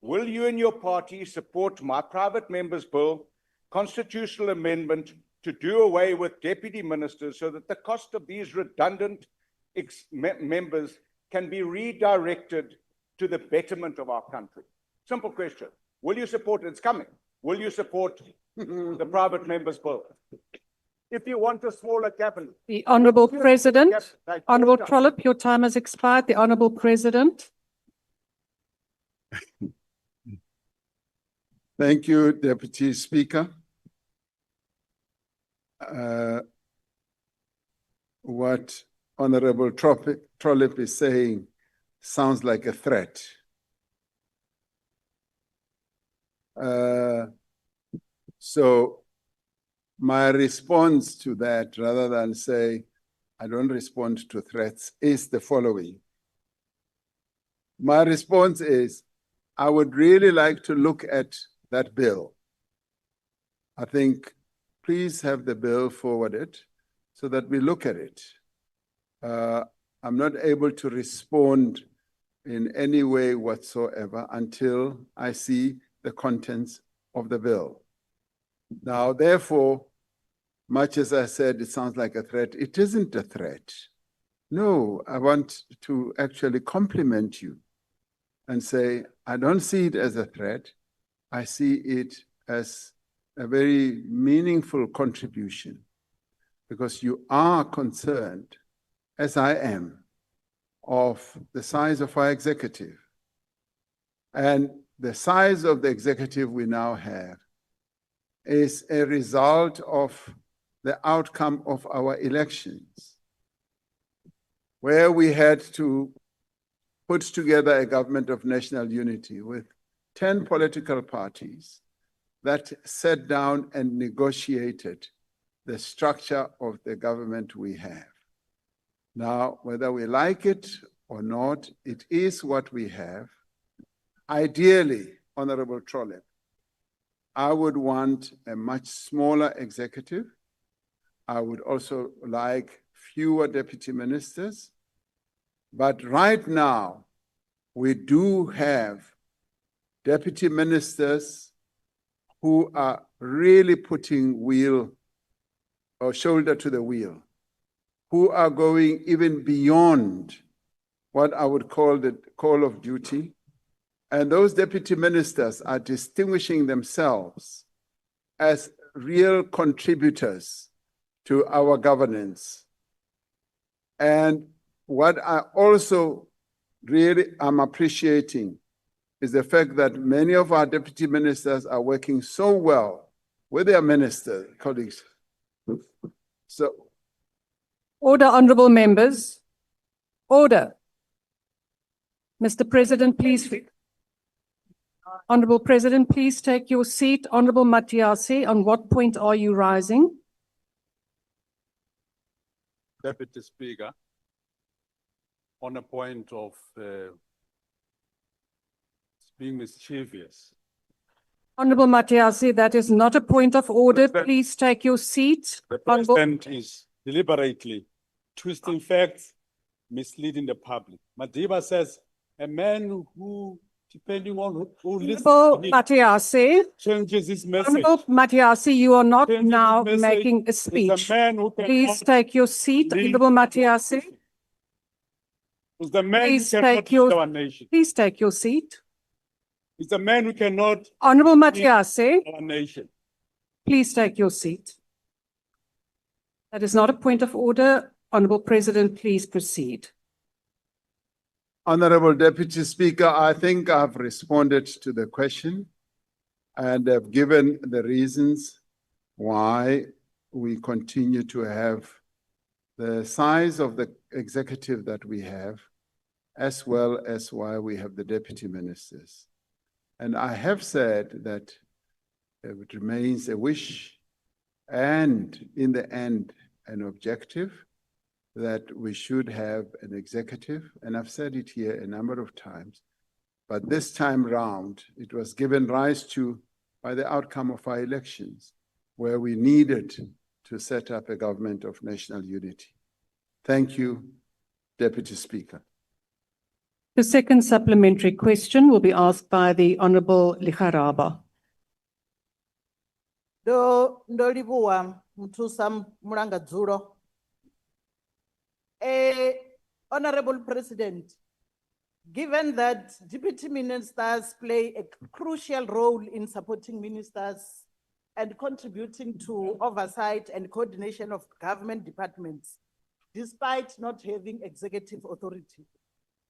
Speaker 4: Will you and your party support my private member's bill, constitutional amendment to do away with deputy ministers so that the cost of these redundant members can be redirected to the betterment of our country? Simple question. Will you support it? It's coming. Will you support the private member's bill? If you want a smaller cabinet.
Speaker 20: The Honourable President, Honourable Trollip, your time has expired. The Honourable President.
Speaker 3: Thank you, Deputy Speaker. What Honourable Trollip is saying sounds like a threat. So my response to that, rather than say I don't respond to threats, is the following. My response is I would really like to look at that bill. I think please have the bill forwarded so that we look at it. I'm not able to respond in any way whatsoever until I see the contents of the bill. Now, therefore, much as I said, it sounds like a threat. It isn't a threat. No, I want to actually compliment you and say, I don't see it as a threat. I see it as a very meaningful contribution because you are concerned, as I am, of the size of our executive. And the size of the executive we now have is a result of the outcome of our elections. where we had to put together a government of national unity with 10 political parties that sat down and negotiated the structure of the government we have. Now, whether we like it or not, it is what we have. Ideally, Honorable Trollip, I would want a much smaller executive. I would also like fewer deputy ministers. But right now, we do have deputy ministers who are really putting shoulder to the wheel, who are going even beyond what I would call the call of duty. And those deputy ministers are distinguishing themselves as real contributors to our governance. And what I also really am appreciating is the fact that many of our deputy ministers are working so well with their minister colleagues. So,
Speaker 20: Order, honorable members. Order. Mr. President, please. Honorable President, please take your seat. Honorable Matiase, on what point are you rising?
Speaker 7: Deputy Speaker, on a point of being mischievous.
Speaker 20: Honorable Matiase, that is not a point of order. Please take your seat.
Speaker 7: The President is deliberately twisting facts, misleading the public. Madiba says a man who, depending on who listens
Speaker 20: Honorable
Speaker 7: to him,
Speaker 20: Matiase,
Speaker 7: changes his message.
Speaker 20: Honorable Matiase, you are not
Speaker 7: Changes
Speaker 20: now
Speaker 7: his message.
Speaker 20: making a
Speaker 7: Is
Speaker 20: speech.
Speaker 7: the man who
Speaker 20: Please
Speaker 7: cannot
Speaker 20: take your seat.
Speaker 7: lead-
Speaker 20: Honorable Matiase,
Speaker 7: is the man
Speaker 20: please
Speaker 7: who cannot
Speaker 20: take your,
Speaker 7: lead our nation.
Speaker 20: please take your seat.
Speaker 7: Is the man who cannot
Speaker 20: Honorable
Speaker 7: lead
Speaker 20: Matiase,
Speaker 7: our nation.
Speaker 20: please take your seat. That is not a point of order. Honorable President, please proceed.
Speaker 3: Honorable Deputy Speaker, I think I've responded to the question and have given the reasons why we continue to have the size of the executive that we have, as well as why we have the deputy ministers. And I have said that it remains a wish and, in the end, an objective that we should have an executive, and I've said it here a number of times, but this time round, it was given rise to by the outcome of our elections, where we needed to set up a government of national unity. Thank you, Deputy Speaker.
Speaker 20: The second supplementary question will be asked by the Honorable Ligaraba.
Speaker 22: Ndo livhuwa muthusa mulangadzulo. Honorable President, given that deputy ministers play a crucial role in supporting ministers and contributing to oversight and coordination of government departments, despite not having executive authority,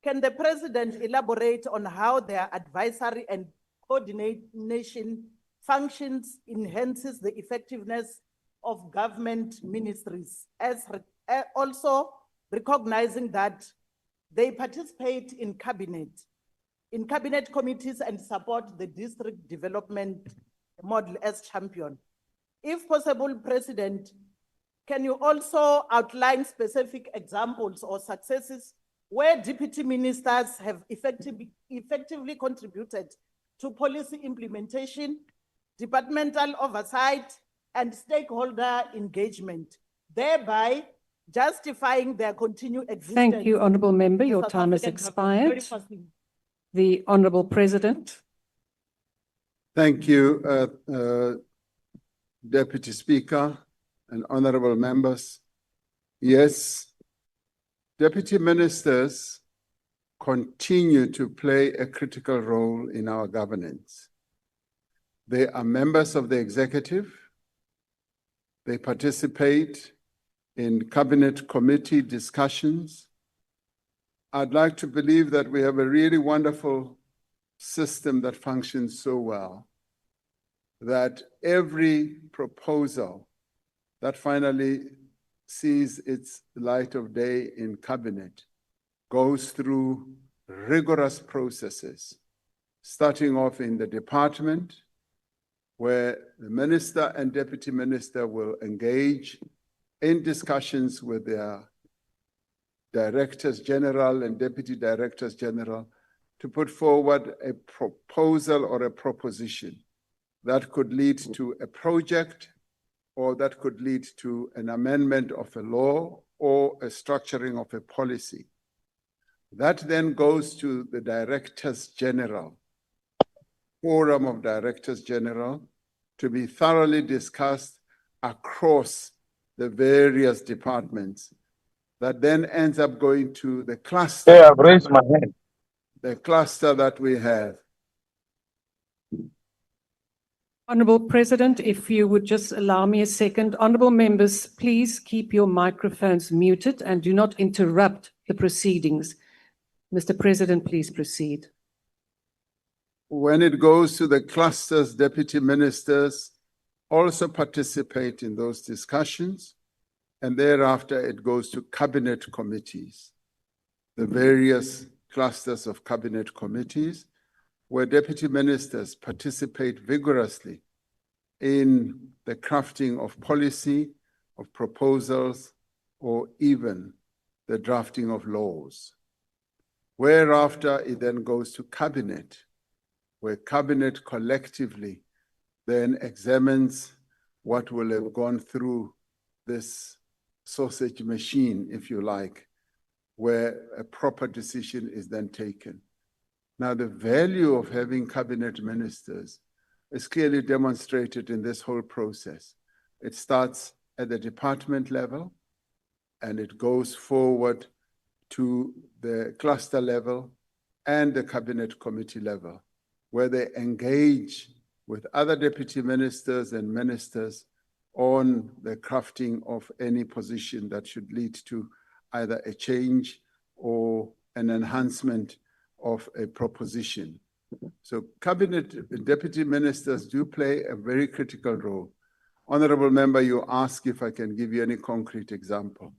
Speaker 22: can the President elaborate on how their advisory and coordination functions enhances the effectiveness of government ministries, also recognizing that they participate in cabinet committees and support the district development model as champion? If possible, President, can you also outline specific examples or successes where deputy ministers have effectively contributed to policy implementation, departmental oversight, and stakeholder engagement, thereby justifying their continued existence?
Speaker 20: Thank you, Honourable Member. Your time has expired. The Honourable President.
Speaker 3: Thank you, Deputy Speaker and honourable members. Yes, deputy ministers continue to play a critical role in our governance. They are members of the executive. They participate in cabinet committee discussions. I'd like to believe that we have a really wonderful system that functions so well that every proposal that finally sees its light of day in cabinet goes through rigorous processes, starting off in the department, where the minister and deputy minister will engage in discussions with their directors general and deputy directors general to put forward a proposal or a proposition that could lead to a project, or that could lead to an amendment of a law or a structuring of a policy. That then goes to the directors general, forum of directors general, to be thoroughly discussed across the various departments. That then ends up going to the cluster.
Speaker 8: Yeah, I've raised my hand.
Speaker 3: The cluster that we have.
Speaker 20: Honourable President, if you would just allow me a second. Honourable members, please keep your microphones muted and do not interrupt the proceedings. Mr. President, please proceed.
Speaker 3: When it goes to the clusters, deputy ministers also participate in those discussions, and thereafter it goes to cabinet committees, the various clusters of cabinet committees, where deputy ministers participate vigorously in the crafting of policy, of proposals, or even the drafting of laws. Whereafter it then goes to cabinet, where cabinet collectively then examines what will have gone through this sausage machine, if you like, where a proper decision is then taken. Now, the value of having cabinet ministers is clearly demonstrated in this whole process. It starts at the department level and it goes forward to the cluster level and the cabinet committee level, where they engage with other deputy ministers and ministers on the crafting of any position that should lead to either a change or an enhancement of a proposition. So cabinet deputy ministers do play a very critical role. Honorable member, you ask if I can give you any concrete example.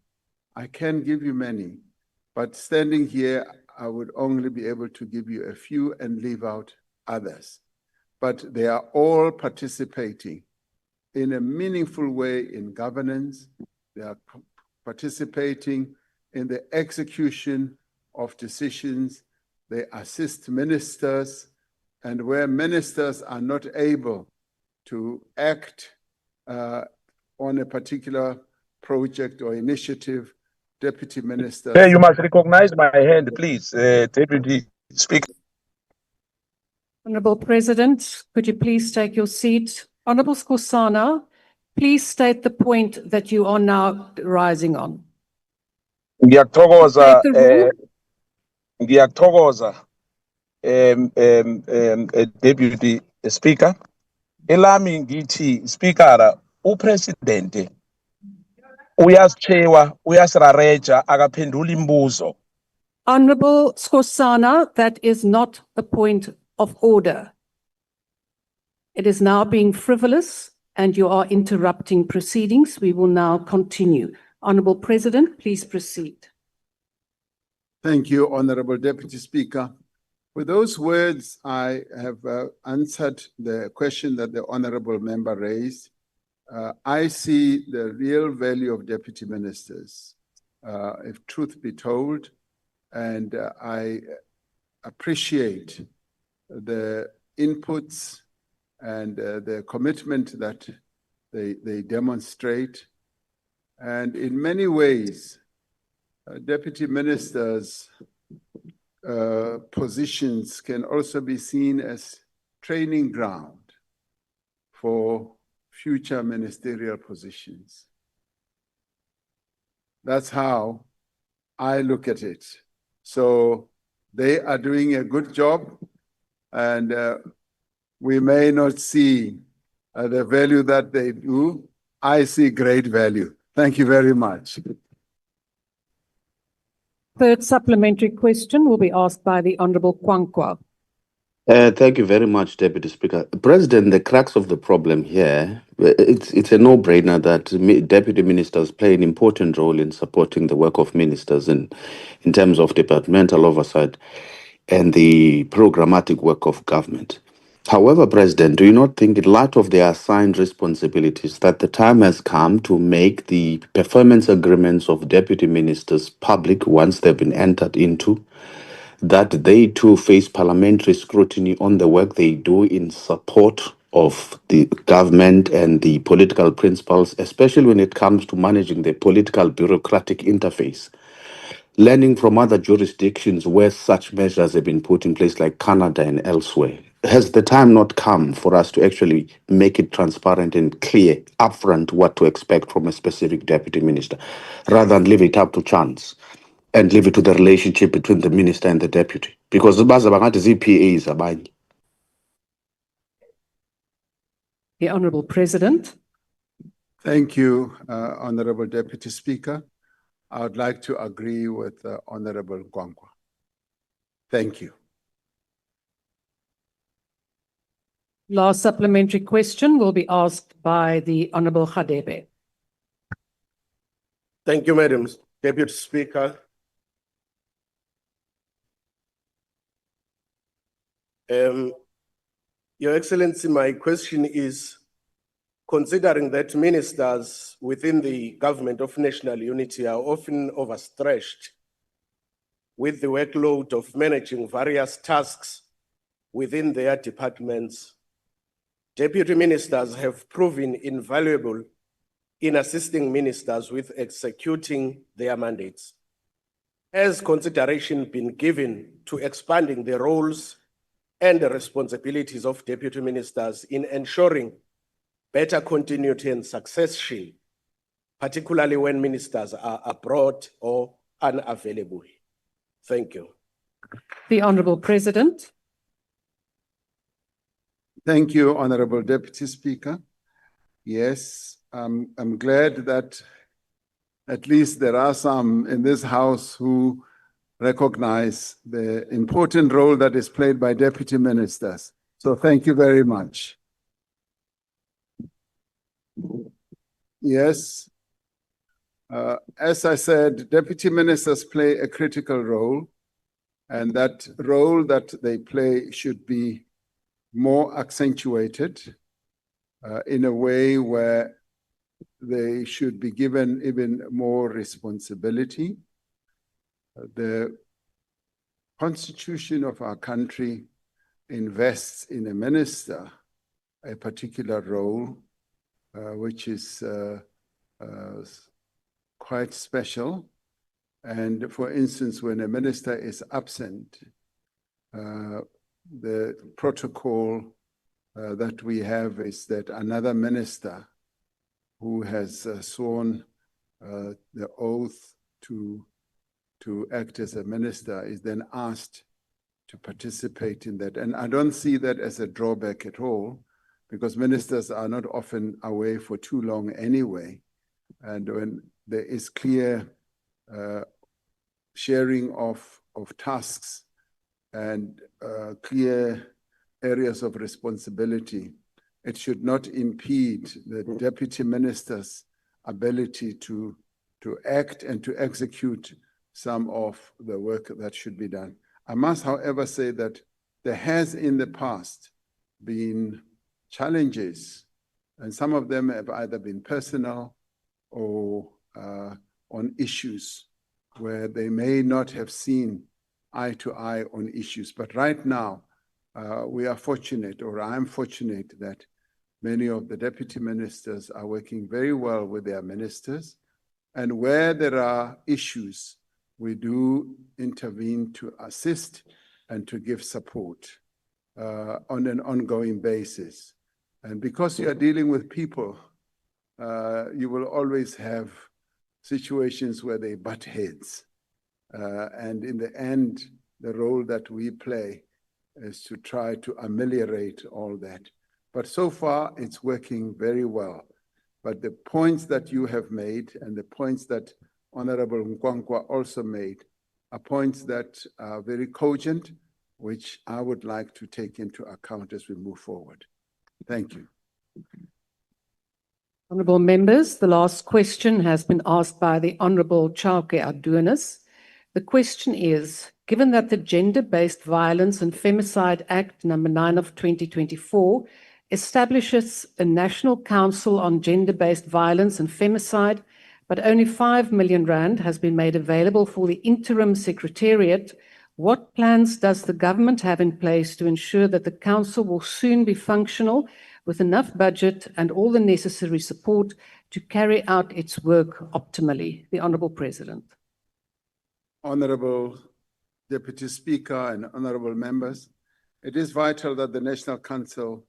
Speaker 3: I can give you many, but standing here, I would only be able to give you a few and leave out others. But they are all participating in a meaningful way in governance. They are participating in the execution of decisions. They assist ministers, and where ministers are not able to act on a particular project or initiative, deputy ministers.
Speaker 8: Yeah, you must recognize my hand, please, Deputy Speaker.
Speaker 20: Honourable President, could you please take your seat? Honourable Skosana, please state the point that you are now rising on.
Speaker 8: Ngiyathokoza,
Speaker 20: State the rule.
Speaker 8: ngiyathokoza, Deputy Speaker. Elami ngithi Speaker, uPresident uyasichewa, uyasirareja, akaphendula imibuzo.
Speaker 20: Honourable Skosana, that is not a point of order. It is now being frivolous and you are interrupting proceedings. We will now continue. Honourable President, please proceed.
Speaker 3: Thank you, Honorable Deputy Speaker. With those words, I have answered the question that the Honorable Member raised. I see the real value of deputy ministers, if truth be told, and I appreciate the inputs and the commitment that they demonstrate. And in many ways, deputy ministers' positions can also be seen as training ground for future ministerial positions. That's how I look at it. So they are doing a good job, and we may not see the value that they do. I see great value. Thank you very much.
Speaker 20: Third supplementary question will be asked by the Honourable Kwankwa.
Speaker 1: Thank you very much, Deputy Speaker. President, the crux of the problem here, it's a no-brainer that deputy ministers play an important role in supporting the work of ministers in terms of departmental oversight and the programmatic work of government. However, President, do you not think in light of their assigned responsibilities that the time has come to make the performance agreements of deputy ministers public once they've been entered into, that they too face parliamentary scrutiny on the work they do in support of the government and the political principles, especially when it comes to managing the political bureaucratic interface? Learning from other jurisdictions where such measures have been put in place, like Canada and elsewhere, has the time not come for us to actually make it transparent and clear upfront what to expect from a specific deputy minister, rather than leave it up to chance and leave it to the relationship between the minister and the deputy? Because baza bangathi zii-PAs abanye.
Speaker 20: The Honourable President.
Speaker 3: Thank you, Honorable Deputy Speaker. I would like to agree with Honorable Nkwankwa. Thank you.
Speaker 20: Last supplementary question will be asked by the Honourable Khadebe.
Speaker 6: Thank you, Madam Deputy Speaker. Your Excellency, my question is, considering that ministers within the government of national unity are often overstretched with the workload of managing various tasks within their departments, deputy ministers have proven invaluable in assisting ministers with executing their mandates. Has consideration been given to expanding the roles and the responsibilities of deputy ministers in ensuring better continuity and succession, particularly when ministers are abroad or unavailable? Thank you.
Speaker 20: The Honourable President.
Speaker 3: Thank you, Honorable Deputy Speaker. Yes, I'm glad that at least there are some in this House who recognize the important role that is played by deputy ministers. So thank you very much. Yes, as I said, deputy ministers play a critical role, and that role that they play should be more accentuated in a way where they should be given even more responsibility. The Constitution of our country invests in a minister a particular role, which is quite special. And for instance, when a minister is absent, the protocol that we have is that another minister who has sworn the oath to act as a minister is then asked to participate in that. And I don't see that as a drawback at all, because ministers are not often away for too long anyway. And when there is clear sharing of tasks and clear areas of responsibility, it should not impede the deputy minister's ability to act and to execute some of the work that should be done. I must, however, say that there has in the past been challenges, and some of them have either been personal or on issues where they may not have seen eye to eye on issues. But right now, we are fortunate, or I'm fortunate, that many of the deputy ministers are working very well with their ministers. And where there are issues, we do intervene to assist and to give support on an ongoing basis. And because you are dealing with people, you will always have situations where they butt heads. And in the end, the role that we play is to try to ameliorate all that. But so far, it's working very well. But the points that you have made and the points that Honorable Nkwankwa also made are points that are very cogent which I would like to take into account as we move forward. Thank you.
Speaker 20: Honourable members, the last question has been asked by the Honourable Chauke Adonis. The question is, given that the Gender-Based Violence and Femicide Act number 9 of 2024 establishes a National Council on Gender-Based Violence and Femicide, but only 5 million rand has been made available for the interim secretariat, what plans does the government have in place to ensure that the council will soon be functional with enough budget and all the necessary support to carry out its work optimally? The Honourable President.
Speaker 3: Honourable Deputy Speaker and honourable members, it is vital that the National Council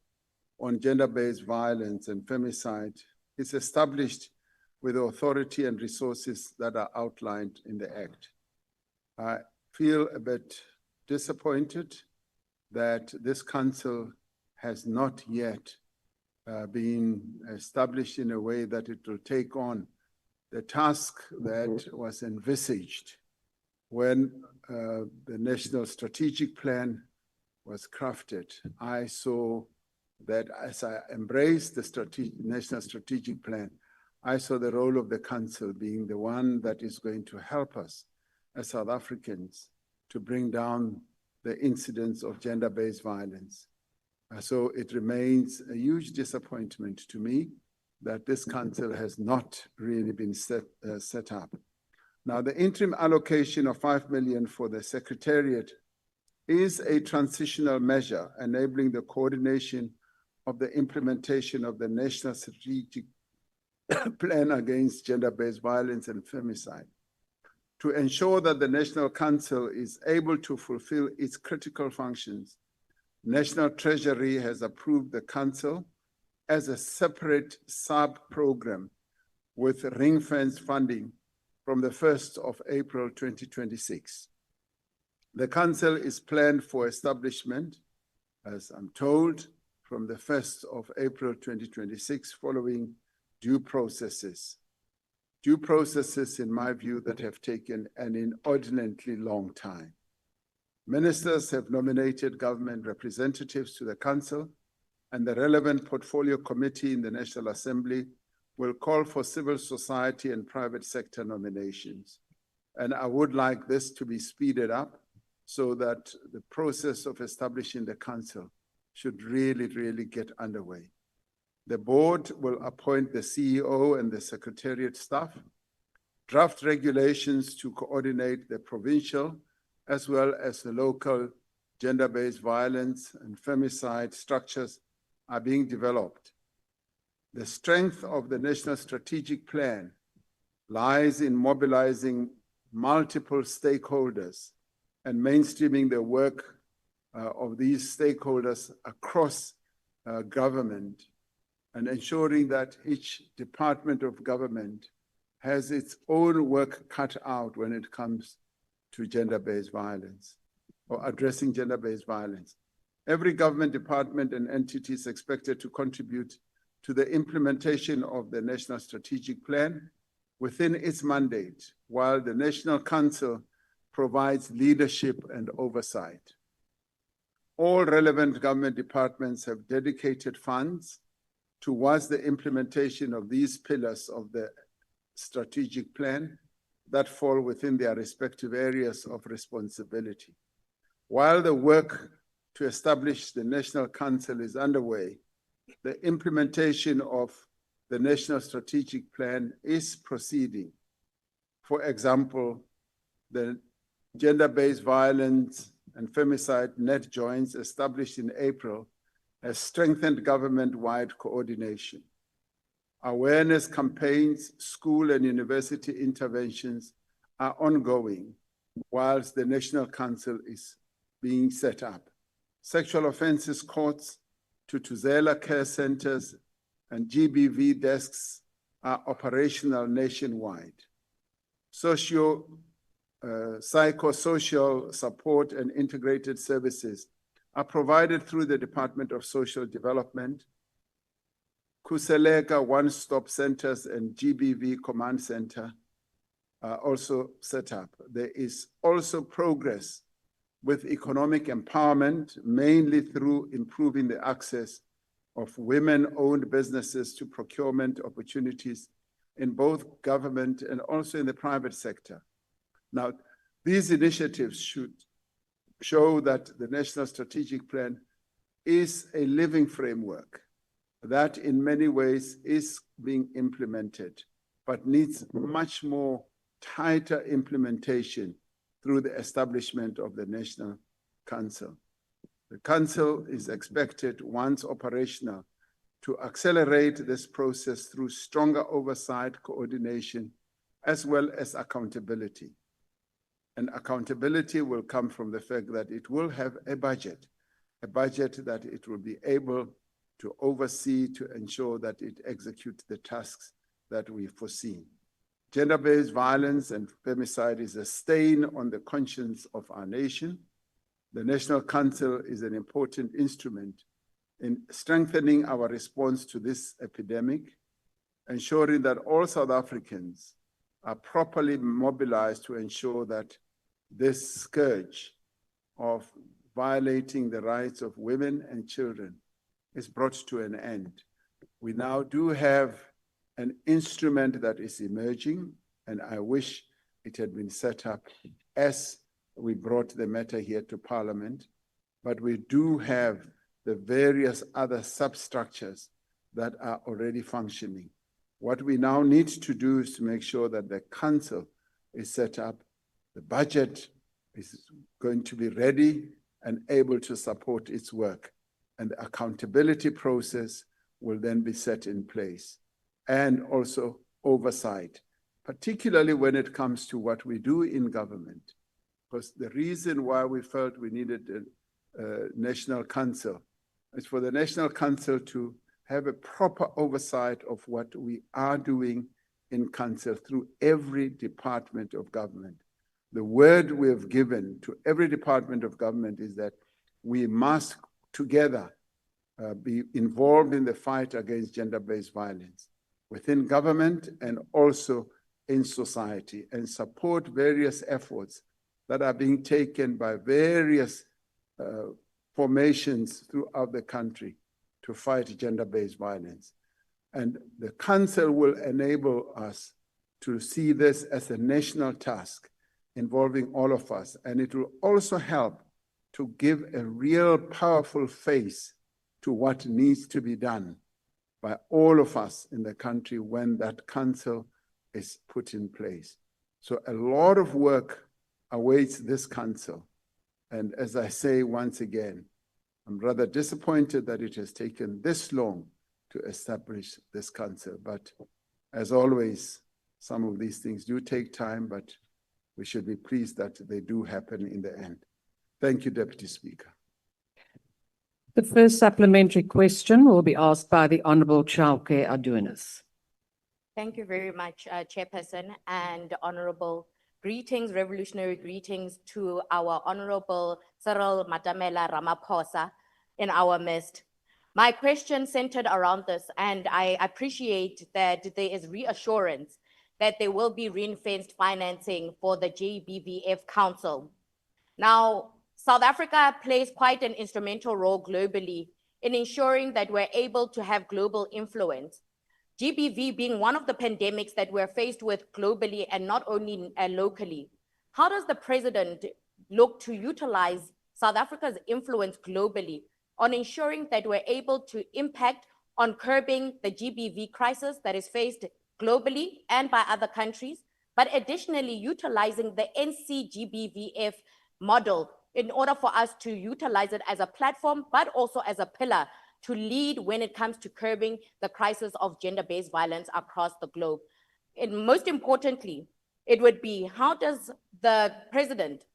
Speaker 3: on Gender-Based Violence and Femicide is established with the authority and resources that are outlined in the Act. I feel a bit disappointed that this council has not yet been established in a way that it will take on the task that was envisaged when the National Strategic Plan was crafted. I saw that as I embraced the National Strategic Plan, I saw the role of the council being the one that is going to help us as South Africans to bring down the incidence of gender-based violence. So it remains a huge disappointment to me that this council has not really been set up. Now, the interim allocation of 5 million for the Secretariat is a transitional measure enabling the coordination of the implementation of the National Strategic Plan against gender-based violence and femicide. To ensure that the National Council is able to fulfill its critical functions, National Treasury has approved the Council as a separate sub-program with ring-fence funding from the 1st of April 2026. The Council is planned for establishment, as I'm told, from the 1st of April 2026 following due processes. Due processes, in my view, that have taken an inordinately long time. Ministers have nominated government representatives to the Council, and the relevant portfolio committee in the National Assembly will call for civil society and private sector nominations. And I would like this to be speeded up so that the process of establishing the Council should really get underway. The board will appoint the CEO and the Secretariat staff, draft regulations to coordinate the provincial as well as the local gender-based violence and femicide structures are being developed. The strength of the National Strategic Plan lies in mobilizing multiple stakeholders and mainstreaming the work of these stakeholders across government and ensuring that each department of government has its own work cut out when it comes to gender-based violence or addressing gender-based violence. Every government department and entity is expected to contribute to the implementation of the National Strategic Plan within its mandate, while the National Council provides leadership and oversight. All relevant government departments have dedicated funds towards the implementation of these pillars of the strategic plan that fall within their respective areas of responsibility. While the work to establish the National Council is underway, the implementation of the National Strategic Plan is proceeding. For example, the gender-based violence and femicide net joints established in April has strengthened government-wide coordination. Awareness campaigns, school and university interventions are ongoing, whilst the National Council is being set up. Sexual offences courts, Tutuzela care centers, and GBV desks are operational nationwide. Psychosocial support and integrated services are provided through the Department of Social Development. Kuseleka one-stop centers and GBV command center are also set up. There is also progress with economic empowerment, mainly through improving the access of women-owned businesses to procurement opportunities in both government and also in the private sector. Now, these initiatives should show that the National Strategic Plan is a living framework that in many ways is being implemented, but needs much more tighter implementation through the establishment of the National Council. The Council is expected, once operational, to accelerate this process through stronger oversight, coordination, as well as accountability. And accountability will come from the fact that it will have a budget that it will be able to oversee to ensure that it executes the tasks that we foresee. Gender-based violence and femicide is a stain on the conscience of our nation. The National Council is an important instrument in strengthening our response to this epidemic, ensuring that all South Africans are properly mobilized to ensure that this scourge of violating the rights of women and children is brought to an end. We now do have an instrument that is emerging, and I wish it had been set up as we brought the matter here to Parliament, but we do have the various other substructures that are already functioning. What we now need to do is to make sure that the Council is set up, the budget is going to be ready and able to support its work, and the accountability process will then be set in place, and also oversight, particularly when it comes to what we do in government. Because the reason why we felt we needed a National Council is for the National Council to have a proper oversight of what we are doing in Council through every department of government. The word we have given to every department of government is that we must together be involved in the fight against gender-based violence within government and also in society, and support various efforts that are being taken by various formations throughout the country to fight gender-based violence. And the Council will enable us to see this as a national task involving all of us, and it will also help to give a real powerful face to what needs to be done by all of us in the country when that Council is put in place. So a lot of work awaits this Council. And as I say once again, I'm rather disappointed that it has taken this long to establish this Council. But as always, some of these things do take time, but we should be pleased that they do happen in the end. Thank you, Deputy Speaker.
Speaker 20: The first supplementary question will be asked by the Honourable Chauke Adunis.
Speaker 10: Thank you very much, Chairperson, and Honourable greetings, revolutionary greetings to our Honourable Cyril Matamela Ramaphosa in our midst. My question centered around this, and I appreciate that there is reassurance that there will be ring-fenced financing for the GBVF Council. Now, South Africa plays quite an instrumental role globally in ensuring that we're able to have global influence. GBV being one of the pandemics that we're faced with globally and not only locally. How does the President look to utilize South Africa's influence globally on ensuring that we're able to impact on curbing the GBV crisis that is faced globally and by other countries, but additionally utilizing the NCGBVF model in order for us to utilize it as a platform, but also as a pillar to lead when it comes to curbing the crisis of gender-based violence across the globe. And most importantly, it would be, how does the President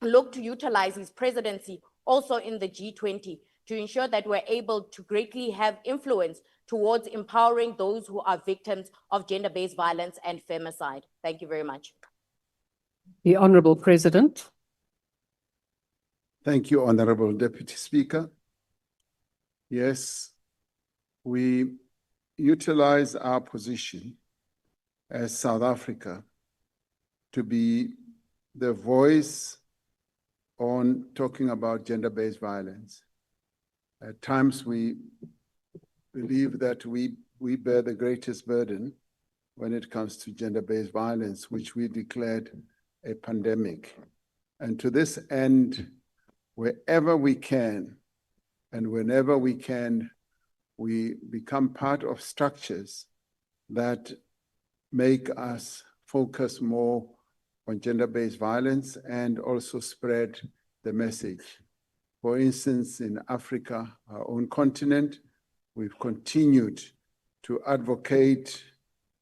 Speaker 10: look to utilize his presidency also in the G20 to ensure that we're able to greatly have influence towards empowering those who are victims of gender-based violence and femicide? Thank you very much.
Speaker 20: The Honourable President.
Speaker 3: Thank you, Honourable Deputy Speaker. Yes, we utilize our position as South Africa to be the voice on talking about gender-based violence. At times we believe that we bear the greatest burden when it comes to gender-based violence, which we declared a pandemic. And to this end, wherever we can and whenever we can, we become part of structures that make us focus more on gender-based violence and also spread the message. For instance, in Africa, our own continent, we've continued to advocate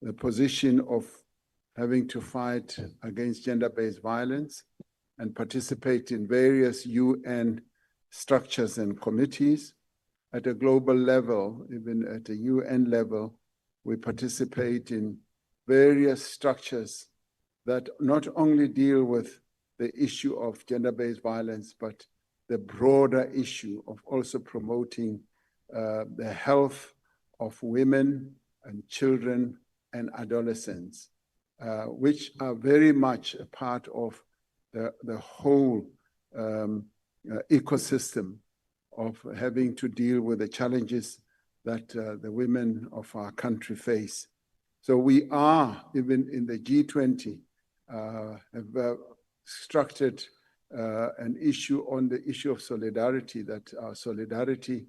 Speaker 3: the position of having to fight against gender-based violence and participate in various UN structures and committees. At a global level, even at a UN level, we participate in various structures that not only deal with the issue of gender-based violence, but the broader issue of also promoting the health of women and children and adolescents, which are very much a part of the whole ecosystem of having to deal with the challenges that the women of our country face. So we are, even in the G20, have structured an issue on the issue of solidarity, that our solidarity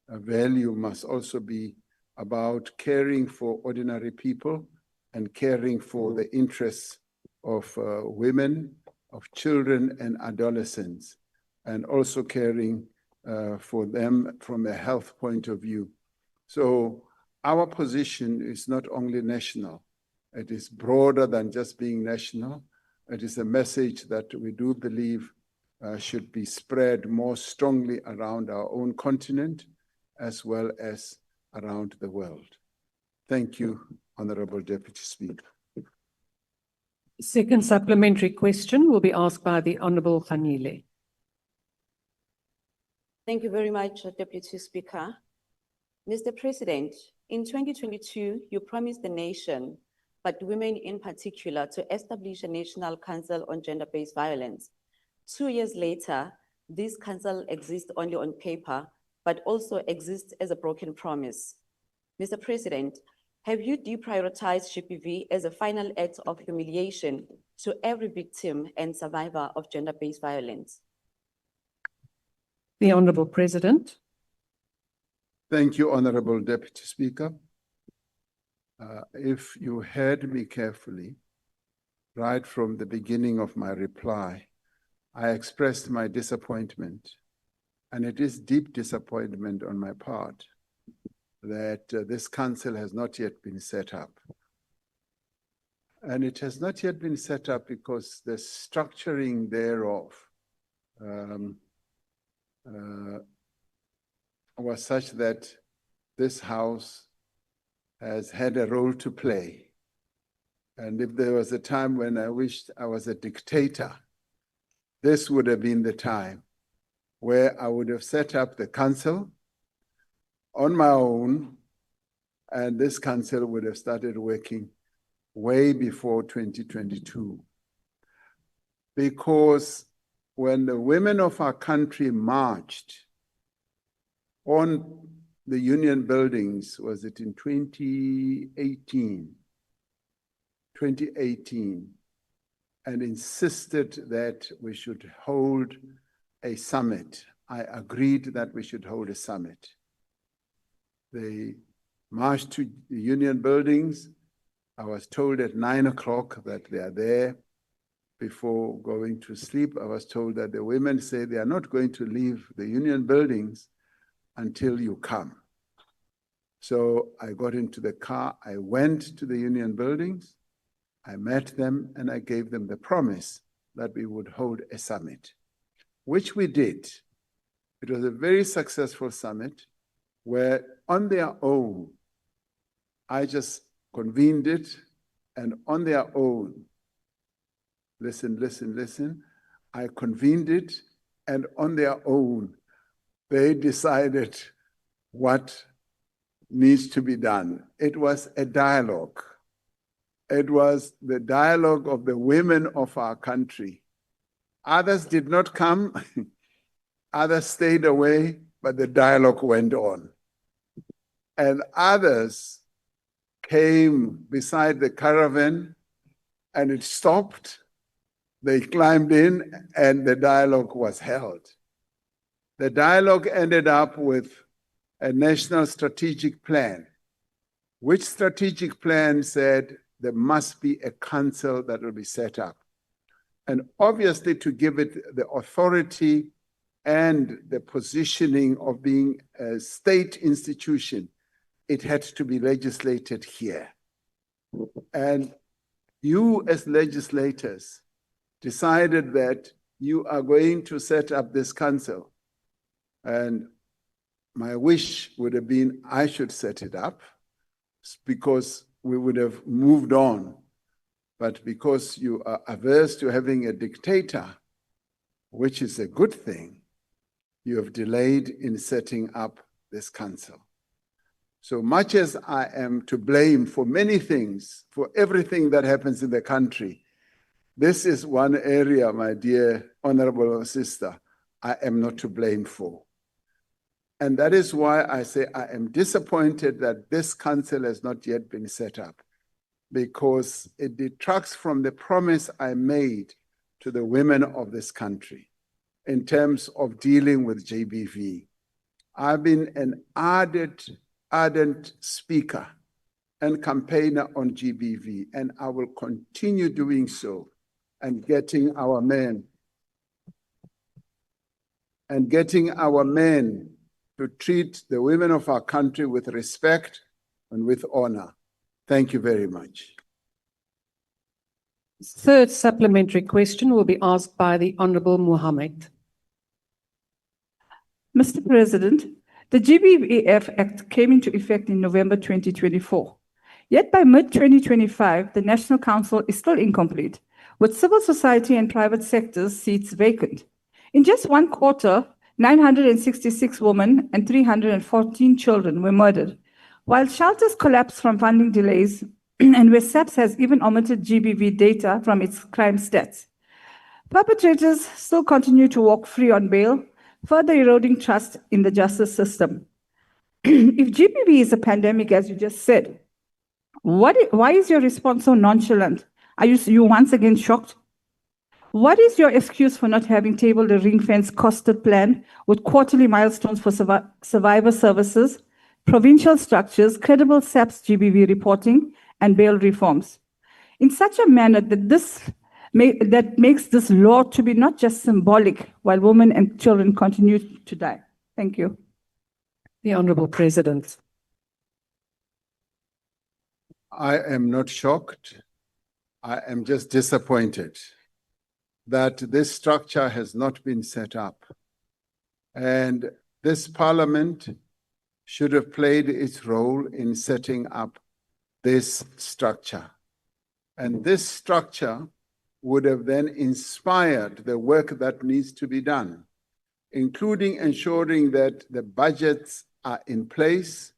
Speaker 3: value must also be about caring for ordinary people and caring for the interests of women, of children and adolescents, and also caring for them from a health point of view. So our position is not only national, it is broader than just being national. It is a message that we do believe should be spread more strongly around our own continent as well as around the world. Thank you, Honorable Deputy Speaker.
Speaker 20: Second supplementary question will be asked by the Honorable Khanile.
Speaker 12: Thank you very much, Deputy Speaker. Mr. President, in 2022, you promised the nation, but women in particular, to establish a National Council on Gender-Based Violence. 2 years later, this council exists only on paper, but also exists as a broken promise. Mr. President, have you deprioritized GBV as a final act of humiliation to every victim and survivor of gender-based violence?
Speaker 20: The Honorable President.
Speaker 3: Thank you, Honorable Deputy Speaker. If you heard me carefully, right from the beginning of my reply, I expressed my disappointment, and it is deep disappointment on my part that this council has not yet been set up. And it has not yet been set up because the structuring thereof was such that this House has had a role to play. And if there was a time when I wished I was a dictator, this would have been the time where I would have set up the council on my own, and this council would have started working way before 2022. Because when the women of our country marched on the union buildings, was it in 2018, and insisted that we should hold a summit. I agreed that we should hold a summit. They marched to the union buildings. I was told at 9 o'clock that they are there. Before going to sleep, I was told that the women say they are not going to leave the union buildings until you come. So I got into the car, I went to the union buildings, I met them, and I gave them the promise that we would hold a summit, which we did. It was a very successful summit where on their own, I just convened it, and on their own, listen, I convened it, and on their own, they decided what needs to be done. It was a dialogue. It was the dialogue of the women of our country Others did not come, others stayed away, but the dialogue went on. And others came beside the caravan and it stopped. They climbed in and the dialogue was held. The dialogue ended up with a national strategic plan, which strategic plan said there must be a council that will be set up. And obviously to give it the authority and the positioning of being a state institution, it had to be legislated here. And you as legislators decided that you are going to set up this council. And my wish would have been I should set it up because we would have moved on. But because you are averse to having a dictator, which is a good thing, you have delayed in setting up this council. So much as I am to blame for many things, for everything that happens in the country, this is one area, my dear honorable sister, I am not to blame for. And that is why I say I am disappointed that this council has not yet been set up, because it detracts from the promise I made to the women of this country in terms of dealing with GBV. I've been an ardent speaker and campaigner on GBV, and I will continue doing so and getting our men to treat the women of our country with respect and with honor. Thank you very much.
Speaker 20: Third supplementary question will be asked by the Honorable Mohammed.
Speaker 21: Mr. President, the GBVF Act came into effect in November 2024. Yet by mid-2025, the National Council is still incomplete, with civil society and private sectors seats vacant. In just one quarter, 966 women and 314 children were murdered, while shelters collapsed from funding delays and where SAPS has even omitted GBV data from its crime stats. Perpetrators still continue to walk free on bail, further eroding trust in the justice system. If GBV is a pandemic, as you just said, why is your response so nonchalant? Are you once again shocked? What is your excuse for not having tabled a ring-fence costed plan with quarterly milestones for survivor services, provincial structures, credible SAPS GBV reporting, and bail reforms, in such a manner that makes this law to be not just symbolic while women and children continue to die? Thank you.
Speaker 20: The Honorable President.
Speaker 3: I am not shocked. I am just disappointed that this structure has not been set up. And this parliament should have played its role in setting up this structure. And this structure would have then inspired the work that needs to be done, including ensuring that the budgets are in place,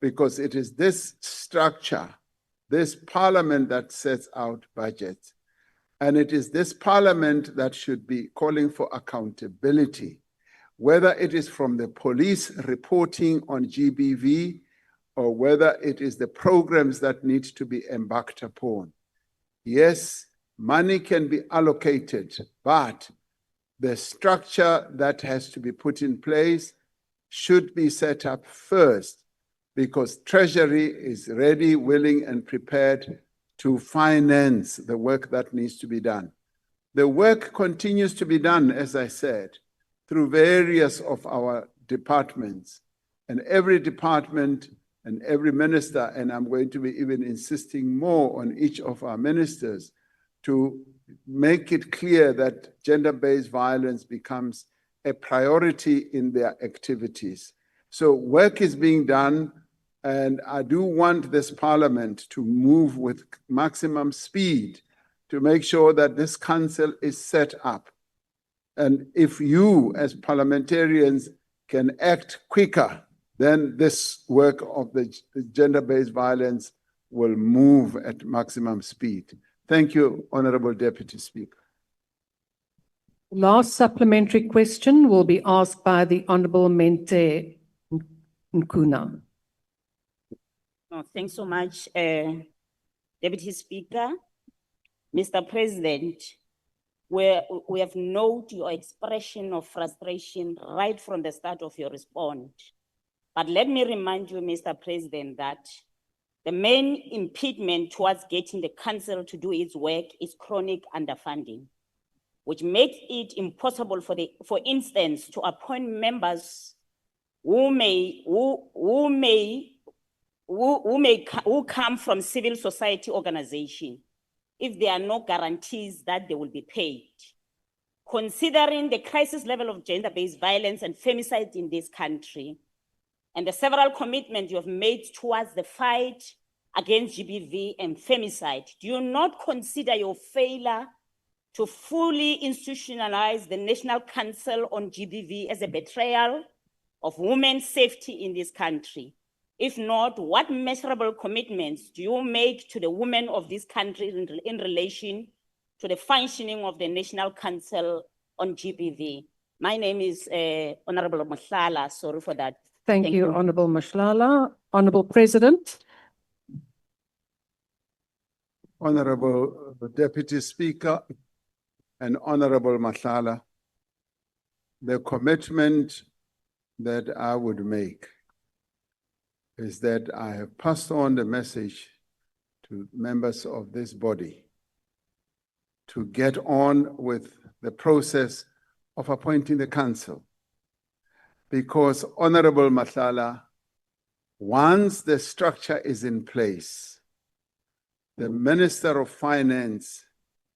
Speaker 3: because it is this structure, this parliament that sets out budgets. And it is this parliament that should be calling for accountability, whether it is from the police reporting on GBV or whether it is the programs that need to be embarked upon. Yes, money can be allocated, but the structure that has to be put in place should be set up first, because Treasury is ready, willing, and prepared to finance the work that needs to be done. The work continues to be done, as I said, through various of our departments, and every department and every minister, and I'm going to be even insisting more on each of our ministers to make it clear that gender-based violence becomes a priority in their activities. So work is being done, and I do want this parliament to move with maximum speed to make sure that this council is set up. And if you, as parliamentarians, can act quicker, then this work of the gender-based violence will move at maximum speed. Thank you, Honorable Deputy Speaker.
Speaker 20: Last supplementary question will be asked by the Honorable Mente Nkuna.
Speaker 13: No, thanks so much, Deputy Speaker. Mr. President, we have noted your expression of frustration right from the start of your response. But let me remind you, Mr. President, that the main impediment towards getting the council to do its work is chronic underfunding, which makes it impossible for instance, to appoint members who come from civil society organization if there are no guarantees that they will be paid. Considering the crisis level of gender-based violence and femicide in this country, and the several commitments you have made towards the fight against GBV and femicide, do you not consider your failure to fully institutionalize the National Council on GBV as a betrayal of women's safety in this country? If not, what measurable commitments do you make to the women of this country in relation to the functioning of the National Council on GBV? My name is Honorable Mashlala. Sorry for that.
Speaker 20: Thank you, Honorable Mashlala. Honorable President.
Speaker 3: Honorable Deputy Speaker and Honorable Mashlala, the commitment that I would make is that I have passed on the message to members of this body to get on with the process of appointing the council. Because, Honorable Mashlala, once the structure is in place, the Minister of Finance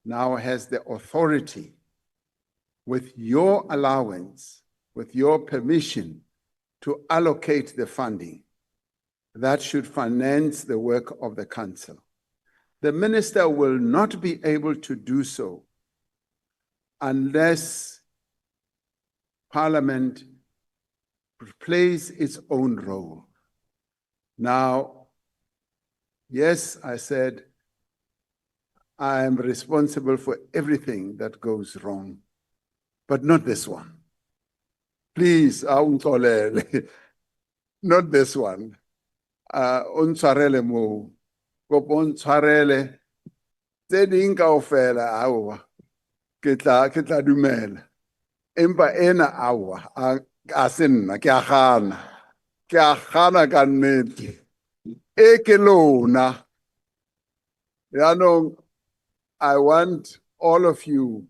Speaker 3: now has the authority, with your allowance, with your permission, to allocate the funding that should finance the work of the council. The minister will not be able to do so unless Parliament plays its own role. Now, yes, I said, I am responsible for everything that goes wrong, but not this one. Please, not this one. Untshwarele mo, kopo untshwarele, tse ding kaofela aowa, ke tla dumela. Empa ena aowa, a se nna, ke a gana ka nnete. E ke lona. Yaanong, I want all of you,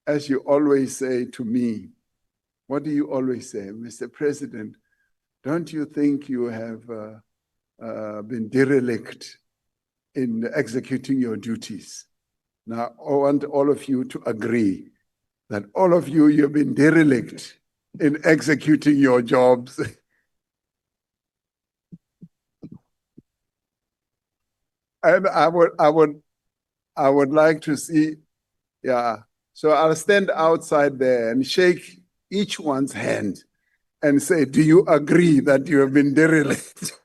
Speaker 3: as you always say to me, what do you always say, Mr. President? Don't you think you have been derelict in executing your duties? Now, I want all of you to agree that all of you, you've been derelict in executing your jobs. And I would like to see, yeah. So I'll stand outside there and shake each one's hand and say, do you agree that you have been derelict?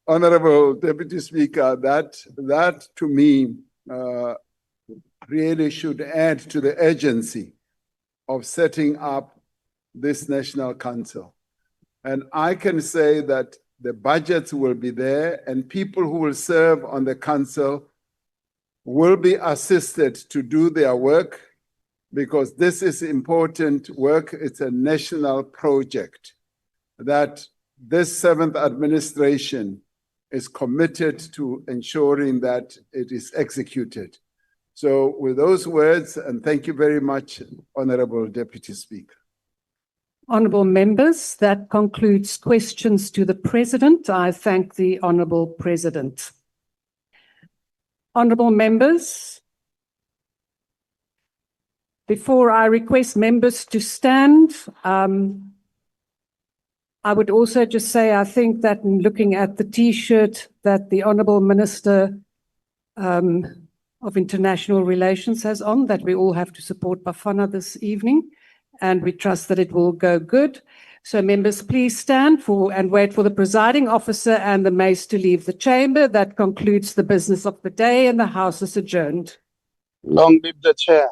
Speaker 3: Honorable Deputy Speaker, that to me really should add to the urgency of setting up this National Council. And I can say that the budgets will be there and people who will serve on the council will be assisted to do their work, because this is important work. It's a national project that this seventh administration is committed to ensuring that it is executed. So with those words, and thank you very much, Honorable Deputy Speaker.
Speaker 20: Honourable members, that concludes questions to the President. I thank the Honourable President. Honourable members, before I request members to stand, I would also just say I think that in looking at the T-shirt that the Honourable Minister of International Relations has on, that we all have to support Bafana this evening, and we trust that it will go good. So members, please stand for and wait for the presiding officer and the mace to leave the chamber. That concludes the business of the day, and the House is adjourned.
Speaker 14: Long live the chair.